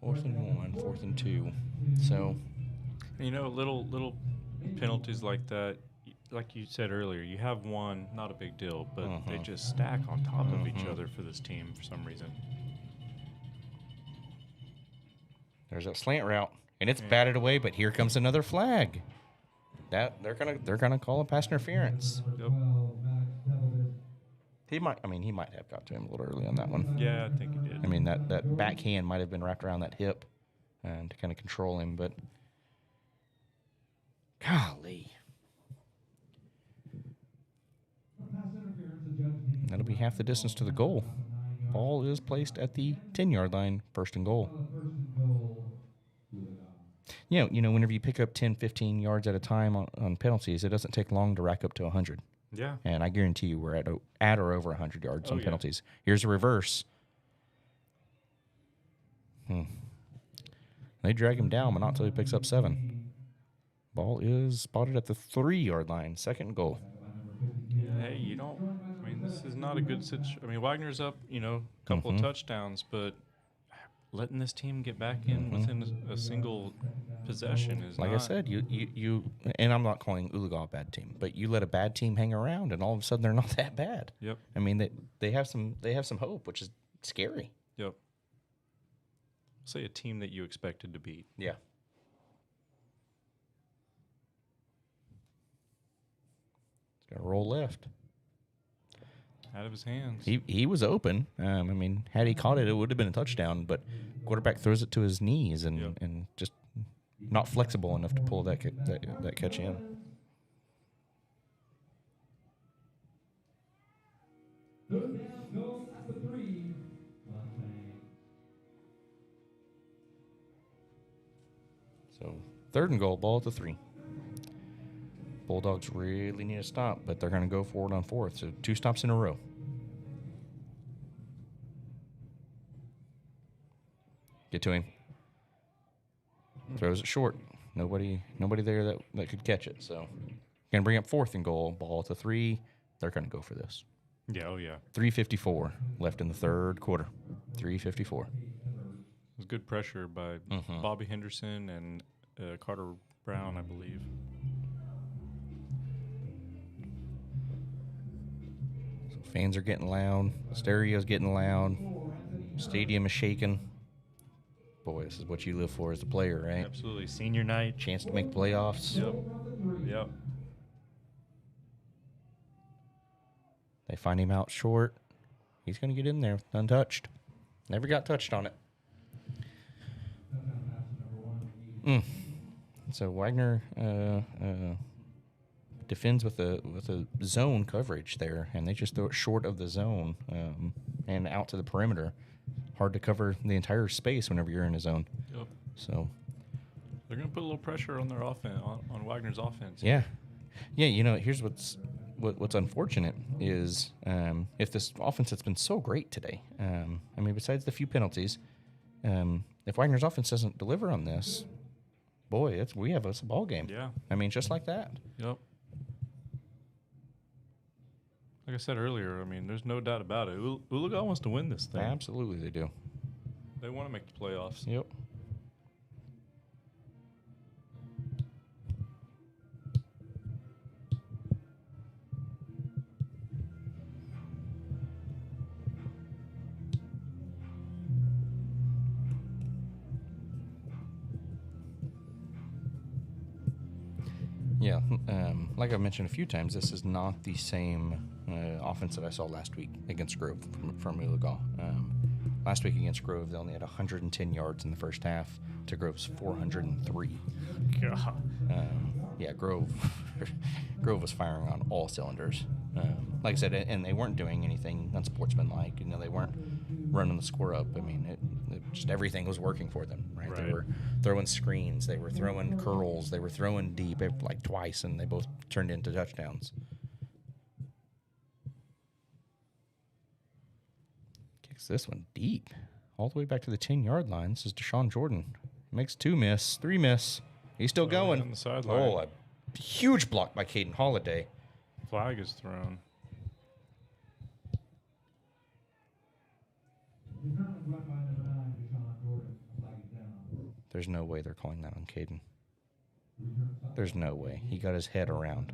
4th and 1, 4th and 2. So, You know, little penalties like that, like you said earlier, you have one, not a big deal, but they just stack on top of each other for this team for some reason. there's that slant route, and it's batted away. But here comes another flag. That they're gonna call a pass interference. Yep. He might have got to him a little early on that one. Yeah, I think he did. I mean, that backhand might have been wrapped around that hip to kind of control him, but golly. That'll be half the distance to the goal. Ball is placed at the 10-yard line, 1st and goal. You know, whenever you pick up 10, 15 yards at a time on penalties, it doesn't take long to rack up to 100. Yeah. And I guarantee you we're at or over 100 yards on penalties. Here's a reverse. They drag him down, but not until he picks up 7. Ball is spotted at the 3-yard line, 2nd and goal. Hey, this is not a good situation. I mean, Wagner's up, a couple of touchdowns, but letting this team get back in within a single possession is like not. I said, you and I'm not calling Oologah a bad team, but you let a bad team hang around, and all of a sudden they're not that bad. Yep. I mean, they have some hope, which is scary. Yep. Say a team that you expected to beat. Yeah. Gonna roll left. Out of his hands. He was open. I mean, had he caught it, it would have been a touchdown. But quarterback throws it to his knees and just not flexible enough to pull that catch in. Third down, go at the 3. Mustang. So 3rd and goal, ball at the 3. Bulldogs really need a stop, but they're going to go forward on 4th. So 2 stops in a row. Get to him. Throws it short. Nobody there that could catch it. So going to bring up 4th and goal, ball at the 3. They're going to go for this. Yeah, oh yeah. 3:54 left in the 3rd quarter. 3:54. It was good pressure by Bobby Henderson and Carter Brown, I believe. So fans are getting loud. Stereo's getting loud. Stadium is shaking. Boy, this is what you live for as a player, right? Absolutely. Senior night. Chance to make playoffs. Yep. They find him out short. He's going to get in there untouched. Never got touched on it. So Wagoner defends with a zone coverage there, and they just throw it short of the zone and out to the perimeter. Hard to cover the entire space whenever you're in a zone. Yep. So they're going to put a little pressure on their offense, on Wagner's offense. yeah. You know, here's what's unfortunate is if this offense has been so great today. I mean, besides the few penalties, if Wagner's offense doesn't deliver on this, boy, it's a ball game. Yeah. I mean, just like that. Yep. Like I said earlier, I mean, there's no doubt about it. Oologah wants to win this thing. Absolutely, they do. They want to make the playoffs. Yep. Yeah, like I've mentioned a few times, this is not the same offense that I saw last week against Grove from Oologah. Last week against Grove, they only had 110 yards in the first half to Grove's 403. God. Yeah, Grove was firing on all cylinders. Like I said, and they weren't doing anything unsportsmanlike. You know, they weren't running the score up. I mean, just everything was working for them, right? They were throwing screens, they were throwing curls, they were throwing deep like twice, and they both turned into touchdowns. Kicks this one deep, all the way back to the 10-yard line. This is Deshaun Jordan. Makes 2 miss, 3 miss. He's still going. On the sideline. Oh, a huge block by Caden Holiday. Flag is thrown. There's no way they're calling that on Caden. There's no way. He got his head around.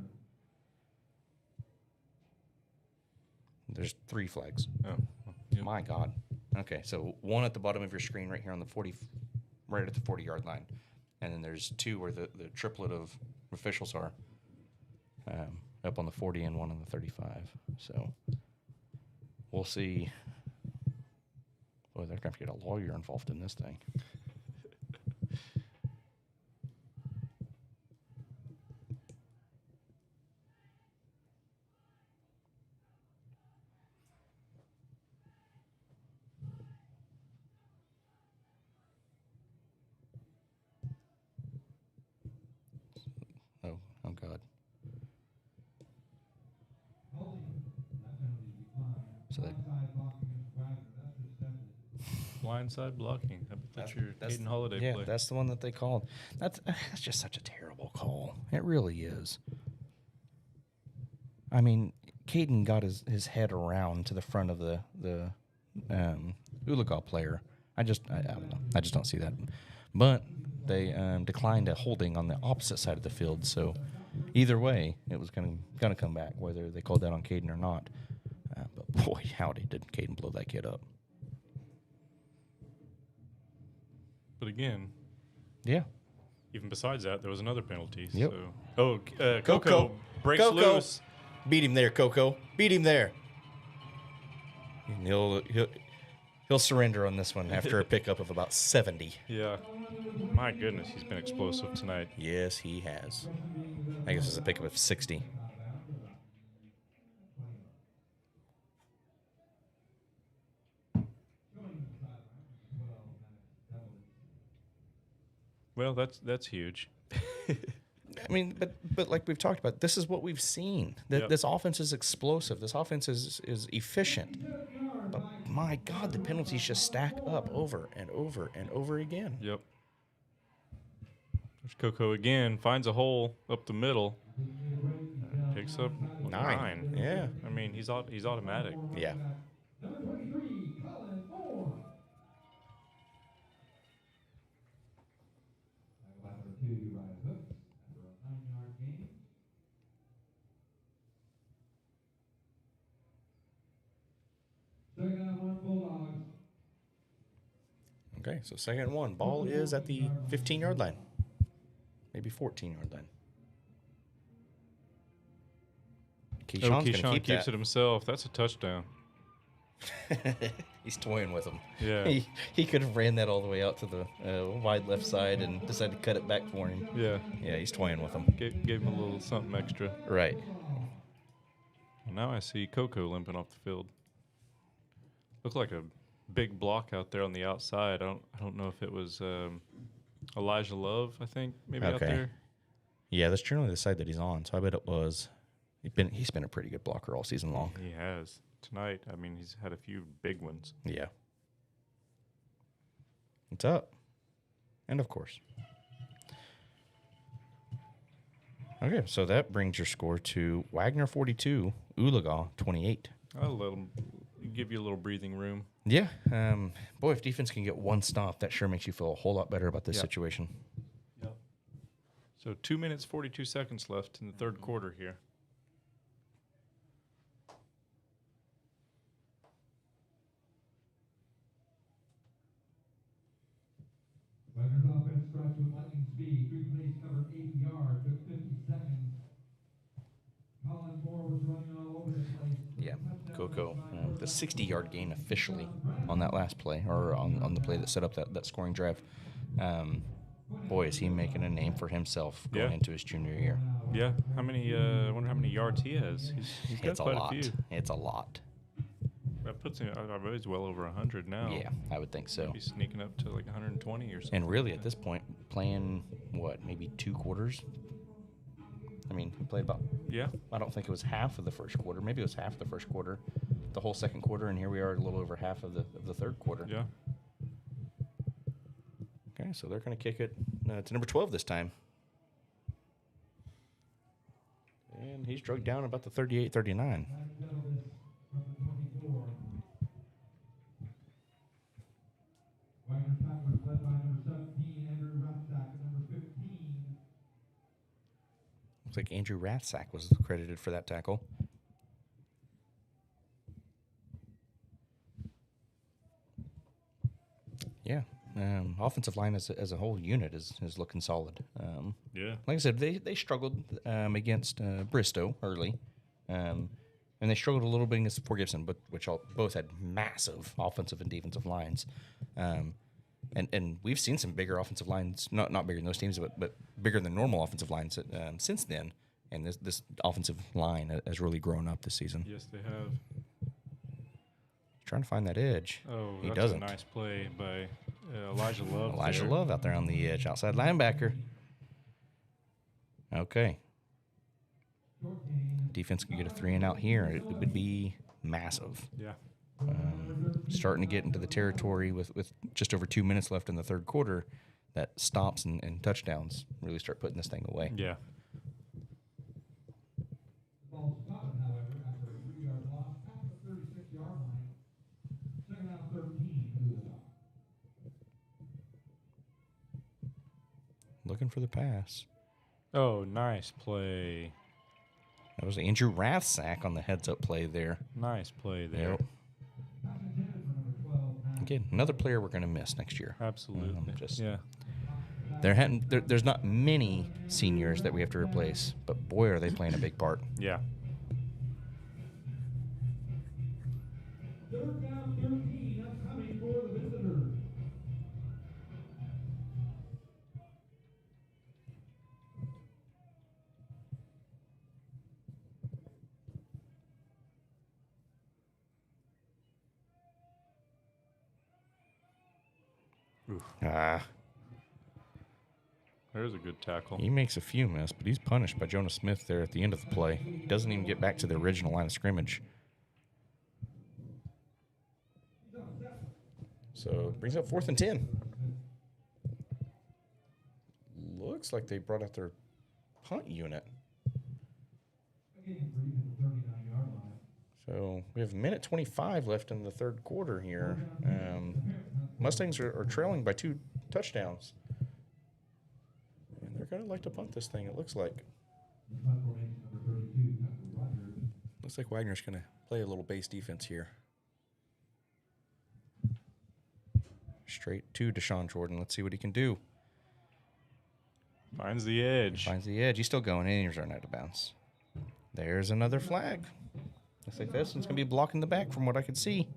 There's 3 flags. Oh. Yep. My God. Okay, so 1 at the bottom of your screen right here on the 40, right at the 40-yard line. And then there's 2 where the triplet of officials are up on the 40 and 1 on the 35. So we'll see. Boy, they're going to have to get a lawyer involved in this thing. Oh God. So that, Blindside blocking. I bet that's your Caden Holiday yeah, play. that's the one that they called. That's just such a terrible call. It really is. I mean, Caden got his head around to the front of the Oologah player. I don't know. I just don't see that. But they declined a holding on the opposite side of the field. So either way, it was going to come back, whether they called that on Caden or not. But boy, howdy, did Caden blow that kid up. But again, Yeah. even besides that, there was another penalty. Yep. So, Coco breaks Coco. loose. Beat him there, Coco. Beat him there. And he'll surrender on this one after a pickup of about 70. Yeah. My goodness, he's been explosive tonight. Yes, he has. I guess it's a pickup of 60. Well, that's huge. I mean, but like we've talked about, this is what we've seen. Yep. This offense is explosive. This offense is efficient. But my God, the penalties just stack up over and over and over again. Yep. There's Coco again. Finds a hole up the middle. Picks up 9. Yeah. I mean, he's automatic. Yeah. Number 23, Colin Moore. Lap number 2, right hooks after a 9-yard gain. Second and 1, Bulldogs. Okay, so second and 1. Ball is at the 15-yard line. Maybe 14-yard line. Keyshawn's going to Keyshawn keep keeps that. it himself. That's a touchdown. He's toying with him. Yeah. He could have ran that all the way out to the wide left side and decided to cut it back for him. Yeah. Yeah, he's toying with him. Gave him a little something extra. Right. Now I see Coco limping off the field. Looked like a big block out there on the outside. I don't know if it was Elijah Love, I think, maybe out there. Yeah, that's generally the side that he's on, so I bet it was. He's been a pretty good blocker all season long. He has. Tonight, I mean, he's had a few big ones. Yeah. It's up. And of course. Okay, so that brings your score to Wagoner 42, Oologah 28. I'll let him give you a little breathing room. Yeah. Boy, if defense can get one stop, that sure makes you feel a whole lot better about this Yeah. situation. Yep. So 2 minutes, 42 seconds left in the third quarter here. Wagner's offense starts with lightning speed. 3 plays covered 80 yards, took 50 seconds. Colin Moore was running all over the place. Yeah, Coco, the 60-yard gain officially on that last play, or on the play that set up that scoring drive. Boy, is he making a name for himself going Yeah. into his junior year. Yeah. How many? I wonder how many yards he has. He's got It's a quite lot. a few. It's a lot. That puts him. I bet he's well over 100 now. Yeah, I would think so. He's sneaking up to like 120 or something. And really, at this point, playing, maybe 2 quarters? I mean, he played about, Yeah. I don't think it was half of the first quarter. Maybe it was half the first quarter, the whole second quarter, and here we are a little over half of the third quarter. Yeah. Okay, so they're going to kick it to number 12 this time. And he's drugged down about the 38-39. Wagner's tackler was led by number 17, Andrew Rathsack, and number 15. Looks like Andrew Rathsack was credited for that tackle. Yeah, offensive line as a whole unit is looking solid. Yeah. Like I said, they struggled against Bristow early, and they struggled a little bit against Fort Gibson, but both had massive offensive and defensive lines. And we've seen some bigger offensive lines, not bigger than those teams, but bigger than normal offensive lines since then. And this offensive line has really grown up this season. Yes, they have. Trying to find that edge. Oh, he that's doesn't. a nice play by Elijah Love. Elijah there. Love out there on the edge, outside linebacker. Okay. Defense can get a 3-and-out here. It would be massive. Yeah. Starting to get into the territory with just over 2 minutes left in the third quarter, that stops and touchdowns really start putting this thing away. Yeah. The ball spotted, however, after a 3-yard loss at the 36-yard line. Second down 13, Oologah. Looking for the pass. Oh, nice play. That was Andrew Rathsack on the heads-up play there. Nice play there. Yep. Pass intended for number 12, Matt. Again, another player we're going to miss next year. Absolutely. Yeah. Yeah. There's not many seniors that we have to replace, but boy, are they playing a big part. Yeah. Ah, There's a good tackle. he makes a few miss, but he's punished by Jonah Smith there at the end of the play. He doesn't even get back to the original line of scrimmage. So brings up 4th and 10. Looks like they brought out their punt unit. So we have a minute 25 left in the third quarter here. Mustangs are trailing by 2 touchdowns. And they're going to like to punt this thing, it looks like. Looks like Wagner's going to play a little base defense here. Straight to Deshaun Jordan. Let's see what he can do. Finds the edge. Finds the edge. He's still going in. He's running out of bounds. There's another flag. Looks like this one's going to be blocking the back from what I could see.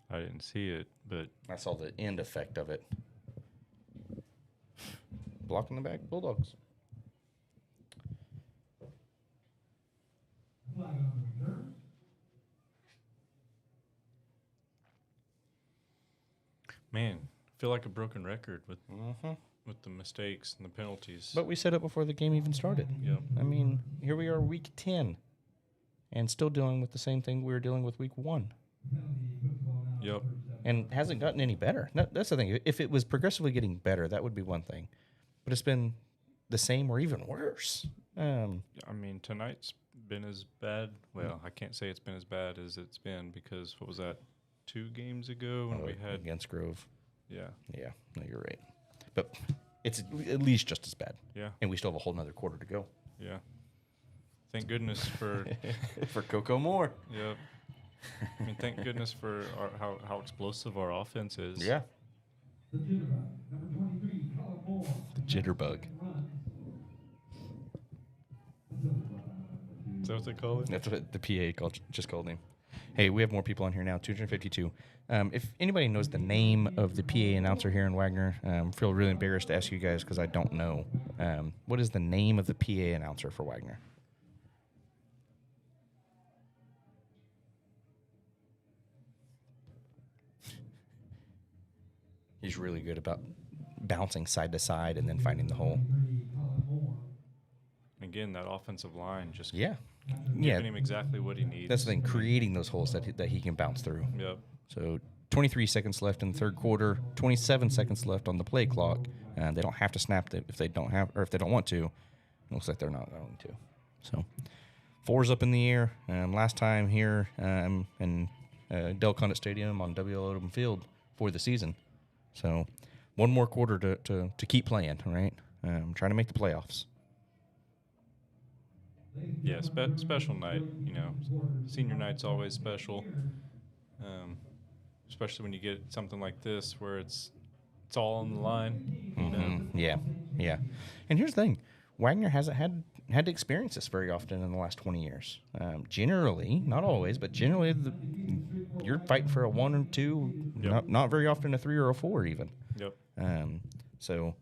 I didn't see it, but I saw the end effect of it. Blocking the back, Bulldogs. man, I feel like a broken record with the mistakes and the penalties. But we said it before the game even started. Yeah. I mean, here we are, week 10, and still dealing with the same thing we were dealing with week 1. Yep. And hasn't gotten any better. That's the thing. If it was progressively getting better, that would be one thing. But it's been the same or even worse. I mean, tonight's been as bad. Well, I can't say it's been as bad as it's been because what was that, 2 games ago when we had against Grove. Yeah. Yeah, no, you're right. But it's at least just as bad. Yeah. And we still have a whole nother quarter to go. Yeah. Thank goodness for for Coco Moore. Yeah. I mean, thank goodness for how explosive our offense is. Yeah. The jitterbug. Is that what they call it? That's what the PA just called him. Hey, we have more people on here now, 252. If anybody knows the name of the PA announcer here in Wagoner, feel really embarrassed to ask you guys because I don't know. What is the name of the PA announcer for Wagoner? He's really good about bouncing side to side and then finding the hole. Again, that offensive line just Yeah. giving him exactly what he needs. That's the thing, creating those holes that he can bounce through. Yep. So 23 seconds left in the third quarter, 27 seconds left on the play clock. They don't have to snap it if they don't have, or if they don't want to. It looks like they're not going to. So 4's up in the air. Last time here in Del Condit Stadium on W.L. Odom Field for the season. So one more quarter to keep playing, right? Trying to make the playoffs. Yeah, special night. You know, senior night's always special, especially when you get something like this where it's all on the line. You know? Yeah. And here's the thing: Wagoner hasn't had to experience this very often in the last 20 years. Generally, not always, but generally, you're fighting for a 1 or 2, Yep. not very often a 3 or a 4 even. Yep. So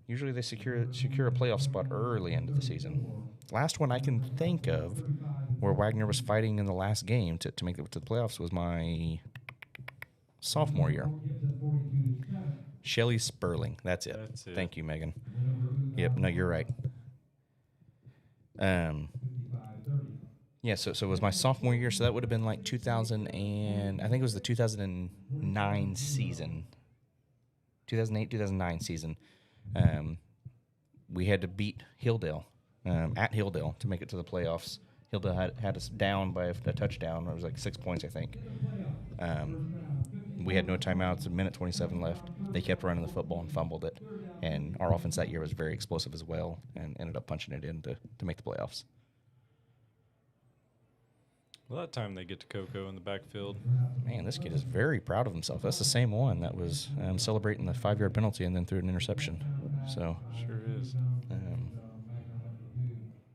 usually they secure a playoff spot early into the season. Last one I can think of where Wagoner was fighting in the last game to make it to the playoffs was my sophomore year. Shelley Sperling. That's it. That's it. Thank you, Megan. Yep, no, you're right. Yeah, so it was my sophomore year, so that would have been like 2000 and I think it was the 2009 season. 2008, 2009 season. We had to beat Hilldale at Hilldale to make it to the playoffs. Hilldale had us down by a touchdown. It was like 6 points, I think. We had no timeouts, a minute 27 left. They kept running the football and fumbled it. And our offense that year was very explosive as well and ended up punching it in to make the playoffs. Well, that time they get to Coco in the backfield. Man, this kid is very proud of himself. That's the same one that was celebrating the 5-yard penalty and then threw an interception. So Sure is.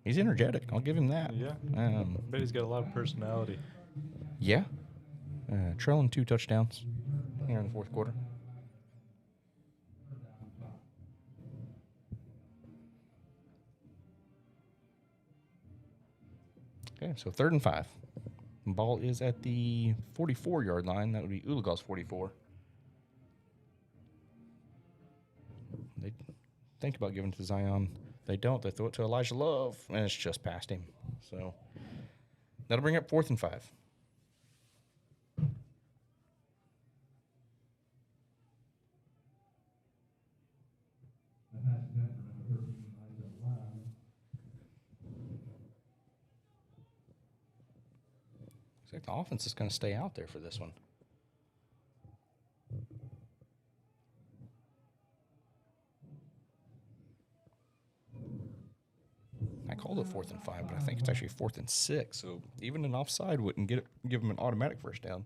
he's energetic. I'll give him that. Yeah. Bet he's got a lot of personality. Yeah. Trailing 2 touchdowns here in the fourth quarter. Okay, so 3rd and 5. Ball is at the 44-yard line. That would be Oologah's 44. They think about giving it to Zion. They don't. They throw it to Elijah Love, and it's just past him. So that'll bring up 4th and 5. The pass is net for number 13, Elijah Love. Looks like the offense is going to stay out there for this one. I called it 4th and 5, but I think it's actually 4th and 6. So even an offside wouldn't give them an automatic first down.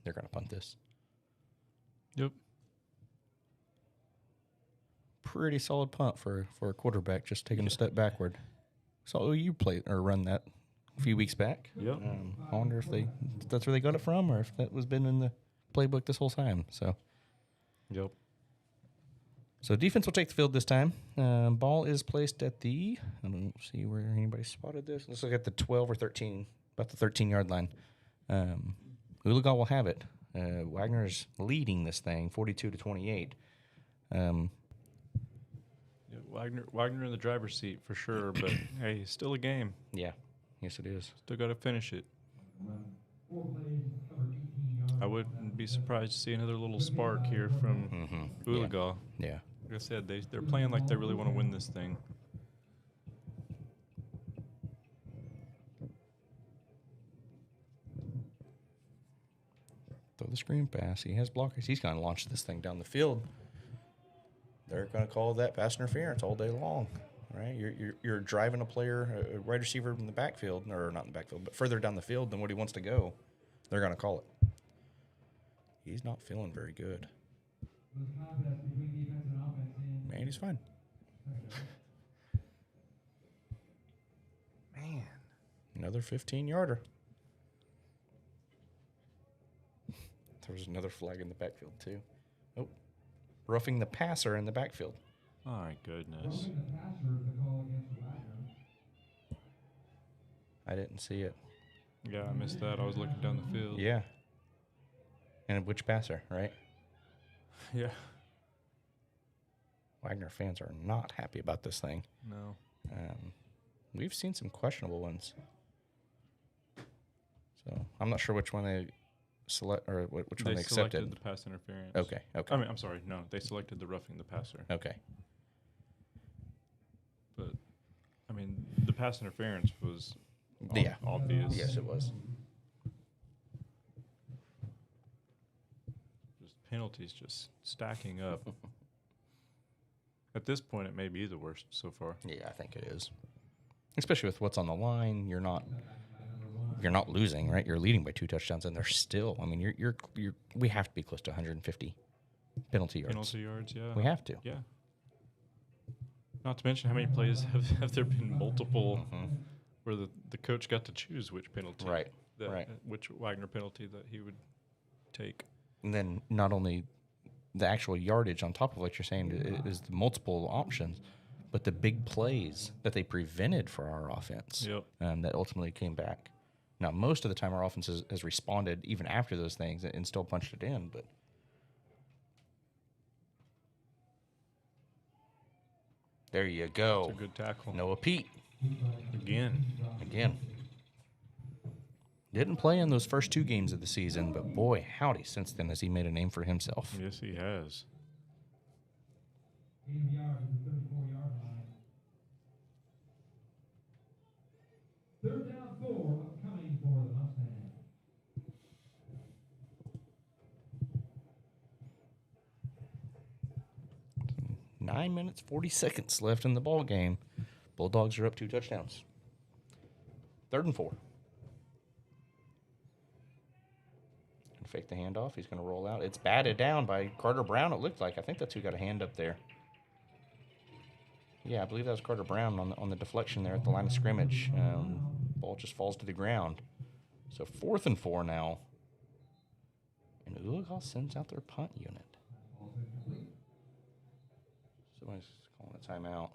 They're going to punt this. Yep. Pretty solid punt for a quarterback, just taking a step backward. So you played or run that a few weeks back. Yep. I wonder if that's where they got it from, or if that was been in the playbook this whole time. So. Yep. So defense will take the field this time. Ball is placed at the, I don't see where anybody spotted this. Let's look at the 12 or 13, about the 13-yard line. Oologah will have it. Wagner's leading this thing, 42-28. Yeah, Wagner in the driver's seat for sure, but hey, still a game. Yeah, yes it is. Still got to finish it. 4 plays, cover 18 yards. I wouldn't be surprised to see another little spark here from Oologah. Yeah. Like I said, they're playing like they really want to win this thing. Throw the screen pass. He has blockers. He's going to launch this thing down the field. They're going to call that pass interference all day long, right? You're driving a player, a wide receiver in the backfield, or not in the backfield, but further down the field than what he wants to go. They're going to call it. He's not feeling very good. Those contests between defense and offense in Man, he's fine. Man, another 15-yarder. There was another flag in the backfield, too. Oh, roughing the passer in the backfield. My goodness. Roughing the passer is the call against Wagner. I didn't see it. Yeah, I missed that. I was looking down the field. Yeah. And which passer, right? Yeah. Wagner fans are not happy about this thing. No. We've seen some questionable ones. So I'm not sure which one they select or which one they accepted. Selected the pass interference. Okay. I mean, I'm sorry. No, they selected the roughing the passer. Okay. But, I mean, the pass interference was Yeah. obvious. Yes, it was. Just penalties just stacking up. At this point, it may be the worst so far. Yeah, I think it is. Especially with what's on the line, you're not losing, right? You're leading by 2 touchdowns, and they're still. I mean, we have to be close to 150 penalty yards. Penalty yards, yeah. We have to. Yeah. Not to mention how many plays have there been multiple where the coach got to choose which penalty, Right. which Wagner penalty that he would take. And then not only the actual yardage on top of what you're saying is the multiple options, but the big plays that they prevented for our offense. Yep. That ultimately came back. Now, most of the time, our offense has responded even after those things and still punched it in. But there you go. It's a good tackle. Noah Pete Again. Didn't play in those first 2 games of the season, but boy, howdy, since then has he made a name for himself. Yes, he has. 8 yards at the 34-yard line. 3rd down 4 coming for the Mustangs. Nine minutes, 40 seconds left in the ball game. Bulldogs are up 2 touchdowns. 3rd and 4. Fake the handoff. He's going to roll out. It's batted down by Carter Brown, it looked like. I think that's who got a hand up there. Yeah, I believe that was Carter Brown on the deflection there at the line of scrimmage. Ball just falls to the ground. So 4th and 4 now. And Oologah sends out their punt unit. Somebody's calling a timeout.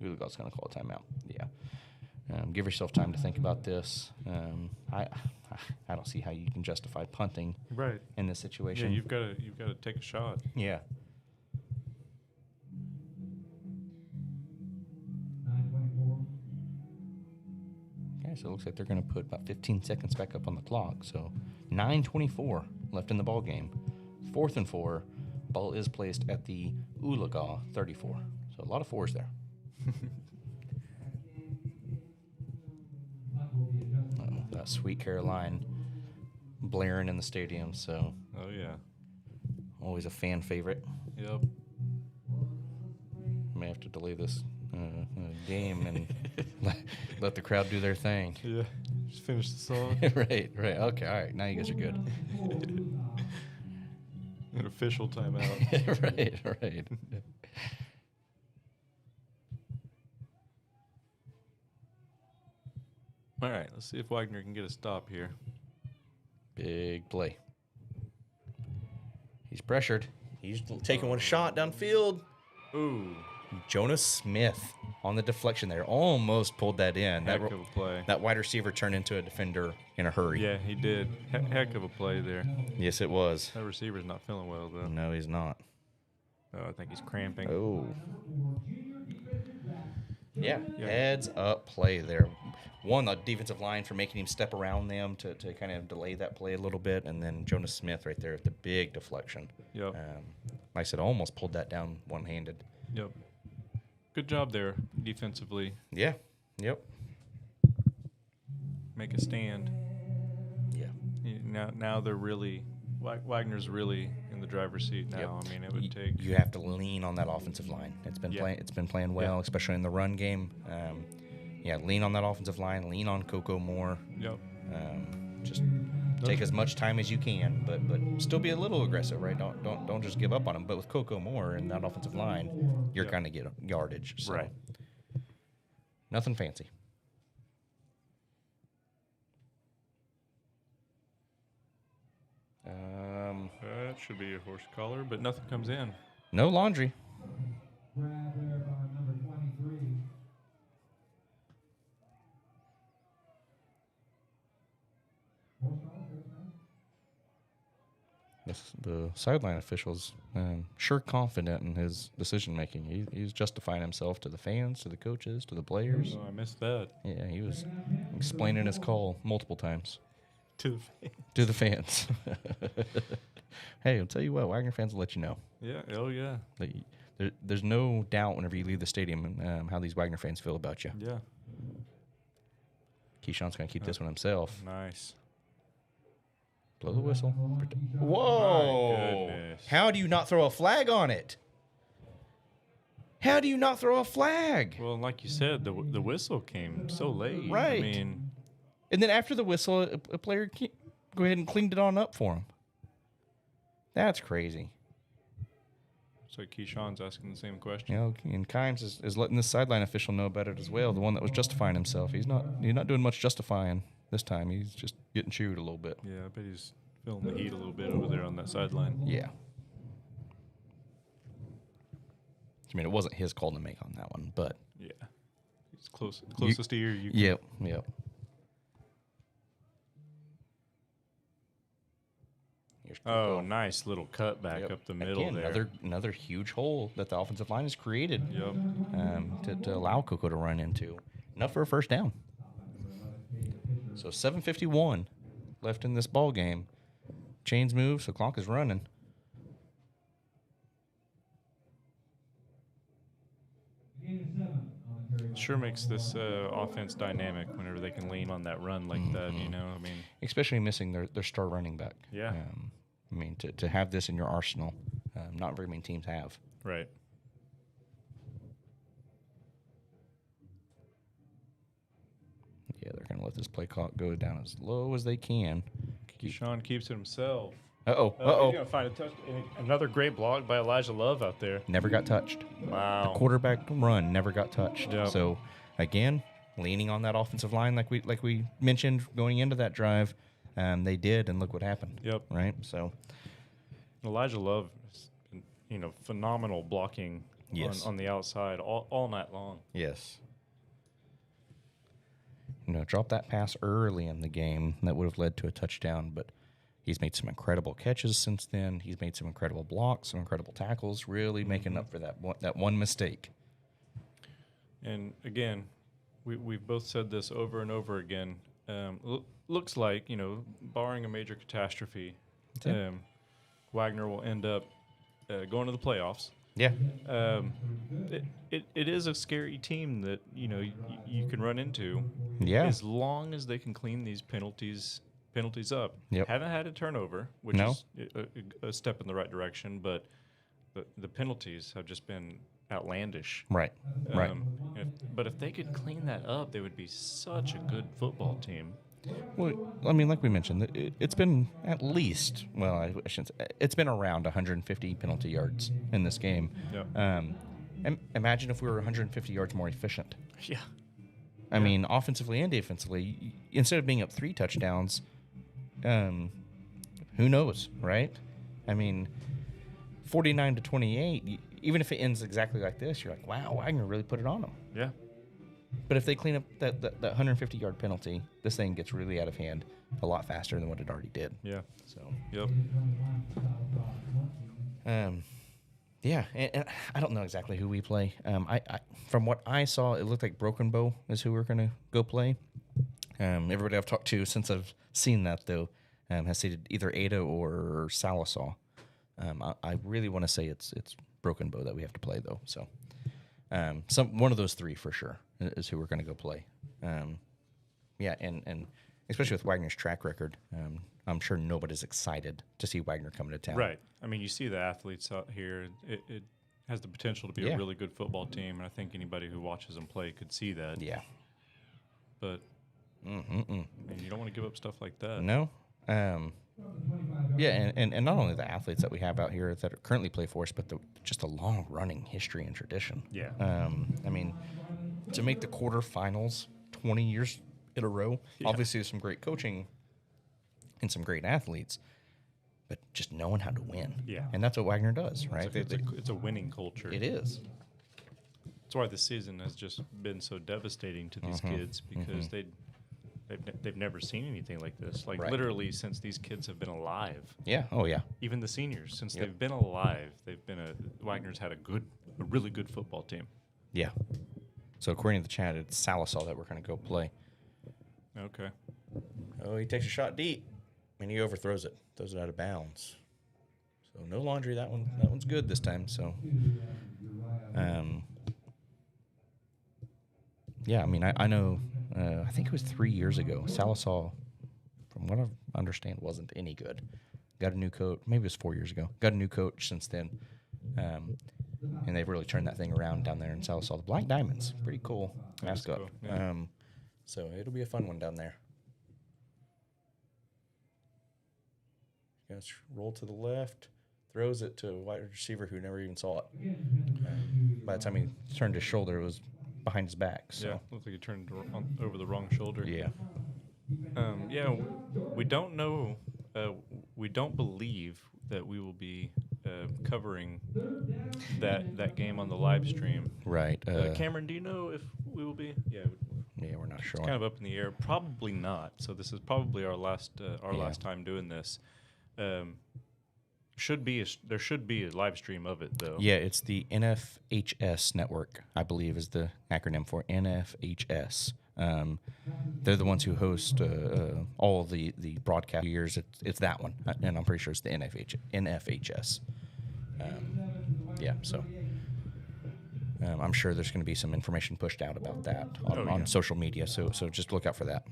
Oologah's going to call a timeout. Yeah. Give yourself time to think about this. I don't see how you can justify punting Right. in this situation. Yeah, you've got to take a shot. Yeah. 9:24. Okay, so it looks like they're going to put about 15 seconds back up on the clock. So 9:24 left in the ball game. 4th and 4. Ball is placed at the Oologah 34. So a lot of fours there. Punt will be adjusted. That Sweet Caroline blaring in the stadium. So Oh yeah. always a fan favorite. Yep. May have to delay this game and let the crowd do their thing. Yeah. Just finish the song. right. Okay, all right. Now you guys are good. An official timeout. right. All right. Let's see if Wagoner can get a stop here. Big play. He's pressured. He's taking one shot downfield. Ooh. Jonas Smith on the deflection there. Almost pulled that in. Heck of a play. That wide receiver turned into a defender in a hurry. Yeah, he did. Heck of a play there. Yes, it was. That receiver's not feeling well, though. No, he's not. Oh, I think he's cramping. Oh. Yeah, Yeah. heads up play there. One, the defensive line for making him step around them to kind of delay that play a little bit. And then Jonas Smith right there at the big deflection. Yep. Like I said, almost pulled that down one-handed. Yep. Good job there defensively. Yeah, yep. Make a stand. Yeah. Now they're really Wagner's really in the driver's seat now. Yep. I mean, it would take. You have to lean on that offensive line. It's been playing well, Yeah. especially in the run game. Lean on that offensive line. Lean on Coco more. Yep. Just take as much time as you can, but still be a little aggressive, right? Don't just give up on him. But with Coco Moore and that offensive line, you're Yep. going to get yardage. So. Right. Nothing fancy. That should be a horse collar, but nothing comes in. No laundry. Grab there by number 23. The sideline official's sure confident in his decision making. He's justifying himself to the fans, to the coaches, to the players. Oh, I missed that. Yeah, he was explaining his call multiple times To the fans. to the fans. Hey, I'll tell you what, Wagner fans will let you know. Yeah. Oh, yeah. There's no doubt whenever you leave the stadium how these Wagner fans feel about you. Yeah. Keyshawn's going to keep this one himself. Nice. Blow the whistle. My Whoa! goodness. How do you not throw a flag on it? How do you not throw a flag? Well, like you said, the whistle came so late. Right. I mean, And then after the whistle, a player go ahead and cleaned it on up for him. That's crazy. so Keyshawn's asking the same question. You know, and Kimes is letting this sideline official know about it as well. The one that was justifying himself. He's not doing much justifying this time. He's just getting chewed a little bit. Yeah, I bet he's feeling the heat a little bit over there on that sideline. Yeah. I mean, it wasn't his call to make on that one, but Yeah. He's closest ear you can. yep. Here's Oh, Coco. nice little cut back Yep. up the middle Again, there. another huge hole that the offensive line has created Yep. to allow Coco to run into. Enough for a first down. So 7:51 left in this ball game. Chains move, so clock is running. Gain of 7 on the carry. Sure makes this offense dynamic whenever they can lean on that run like that, you know? I mean, Especially missing their star running back. Yeah. I mean, to have this in your arsenal, not very many teams have. right. Yeah, they're going to let this play clock go down as low as they can. Keyshawn keeps it himself. Uh-oh, He's uh-oh. going to find a touch. Another great block by Elijah Love out there. Never got touched. Wow. Quarterback run never got touched. Yep. So, again, leaning on that offensive line like we mentioned going into that drive, they did, and look what happened. Yep. Right? So, Elijah Love, is, phenomenal blocking Yes. on the outside all night long. Yes. Drop that pass early in the game that would have led to a touchdown, but he's made some incredible catches since then. He's made some incredible blocks, some incredible tackles, really making up for that one mistake. And again, we've both said this over and over again. Looks like, barring a major catastrophe, Wagoner will end up going to the playoffs. Yeah. It is a scary team that you can run into. Yeah. As long as they can clean these penalties up. Yep. Haven't had a turnover, which No. is a step in the right direction, but the penalties have just been outlandish. Right. Right. But if they could clean that up, they would be such a good football team. Well, I mean, like we mentioned, it's been at least, well, I shouldn't say, it's been around 150 penalty yards in this game. Yeah. Imagine if we were 150 yards more efficient. Yeah. I mean, offensively and defensively, instead of being up 3 touchdowns, who knows, right? I mean, 49-28, even if it ends exactly like this, you're like, wow, Wagoner really put it on them. Yeah. But if they clean up that 150-yard penalty, this thing gets really out of hand a lot faster than what it already did. Yeah. So, Yep. yeah, and I don't know exactly who we play. I from what I saw, it looked like Broken Bow is who we're going to go play. Everybody I've talked to since I've seen that, though, has stated either Ada or Salisaw. I really want to say it's Broken Bow that we have to play, though. So, one of those 3 for sure is who we're going to go play. Yeah, and especially with Wagner's track record, I'm sure nobody's excited to see Wagoner coming to town. Right. I mean, you see the athletes out here. It has the potential to be a really good football team, and I think anybody who watches them play could see that. Yeah. But I mean, you don't want to give up stuff like that. No. Yeah, and not only the athletes that we have out here that currently play for us, but just a long running history and tradition. Yeah. I mean, to make the quarterfinals 20 years in a row, obviously there's some great coaching and some great athletes, but just knowing how to win. Yeah. And that's what Wagoner does, right? It's a winning culture. It is. That's why this season has just been so devastating to these kids, because they've never seen anything like this. Like literally since these kids have been alive. Yeah. Oh yeah. Even the seniors, since they've been alive, Wagner's had a really good football team. Yeah. So according to the chat, it's Salisaw that we're going to go play. Okay. Oh, he takes a shot deep, and he overthrows it, throws it out of bounds. So no laundry. That one's good this time. So, yeah. I mean, I know. I think it was 3 years ago. Salisaw, from what I understand, wasn't any good. Got a new coach. Maybe it was 4 years ago. Got a new coach since then, and they've really turned that thing around down there in Salisaw. The Black Diamonds, pretty cool mascot. Cool. Yeah. So it'll be a fun one down there. Goes roll to the left, throws it to a wide receiver who never even saw it. By the time he turned his shoulder, it was behind his back. So. Yeah, looked like he turned over the wrong shoulder. Yeah. Yeah, we don't know. We don't believe that we will be covering that game on the live stream. Right. Cameron, do you know if we will be? Yeah. Yeah, we're not sure. It's kind of up in the air. Probably not. So this is probably our last time doing this. There should be a live stream of it though. Yeah, it's the NFHS network, I believe, is the acronym for NFHS. They're the ones who host all of the broadcast years. It's that one, and I'm pretty sure it's the NFHS. Yeah, so I'm sure there's going to be some information pushed out about that on social media. So just look out for that.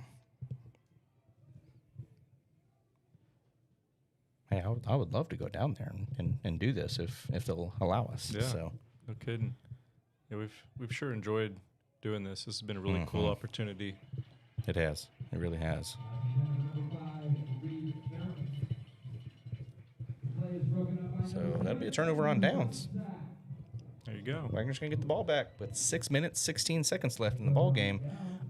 Hey, I would love to go down there and do this if they'll allow us. Yeah, So no kidding. Yeah, we've sure enjoyed doing this. This has been a really cool opportunity. It has. It really has. So that'll be a turnover on downs. There you go. Wagner's going to get the ball back with 6 minutes, 16 seconds left in the ball game,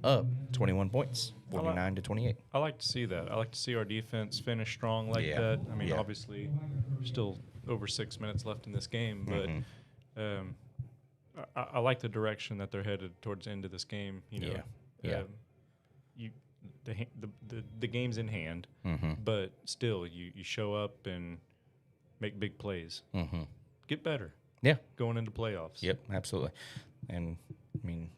up 21 points, 49-28. I like to see that. I like to see our defense finish strong like that. I mean, obviously, still over 6 minutes left in this game, but I like the direction that they're headed towards the end of this game. You know, Yeah. You the game's in hand, but still, you show up and make big plays. Get better. Yeah. Going into playoffs. Yep, absolutely. And I mean,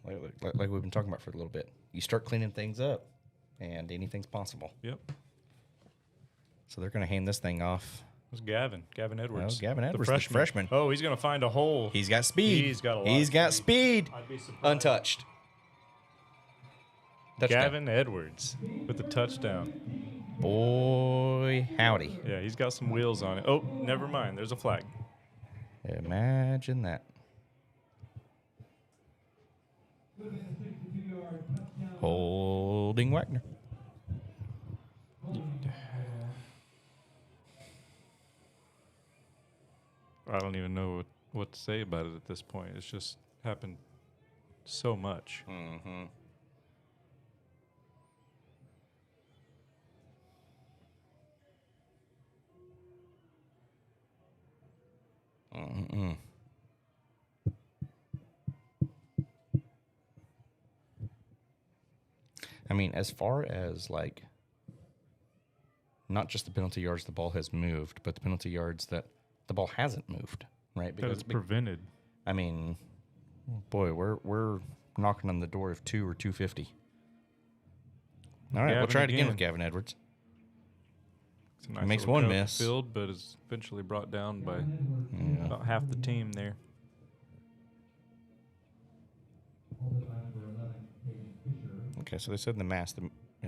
like we've been talking about for a little bit, you start cleaning things up, and anything's possible. Yep. So they're going to hand this thing off. It was Gavin Edwards. Oh, Gavin Edwards, the the freshman. Oh, he's going to find a hole. He's got speed. He's got a lot. He's got speed. I'd be surprised. Untouched. Touchdown. Gavin Edwards with the touchdown. Boy, howdy. Yeah, he's got some wheels on it. Oh, never mind. There's a flag. Imagine that. Holding Wagner. I don't even know what to say about it at this point. It's just happened so much. I mean, as far as like, not just the penalty yards the ball has moved, but the penalty yards that the ball hasn't moved, right? Because it's prevented. I mean, boy, we're knocking on the door of 2 or 250. All right, Gavin we'll try it again again. with Gavin Edwards. It's a nice Makes little one cut up the miss. field, but is eventually brought down by about half the team there. Okay, so they said in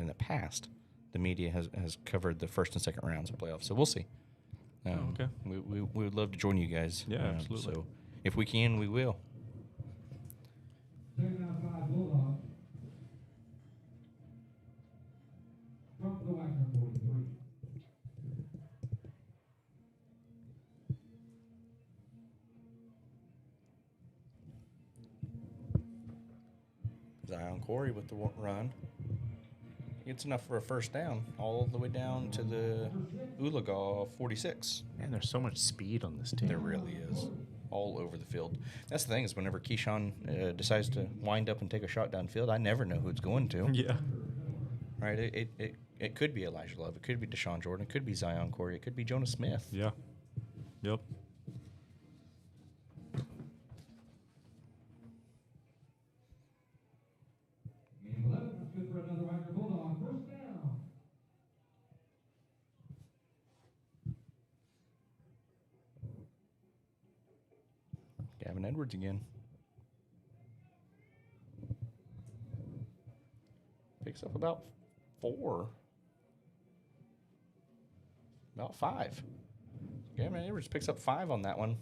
the past, the media has covered the first and second rounds of playoffs. So we'll see. Okay. We would love to join you guys. Yeah, absolutely. So if we can, we will. Second down 5, Bulldogs. From the Wagoner 43. Zion Corey with the run. It's enough for a first down, all the way down to the Oologah 46. Man, there's so much speed on this team. There really is. All over the field. That's the thing, is whenever Keyshawn decides to wind up and take a shot downfield, I never know who it's going to. Yeah. Right? It could be Elijah Love. It could be Deshaun Jordan. It could be Zion Corey. It could be Jonas Smith. Yeah. Yep. Game 11 is good for another Wagoner Bulldog. First down. Gavin Edwards again. Picks up about 4. About 5. Gavin Edwards picks up 5 on that one.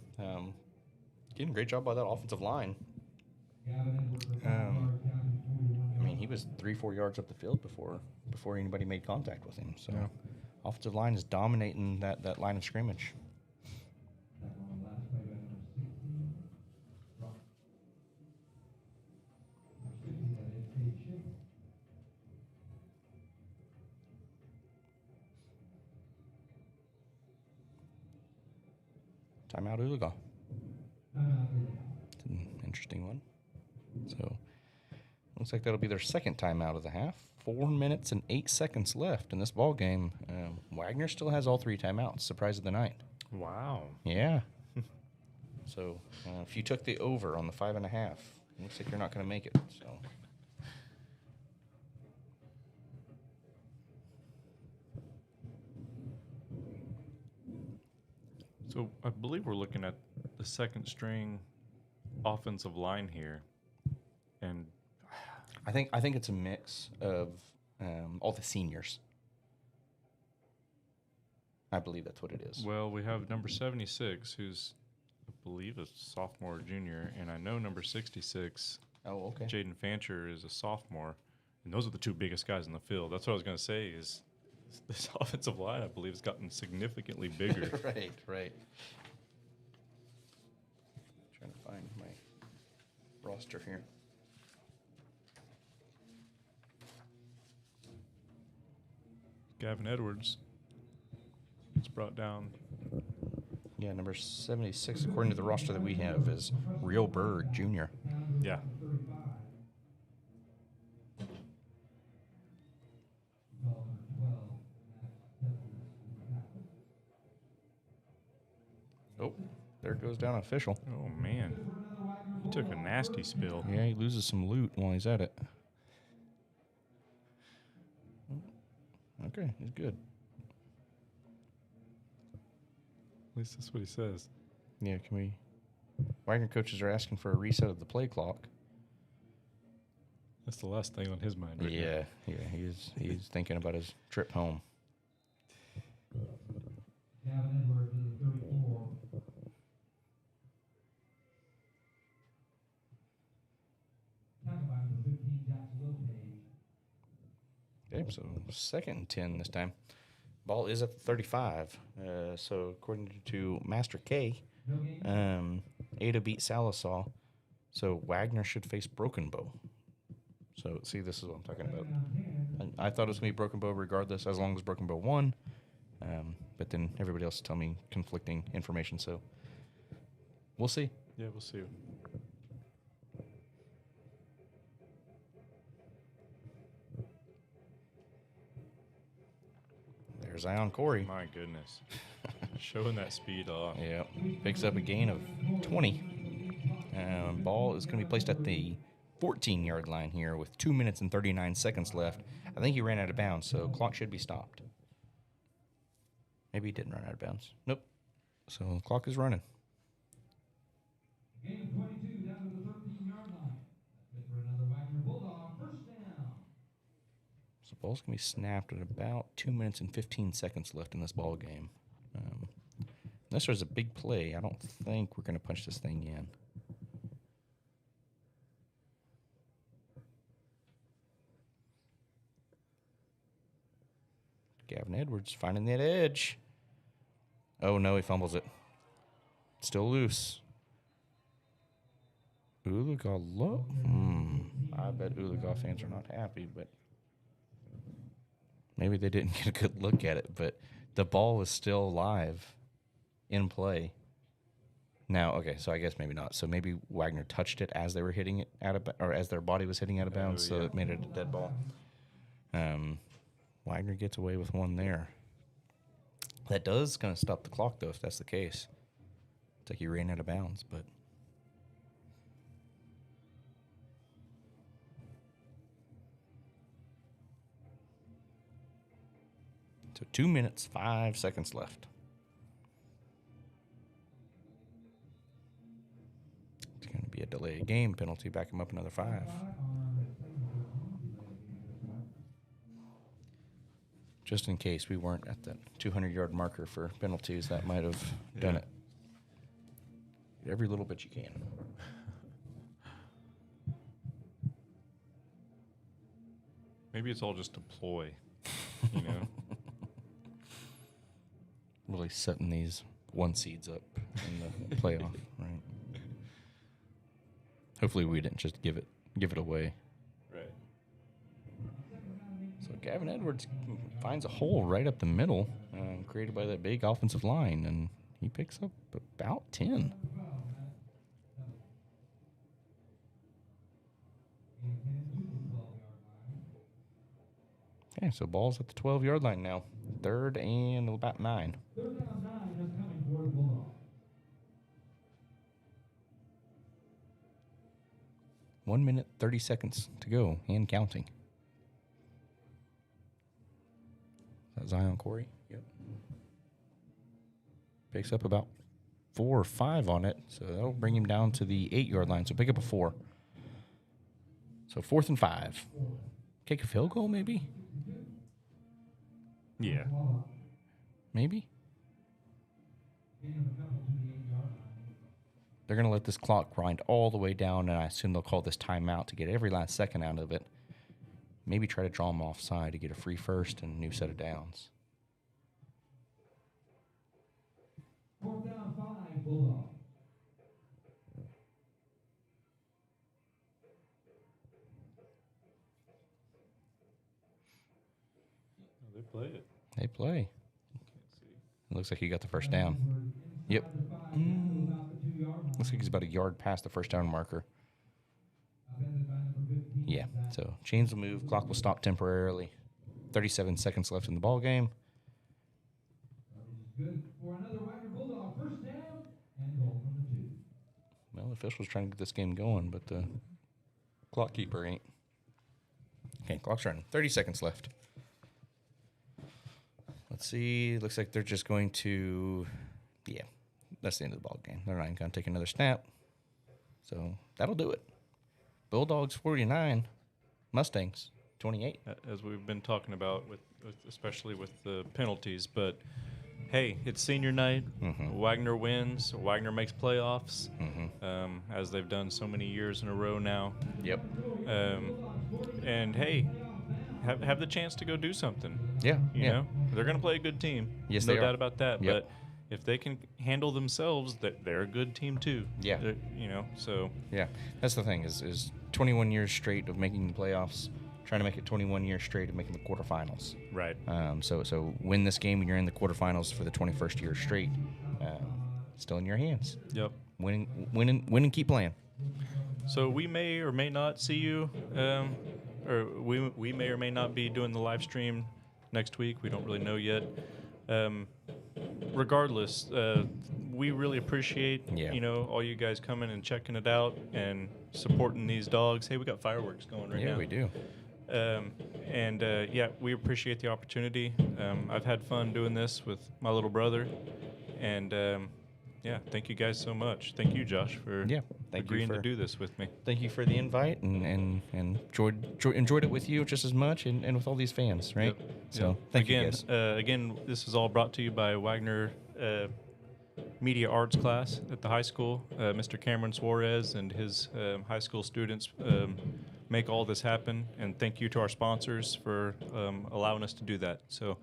Again, great job by that offensive line. Gavin Edwards, the 5-yard down, 41 I mean, he was 3-4 yards up the field before anybody made contact with him. So, offensive line is dominating that line of scrimmage. That one last play by number 16. Rock. Number 60, that is Cade Shea. Timeout Oologah. Timeout. It's an interesting one. So, looks like that'll be their second timeout of the half. 4 minutes and 8 seconds left in this ball game. Wagner still has all 3 timeouts. Surprise of the night. Wow. Yeah. So, if you took the over on the 5.5, it looks like you're not going to make it. So, So I believe we're looking at the second string offensive line here. And I think it's a mix of all the seniors. I believe that's what it is. well, we have number 76, who's I believe a sophomore or junior, and I know number 66, Oh, okay. Jaden Fancher, is a sophomore. And those are the 2 biggest guys in the field. That's what I was going to say is this offensive line, I believe, has gotten significantly bigger. Right. Trying to find my roster here. Gavin Edwards gets brought down. Yeah, number 76, according to the roster that we have, is Real Berg Jr. Yeah. Oh, there goes down an official. Oh, man. He took a nasty spill. Yeah, he loses some loot while he's at it. Okay, he's good. At least that's what he says. Yeah, can we... Wagner coaches are asking for a reset of the play clock. That's the last thing on his mind right now. Yeah, he's thinking about his trip home. Gavin Edwards is 34. Tackle by number 15, Jacksonville Page. Okay, so 2nd and 10 this time. Ball is at the 35. So according to Master K, No game. Ada beat Salisaw. So Wagner should face Broken Bow. So see, this is what I'm talking about. I thought it was going to be Broken Bow regardless, as long as Broken Bow won. But then everybody else is telling me conflicting information. So we'll see. Yeah, we'll see. There's Zion Corey. My goodness. Showing that speed off. Yeah, picks up a gain of 20. Ball is going to be placed at the 14-yard line here with 2 minutes and 39 seconds left. I think he ran out of bounds, so clock should be stopped. Maybe he didn't run out of bounds. Nope. So the clock is running. Gain of 22 down to the 13-yard line. That's it for another Wagner Bulldog. First down. So ball's going to be snapped at about 2 minutes and 15 seconds left in this ball game. Unless there's a big play, I don't think we're going to punch this thing in. Gavin Edwards finding that edge. Oh, no, he fumbles it. Still loose. Oologah low. I bet Oologah fans are not happy, but maybe they didn't get a good look at it. But the ball was still alive in play. Now, okay, so I guess maybe not. So maybe Wagner touched it as they were hitting it out of, or as their body was hitting out of bounds, so it made it a dead ball. Wagner gets away with one there. That does kind of stop the clock, though, if that's the case. It's like he ran out of bounds, but. So 2 minutes, 5 seconds left. It's going to be a delayed game penalty. Back him up another 5. Just in case we weren't at the 200-yard marker for penalties, that might have done it. Every little bit you can. Maybe it's all just a ploy, you know? Really setting these 1 seeds up in the playoff, right? Hopefully we didn't just give it away. Right. So Gavin Edwards finds a hole right up the middle, created by that big offensive line, and he picks up about 10. Okay, so ball's at the 12-yard line now. 3rd and about 9. 3rd down 9 is coming for the Bulldogs. 1 minute, 30 seconds to go, and counting. Is that Zion Corey? Yep. Picks up about 4 or 5 on it, so that'll bring him down to the 8-yard line. So pick up a 4. So 4th and 5. Kick a field goal, maybe? Yeah. Maybe? Gain of a couple to the 8-yard line. They're going to let this clock grind all the way down, and I assume they'll call this timeout to get every last second out of it. Maybe try to draw them offside to get a free first and a new set of downs. 4th down 5, Bulldogs. They play it. They play. Can't see. It looks like he got the first down. Yep. Looks like he's about a yard past the first down marker. Yeah. So chains will move. Clock will stop temporarily. 37 seconds left in the ball game. Good for another Wagner Bulldog. First down and goal from the 2. Well, the official's trying to get this game going, but the clock keeper ain't. Okay, clock's running. 30 seconds left. Let's see. Looks like they're just going to, yeah, that's the end of the ball game. They're not even going to take another snap. So that'll do it. Bulldogs 49, Mustangs 28. As we've been talking about, with especially with the penalties. But hey, it's senior night. Wagner wins. Wagner makes playoffs, as they've done so many years in a row now. Yep. And hey, have the chance to go do something. Yeah. You know, they're going to play a good team. Yes, no they are. doubt about that. Yep. But if they can handle themselves, they're a good team too. Yeah. You know, so Yeah. That's the thing is 21 years straight of making the playoffs, trying to make it 21 years straight of making the quarterfinals. right. So win this game when you're in the quarterfinals for the 21st year straight. Still in your hands. Yep. Win and keep playing. So we may or may not see you, or we may or may not be doing the live stream next week. We don't really know yet. Regardless, we really appreciate all you guys coming and checking it out and supporting these dogs. Hey, we got fireworks going right now. Yeah, we do. Yeah, we appreciate the opportunity. I've had fun doing this with my little brother, and yeah, thank you guys so much. Thank you, Josh, for agreeing to do this with me. Thank you for the invite and enjoyed it with you just as much and with all these fans, right? Yep. So Yep. thank you guys. Again, this is all brought to you by Wagoner Media Arts class at the high school. Mr. Cameron Suarez and his high school students make all this happen. And thank you to our sponsors for allowing us to do that. So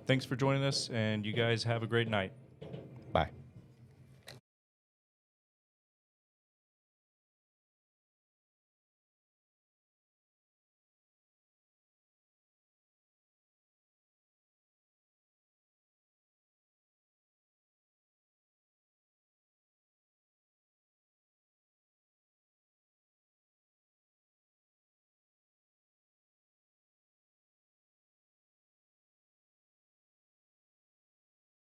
thanks for joining us, and you guys have a great night. Bye.